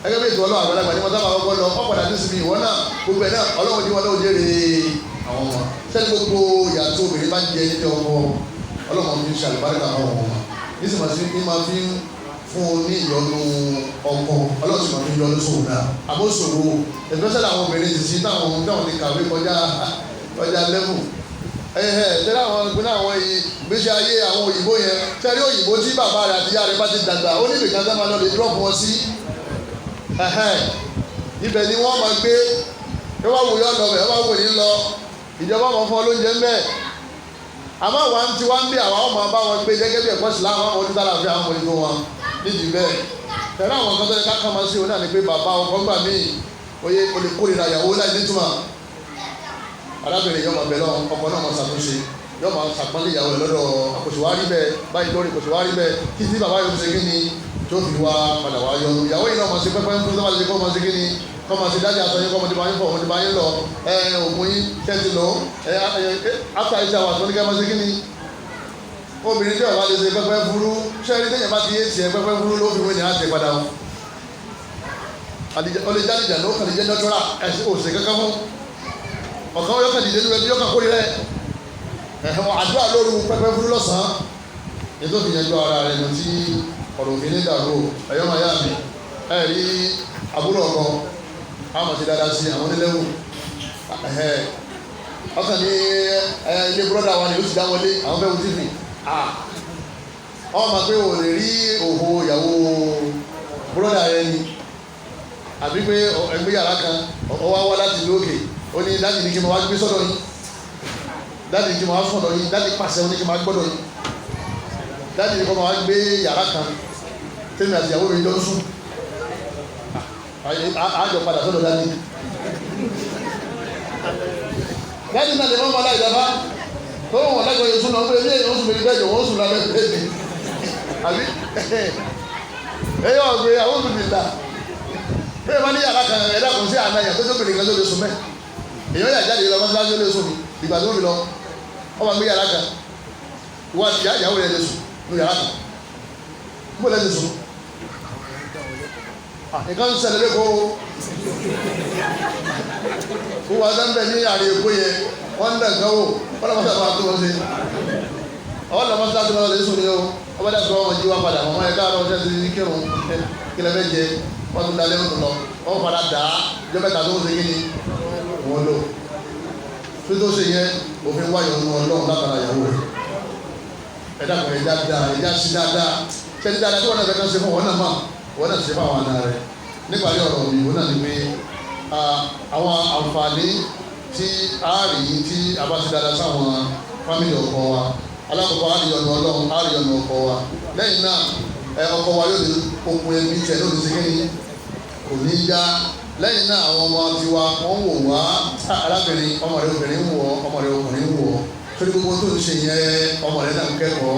gẹ́gẹ́ bí ètò ọlọ́run àgbàlagbà ní mọ́tàbà ọkọ lọ ọ̀padà nísìnyí ìwọ náà gbogbo ẹ̀ náà ọlọ́run ní wọn náà jèrè àwọn ọmọ sẹ́ni gbogbo ìyàtọ̀ obìnrin bá ń jẹ nílé ọkọ ọlọ́run fi ń ṣàlùbáríkà àwọn ọmọ nísìnyí ní máa fi ń fún un ní ìyọnu ọkọ ọlọ́run sì máa fi ń yọnu sóhun náà àbóṣòro especially àwọn obìnrin ti sí táwọn ti kàwé kọjá level tẹ́lẹ̀ àwọn ìpínlẹ̀ àwọn ìgbésí ayé àwọn òyìnbó yẹn tẹ́lẹ̀ òyìnbó tí bàbá rẹ̀ àti ìyá rẹ̀ bá ti dàgbà ó níbi kan sábà lọ lè drop wọn sí ibẹ̀ ni wọ́n máa gbé ẹ wá wòye ọ̀nà ọ̀bẹ̀ ẹ wá wòye lọ ìjọba máa fún ọ lóúnjẹ ń bẹ̀ àmọ́ àwa ń tiwa ń bí àwa ọmọ bá wọn gbé gẹ́gẹ́ bí ẹ̀kọ́ sílá àwọn ọmọdé tára fi àwọn ìlú wọn nídìí bẹ́ẹ̀ tẹ̀lé àwọn kan tó yẹ ká kàn máa sí òun náà ni pé bàbá ọkọ gbà míì oyè olè kórìíra ìyàwó láì nítumọ̀ arábìnrin yóò máa bẹ̀ lọ ọkọ náà máa ṣàtúnṣe yóò máa ṣàpọ́nlé ìyàwó rẹ̀ lọ́dọ̀ àkòṣèwárí bẹ́ẹ̀ báyìí lórí àkòṣèwárí bẹ́ẹ̀ títí bàbá yóò ṣe kí ni tó fi wá padà wá yọ ìyàwó yìí náà máa ṣe pẹ́pẹ́ ń fún sọ́wọ́n ṣe kọ́ máa ṣe kí ni kọ́ máa ṣe dájú àtọ́ yín kọ́ ọmọdé bá yín fọ̀ ọmọdé bá yín lọ ògùn yín kẹ́ntì lọ after 8 hours wọ́n ní kẹ́ máa ṣe kí ni obìnrin tí ọ̀bá lè ṣe pẹ́pẹ́ fúrú ṣẹ́rí tẹ̀yìn bá ti yé tiẹ̀ pẹ́pẹ́ fúrú ló fi wé ní àṣẹ padà wọn. olè jálìjà ló kàn lè jẹ́ nọ́tọ́rà òṣè kankan fún ọ̀kan yọkàn dìde nínú ẹbí yọkàn kórè rẹ̀ àdúrà lóru pẹ́pẹ́ fúrú lọ́sàn-án ètò ìyẹnjọ ara rẹ̀ lọ sí ọ̀rọ̀ òfin ní ìdàrú ẹ̀yọ́ màá yá mi rí àbúrò ọkọ àmọ̀ sí dáadáa sí àwọn onílẹ̀wò ọkàn ní ilé búrọ́dà wa ni ó sì dá wọlé àwọn fẹ́ wo tv ọmọ pé o lè rí òhò ìyàwó búrọ́dà rẹ ni àbí pé ẹgbẹ́ yàrá kan ọwọ́ wá láti lókè ó ní dáàdì ní kí n máa wá gbé sọ́dọ̀ yín dáàdì ní kí n máa wá sọ́dọ̀ yín dáàdì pàṣẹ ó ní kí n máa gbọ́dọ̀ yín dájú ni kọ́ máa gbé yàrá kan tẹ́mi àti ìyàwó mi jọ ń sùn àjọ padà sọ́dọ̀ dájú dájú náà lè mọ́ láì dábá tó wọ́n lẹ́gbẹ̀ẹ́ yóò sún náà pé ilé ìwọ̀n sùn méjì bẹ́ẹ̀ wọ́n sùn lábẹ́ bẹ́ẹ̀ àbí ẹ̀yọ́ ọ̀gbẹ́ àwọn olùdílà bẹ́ẹ̀ máa ní yàrá kan ẹ̀dá kan sí àná yàtọ̀ tó bèrè kan tó lè sùn mẹ́ èèyàn yà jáde lọ mọ́sálásí ó lè sùn ìgbà tó fi lọ ọba gbé yàrá kan ìwà ìyàwó rẹ̀ lè sùn ní yàrá kan bó lè sùn nǹkan ń ṣẹlẹ̀ lẹ́kọ̀ọ́ kó wà sẹ́ńbẹ̀ ní àrè èkó yẹ wọ́n ń dẹ̀kan wò wọ́n lọ́mọ sábà tó wọ́n ṣe ọwọ́ lọ́mọ sábà tó wọ́n lè sùn ní o ọba dà sọ wọn jí wá padà mọ́ ẹ káàárọ̀ ọjọ́ ti kírun kílẹ̀ fẹ́ jẹ wọ́n tún dalẹ́ ń lọ wọ́n padà dà á ìjọ mẹ́ta tó ń ṣe kíni wọ́n lò tó tó ṣe yẹ òfin wáyọ̀ ọ̀nù ọlọ́run látara ìyàwó rẹ̀ ẹ̀dá kan ẹ̀dá dáa ẹ̀dá sí dáadáa ṣẹ́ni dáadáa tí wọ́n náà fẹ́ kán ṣe fún wọn náà mọ̀ wọ́n náà ṣe fún àwọn àna rẹ̀ níparí ọ̀rọ̀ mi wọ́n náà ní pé àwọn àǹfààní tí a rí tí a bá ti dáadáa sáwọn fámìlì ọkọ wa alákọ̀ọ́kọ́ àríyànjú ọlọ́run àríyànjú ọkọ wa lẹ́yìn náà ọkọ wa yóò lè okun ẹbí tẹ̀ lóde sí kíni kò ní í já lẹ́yìn náà àwọn ọmọ tiwa wọ́n wò wá arábìnrin ọmọ rẹ̀ obìnrin wò ọ́ ọmọ rẹ̀ ọkùnrin wò ọ́ torí gbogbo tó ń ṣe yẹn ọmọ rẹ̀ náà ń kẹ́kọ̀ọ́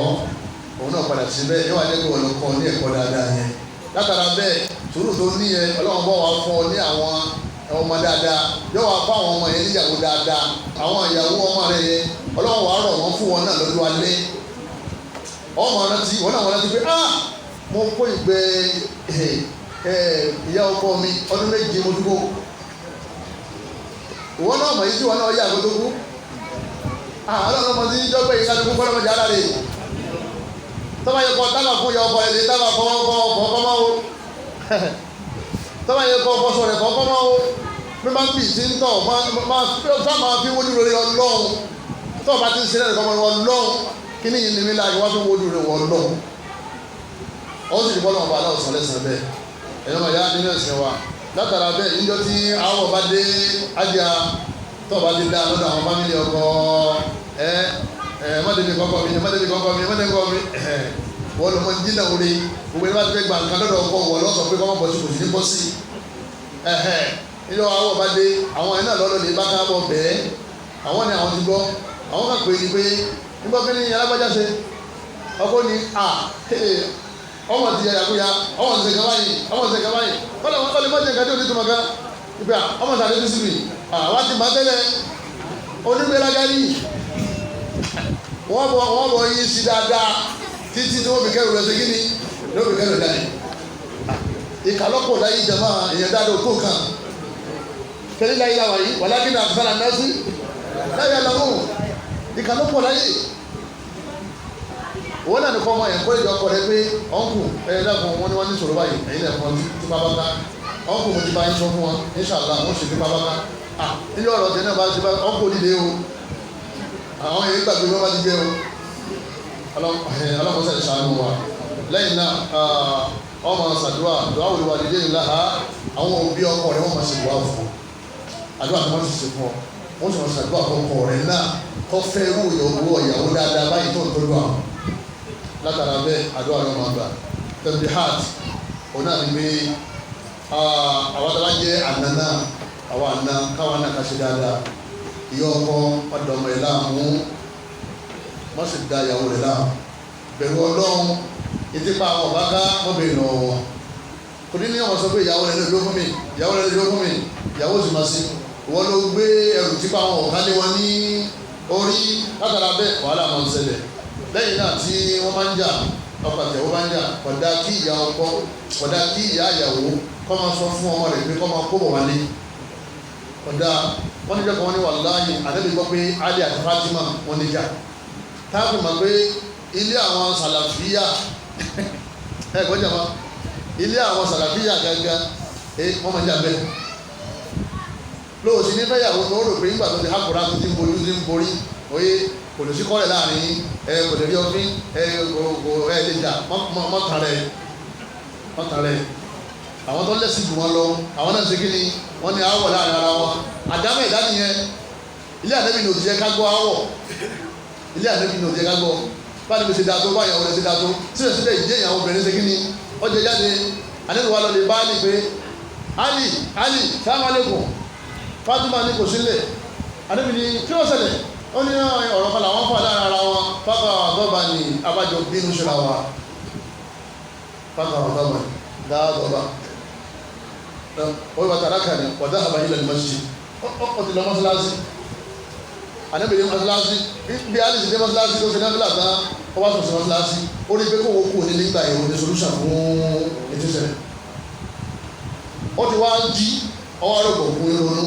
òun náà padà síbẹ̀ yóò wá jẹ́ pé ọ̀nà kan ní ẹ̀kọ́ dáadáa yẹn látara bẹ́ẹ̀ sùúrù tó ní yẹn ọlọ́run bọ́ wá fún ọ ní àwọn ọmọ dáadáa yóò wá fún àwọn ọmọ yẹn níyàwó dáadáa àwọn ìyàwó ọmọ rẹ̀ yẹn ọlọ́run wàá rọ̀ wọ́n fún wọn náà lọ́dún alẹ́ ọmọ rántí wọn náà wọ́n rántí pé mo kó ìgbẹ́ ìyá ọkọ mi ọdún méje mo dúró ìwọ náà mọ̀ yìí tí wọn náà yà àgọ́dọ́ kú ọlọ́run ọmọ tí jọ́pẹ́ yìí kálukú kọ́lọ́mọdé ara rẹ̀ tọ́ba yẹ kọ́ tábà fún ìyá ọkọ rẹ̀ lè tábà kọ́ máa wo tọ́ba yẹ kọ́ fọ́sọ̀ rẹ̀ kọ́ máa wo bí máa ń bì tí ń tọ̀ máa fi wójú rẹ̀ ọlọ́run tọ́ba ti ń ṣe lẹ́nu kọ́ ọlọ́run kí ni yìí ní mi láàyè wá fi wójú rẹ̀ ọlọ́run ó sì bọ́ lọ́wọ́ bá aláwọ̀ sọ lẹ́sìn bẹ́ẹ̀ ẹ̀yọ́ máa yá nínú ẹ̀sìn wa látara bẹ́ẹ̀ níjọ́ tí àwọ̀ bá dé ájá tọ́ba ti dá lọ́dọ̀ àwọn fámìlì ọkọ mọ́tẹ́bí kọ́kọ́ mi mọ́tẹ́bí kọ́kọ́ mi mọ́tẹ́bí kọ́kọ́ mi wọ́n lọ́mọ jìnnà wọlé gbogbo ẹni bá ti fẹ́ gba nǹkan lọ́dọ̀ ọkọ wọ́n lọ́sọ̀ pé kọ́mọ bọ̀ sí kò sí ní bọ́ sí níjọ́ àwọ̀ bá dé àwọn ẹ̀ náà lọ́dọ̀ lè bá ká bọ̀ bẹ́ẹ̀ àwọn ni àwọn ti gbọ́ àwọn kan pè ní pé nígbà pé ní alágbájá ṣe ọkọ ni ọmọ ti yàyà kúya ọmọ ti sèkà báyìí ọmọ ti sèkà báyìí kọ́lẹ̀ wọn kọ́lẹ̀ mọ́jẹ̀ nǹkan tí ò ní tó mọ̀ká ìgbà ọmọ sàdé tó síbi àwọn ti máa tẹ́lẹ̀ onígbéraga yìí wọ́n bọ̀ yín sí dáadáa títí tí wọ́n fi kẹ́rù rẹ̀ sí kíni ló fi kẹ́rù dání ìkàlọ́pọ̀ láyé jama èèyàn dáadọ́ tó kàn kẹ́lẹ́ láyé láwà yìí wà lákínà àfẹ́sàlà nẹ́sí láyé aláwọ̀ ìkàlọ́pọ̀ láyé wọ́n náà ní kọ́ ọmọ yẹn kó ìjọ ọkọ̀ rẹ pé ọ̀nkù ẹ̀yẹ dàgbọ́n wọn ni wọ́n ní sọ̀rọ̀ báyìí ẹ̀yin náà fún wọn tí bá bá ọ̀nkù mo ti bá yín sọ fún wọn inṣàlá wọ́n sì fi bá bá nílé ọ̀rọ̀ tẹ̀ náà bá ti bá ọ̀nkù òdìdé o àwọn èyí gbàgbé wọn bá ti gbé o ọlọ́mọsẹ̀ ṣàánú wa lẹ́yìn náà ọmọ ṣàdúrà dùwà wòlíwà dídé ńlá àwọn òbí ọkọ rẹ wọ́n máa ṣe wà fún àdúrà tó wọ́n ti ṣe fún ọ wọ́n sì máa ṣàdúrà ọkọ rẹ náà tó fẹ́ irú ìyàwó dáadáa báyìí tó ń tọ́jú àwọn látara bẹ́ẹ̀ àdúrà ló máa gbà tẹ̀lé heart òun náà ni pé àwọn tó bá jẹ́ àná náà àwọn àná káwọn náà ká ṣe dáadáa ìyá ọkọ ọ̀dọ̀ ọmọ ẹ̀ láàmú wọ́n sì da ìyàwó rẹ̀ láàmú bẹ̀rù ọlọ́run ìtìpa àwọn ọ̀bá ká wọ́n bẹ̀rẹ̀ lọ́wọ́ wọn kò ní ní ọmọ sọ pé ìyàwó rẹ̀ lè dúró fún mi ìyàwó rẹ̀ lè dúró fún mi ìyàwó sì máa sí ìwọ ló gbé ẹrù tìpa àwọn ọ̀ká lé wọn ní orí látara bẹ́ẹ̀ wàhálà máa ń ṣẹlẹ̀ lẹ́yìn náà tí wọ́n máa ń jà ọkọ àtẹ̀wọ́ máa ń jà kódà kí ìyá ọkọ kódà kí ìyá ìyàwó kọ́ máa sọ fún ọmọ rẹ̀ pé kọ́ máa kó bọ̀ wálé kódà wọ́n níjọ́ kan wọ́n ní wàláhì àdébí gbọ́ pé Ali àti Fatima wọ́n níjà táàbù mọ̀ pé ilé àwọn sàlàfíà gbọ́dọ̀ mọ́ ilé àwọn sàlàfíà gángan wọ́n máa ń jà bẹ́ẹ̀ lóòsì ní fẹ́yàwó tó rò pé nígbà tó ti hákùrá tó ti ń bojú ti ń borí oyè kò lè sí kọ́lẹ̀ láàrin kò lè rí ọfín lè jà mọ́tàrẹ́ àwọn tó lẹ́sìn jù wọn lọ àwọn náà ṣe kí ni wọ́n ní àwọ̀ láàrin ara wọn àdámẹ́ ìdánìyẹn ilé àdébì ní òtítẹ́ ká gbọ́ àwọ̀ ilé àdébì ní òtítẹ́ ká gbọ́ báyìí mi ṣe dáa tó báyìí àwọn ọ̀rẹ́ ṣe dáa tó síbẹ̀síbẹ̀ ìdí èèyàn obìnrin ṣe kí ni ọjọ́ jáde àníbi wa lọ lè bá ní pé Ali salamu alaikum Fatima ní kò sílẹ̀ àníbi ni kí ló ṣẹlẹ̀ ó ní ọ̀rọ̀ kan làwọn fà lára ara wọn pápá àgọ́bà ní abájọ bínú ṣe làwà pápá àgọ́bà dáàgọ́bà ó yẹ wàtàrà kan ní wàtà àbáyé lẹ́nu mọ́sí ó ti lọ mọ́sálásí àníbi ní mọ́sálásí bí Ali ti dé mọ́sálásí tó ṣe náà fílà tán ó wá sọ̀sọ̀ mọ́sálásí ó rí pé kó wọ́n kú nílé gbà ìwọ̀n ní solúṣà fún ètò ìṣẹ̀lẹ̀ ó ti wá jí ọwọ́ rẹ̀ kò kún ìrònú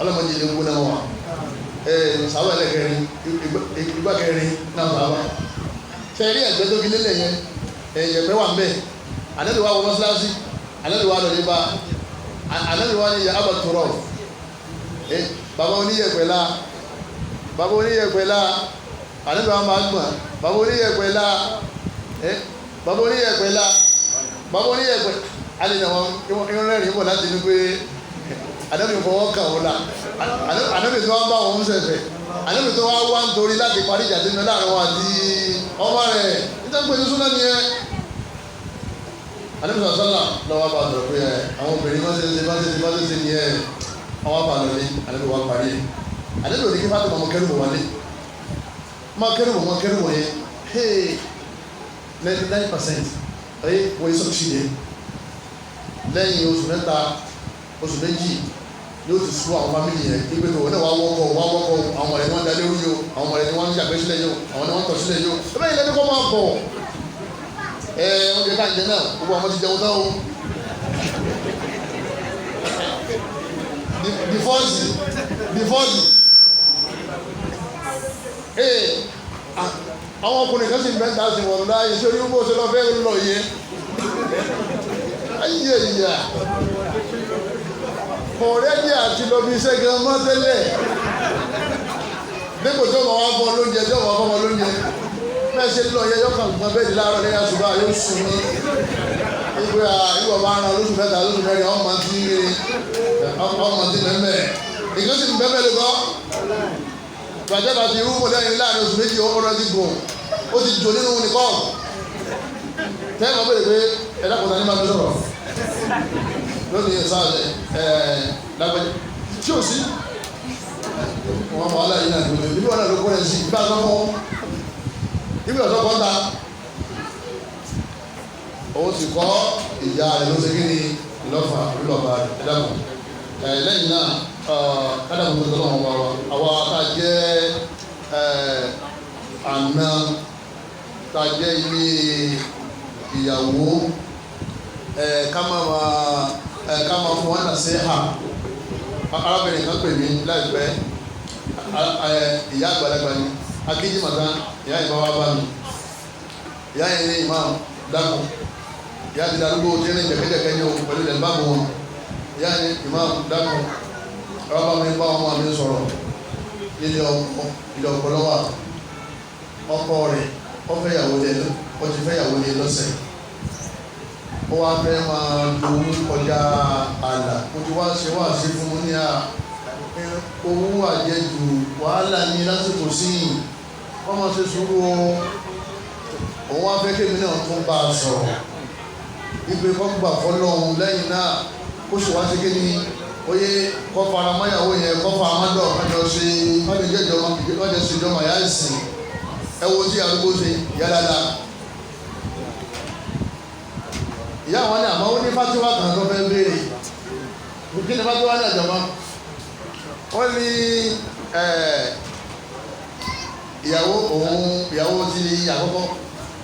ọlọ́mọdé ilé ń gbóná wà sábà ẹlẹ́kẹrin ìgbàkẹrin náà sábà ṣe rí ẹ̀gbẹ́ tó fi lélẹ̀ yẹn ẹ̀yẹ̀pẹ̀ wà ń bẹ̀ ànẹ́lùwà wọ mọ́sálásí ànẹ́lùwà lọ ní bá ànẹ́lùwà ní ìyá àbà tọrọ bàbá oníyẹ̀pẹ̀lá ànẹ́lùwà máa gbọ̀n bàbá oníyẹ̀pẹ̀ alẹ́ náà wọ́n rẹ́rìn bọ̀ láti ní pé ànábì fọwọ́ kàn wọ́n la ànábì tó wá bá wọn sẹ̀fẹ̀ ànábì tó wá wá nítorí láti parí ìjà sínú láàrin wọn àti ọmọ rẹ̀ nítorí pé sísúná ni ẹ ànábì sọ̀rọ̀ sọ́nà lọ́wọ́ bá sọ̀rọ̀ pé àwọn obìnrin máa ń ṣe ni ẹ ọwọ́ bá lọ ní ànábì wá parí ẹ̀ ànábì òní kí Fátímà mọ kẹrù bọ̀ wálé mọ kẹrù bọ̀ yẹn hey 99% wọ́n yẹ sọ́kùsì yẹn lẹ́yìn oṣù mẹ́ta oṣù méjì yóò ti sú àwọn fámìlì yẹn ìgbé tó wọ́n náà wá wọ́kọ̀ àwọn ọ̀rẹ́ ni wọ́n dalé orí o àwọn ọ̀rẹ́ ni wọ́n ń yàgbẹ́ sílẹ̀ yóò àwọn ni wọ́n tọ̀ sílẹ̀ yóò ẹgbẹ́ yìí lẹ́ni kọ́ máa bọ̀ oúnjẹ káàkiri náà gbogbo àwọn ti jẹun tán o dìfọ́ọ̀sì àwọn ọkùnrin kan sì ń bẹ́ńtà sí wọn láàyè sórí bó ṣe lọ fẹ́ lọ yẹ ayé ìyá ọ̀rẹ́dì àti lọ́bí iṣẹ́ gan mọ́ tẹ́lẹ̀ dípò tó wọ́n wá fọ́ lóúnjẹ tó wọ́n fọ́mọ lóúnjẹ mẹ́sẹ̀ lọ yẹ yọkàn gbọ́n bẹ́ẹ̀dì láàárọ̀ lẹ́yìn àṣùbà yóò sùn ní ìgbé ìwọ̀ bá ran lóṣù mẹ́ta lóṣù mẹ́rin ọmọ tí mẹ́mẹ́ ìgbé sì mẹ́mẹ́ lè kọ́ gbàjẹ́bà ti rúmọ̀ lẹ́yìn láàrin oṣù méjì ọ̀rọ̀ ti gùn ó ti jò nínú nìkọ́ tẹ́lẹ̀ bẹ̀rẹ̀ pé ẹ̀dàkùnrin ní máa tó sọ̀rọ̀ lónìí ìsáàlẹ̀ lágbẹ́jẹ́ tí ó sí wọ́n mọ̀ aláyé náà tó lè níbi ọ̀nà ló kọ́ ẹ̀ sí ìgbà sọ́kọ́ níbi ọ̀sọ́ kọ́ ta òun sì kọ́ ìyá rẹ̀ ló ṣe kí ni ìlọ́fà ìlọ́fà ẹ̀dàkùn lẹ́yìn náà kádàkùn tó tọ́lọ́ wọn àwa tá a jẹ́ àna tá a jẹ́ ilé ìyàwó ká máa fún wọn náà sí ha arábìnrin kan pè mí láìpẹ́ ìyá àgbàlagbà ni akéjì màtá ìyá ìbáwá bá mi ìyá yẹn ní imam dákun ìyá ti darúgbó tí ní jẹ̀kẹ́jẹ̀kẹ́ ní òkú pẹ̀lú ìdẹ̀lbá bò wọn ìyá ní imam dákun ọba mi bá ọmọ mi sọ̀rọ̀ ilé ọ̀pọ̀lọ́wà ọkọ rẹ̀ ó ti fẹ́yàwó lé lọ́sẹ̀ ó wá fẹ́ máa lówó kọjá àlà mo ti wá ṣe wá sí fún ní owó àjẹjù wàhálà ní lásìkò sí wọ́n máa ṣe sùúrù òun wá fẹ́ kémi náà tún bá a sọ̀rọ̀ ìgbé kọ́gbà fọlọ́hún lẹ́yìn náà kó sì wá sí kí ni oyè kọ́ fara mọ́yàwó yẹn kọ́ fara mọ́dọ̀ ọjọ́ ṣe ọjọ́ ṣe ìjọba yá ìsìn ẹ wo tí arúgbó ṣe yá dáadáa ìyá àwọn ní àmọ́ ó ní fátíwá kan tó fẹ́ béèrè kí ni fátíwá ní àjọmọ́ wọ́n ní ìyàwó ti àkọ́kọ́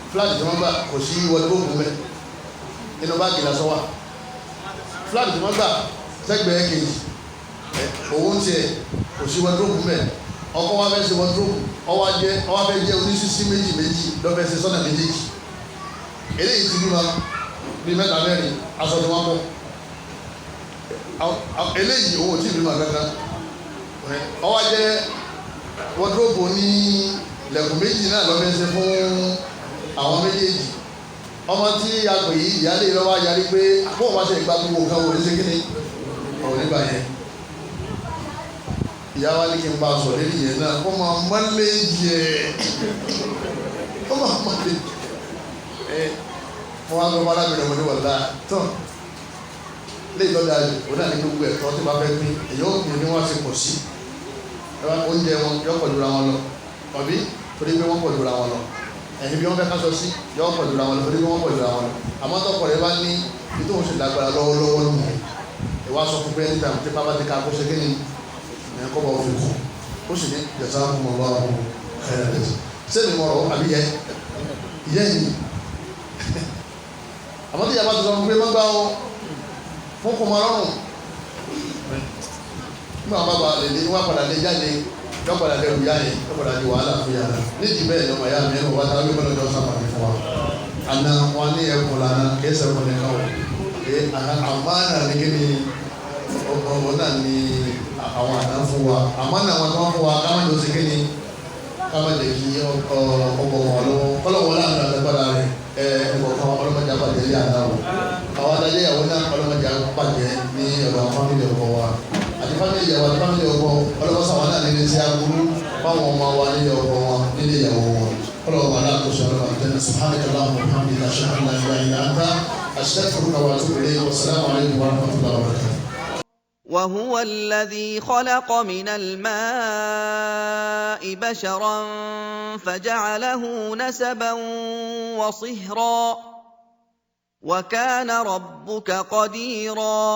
fúláàtì tí wọ́n gbà kò sí wọlébóògùn mẹ́ nínú báàgì lásán wà fúláàtì tí wọ́n gbà sẹ́gbẹ̀ẹ́ kejì òun tiẹ̀ kò sí wọlébóògùn mẹ́ ọkọ wa fẹ́ ṣe wọlébóògùn ọwọ́ fẹ́ jẹ́ oníṣíṣí méjì lọ́fẹ́ ṣe sọ́nà méjèèjì eléyìí ti bímọ bí mẹ́ta mẹ́rin aṣọ ni wọ́n bọ̀ eléyìí owó tí ìbímọ kankan ọwọ́ jẹ́ wọ́dúróbù ní lẹ̀kùn méjì náà lọ́fẹ́ ṣe fún àwọn méjèèjì ọmọ tí a pè yí ìyáálé lọ́wọ́ ayarí pé bóun bá ṣe ìgbà gbogbo nǹkan wò ní ṣe kíni ọ̀rọ̀ nígbà yẹn ìyá wa ní kí n bá a sọ lórí yẹn náà kó máa mọ́lé yẹ kó máa mọ́lé mo wá gbọ́ alábìnrin mo ní wọ̀lá tán léyìí lọ́dà òun náà ní gbogbo ẹ̀tọ́ tí wọ́n fẹ́ pín èyí ó pín ní wọ́n ti pọ̀ sí oúnjẹ wọn yọ pọ̀ jura wọn lọ ọ̀bí torí pé wọ́n pọ̀ jura wọn lọ ẹ̀yìn bí wọ́n fẹ́ káṣọ sí yọ pọ̀ jura wọn lọ torí pé wọ́n pọ̀ jura wọn lọ àmọ́ tọkọ̀ rẹ bá ní ìtò òun sì lágbára lọ́wọ́lọ́wọ́ nù ìwà sọ fún pé ní tàbí tí pápá ti ká kó ṣe kí ni ẹ̀yìn kọ́ bá òfin kù ó sì ní jẹ̀sán fún mọ̀ lọ́wọ́ ẹ̀rẹ́dẹ̀sì sẹ́ni mọ̀rọ̀ àbí yẹ ìyẹ́ yìí àmọ́ tí ìyàbá ti sọ fún pé mọ́gbà ó fún kò mọ́ lọ́rùn nígbà wọn bá lè lé wọn padà lé jáde yọ padà lé òyà yẹn yọ padà di wàhálà fún yàrá nídìí bẹ́ẹ̀ lọ́mọ ya mi ẹnu wá tá a wí kọ́lọ́ jọ sábà ní fún wa àná wọn ní ẹkùn lànà kìí sẹ́kùn ní káwọ̀ àmánà ní kí ni ọ̀gbọ̀n náà ní àwọn àná fún wa àmánà wọn tó wọn fún wa káwọn ló ti kí ni káwọn lè kí ọgbọ̀n wọn lọ́wọ́ kọ́lọ́wọ́ láàrin àtẹ́gbàdà rẹ̀ ẹ̀ẹ́dẹ̀kọ̀kan ọlọ́mọdé àbàjẹ́ ilé àná o àwọn adájẹ́ ìyàwó náà ọlọ́mọdé àbàjẹ́ ní ọ̀dọ̀ àwọn fámìlì ọkọ wa àti fámìlì ìyàwó àti fámìlì ọkọ ọlọ́mọsá wọn náà nílé sí aburú fáwọn ọmọ wa nílé ọkọ wọn nílé ìyàwó wọn ọlọ́mọ aláàkóso ọlọ́mọ àtẹnudẹ subhanakallahumma wa bihamdika ashhadu an la ilaha illa anta astaghfiruka wa atubu ilayk wa assalamu alaykum wa rahmatullahi wa barakatuh. وهو الذي خلق من الماء بشرا فجعله نسبا وصهرا وكان ربك قديرا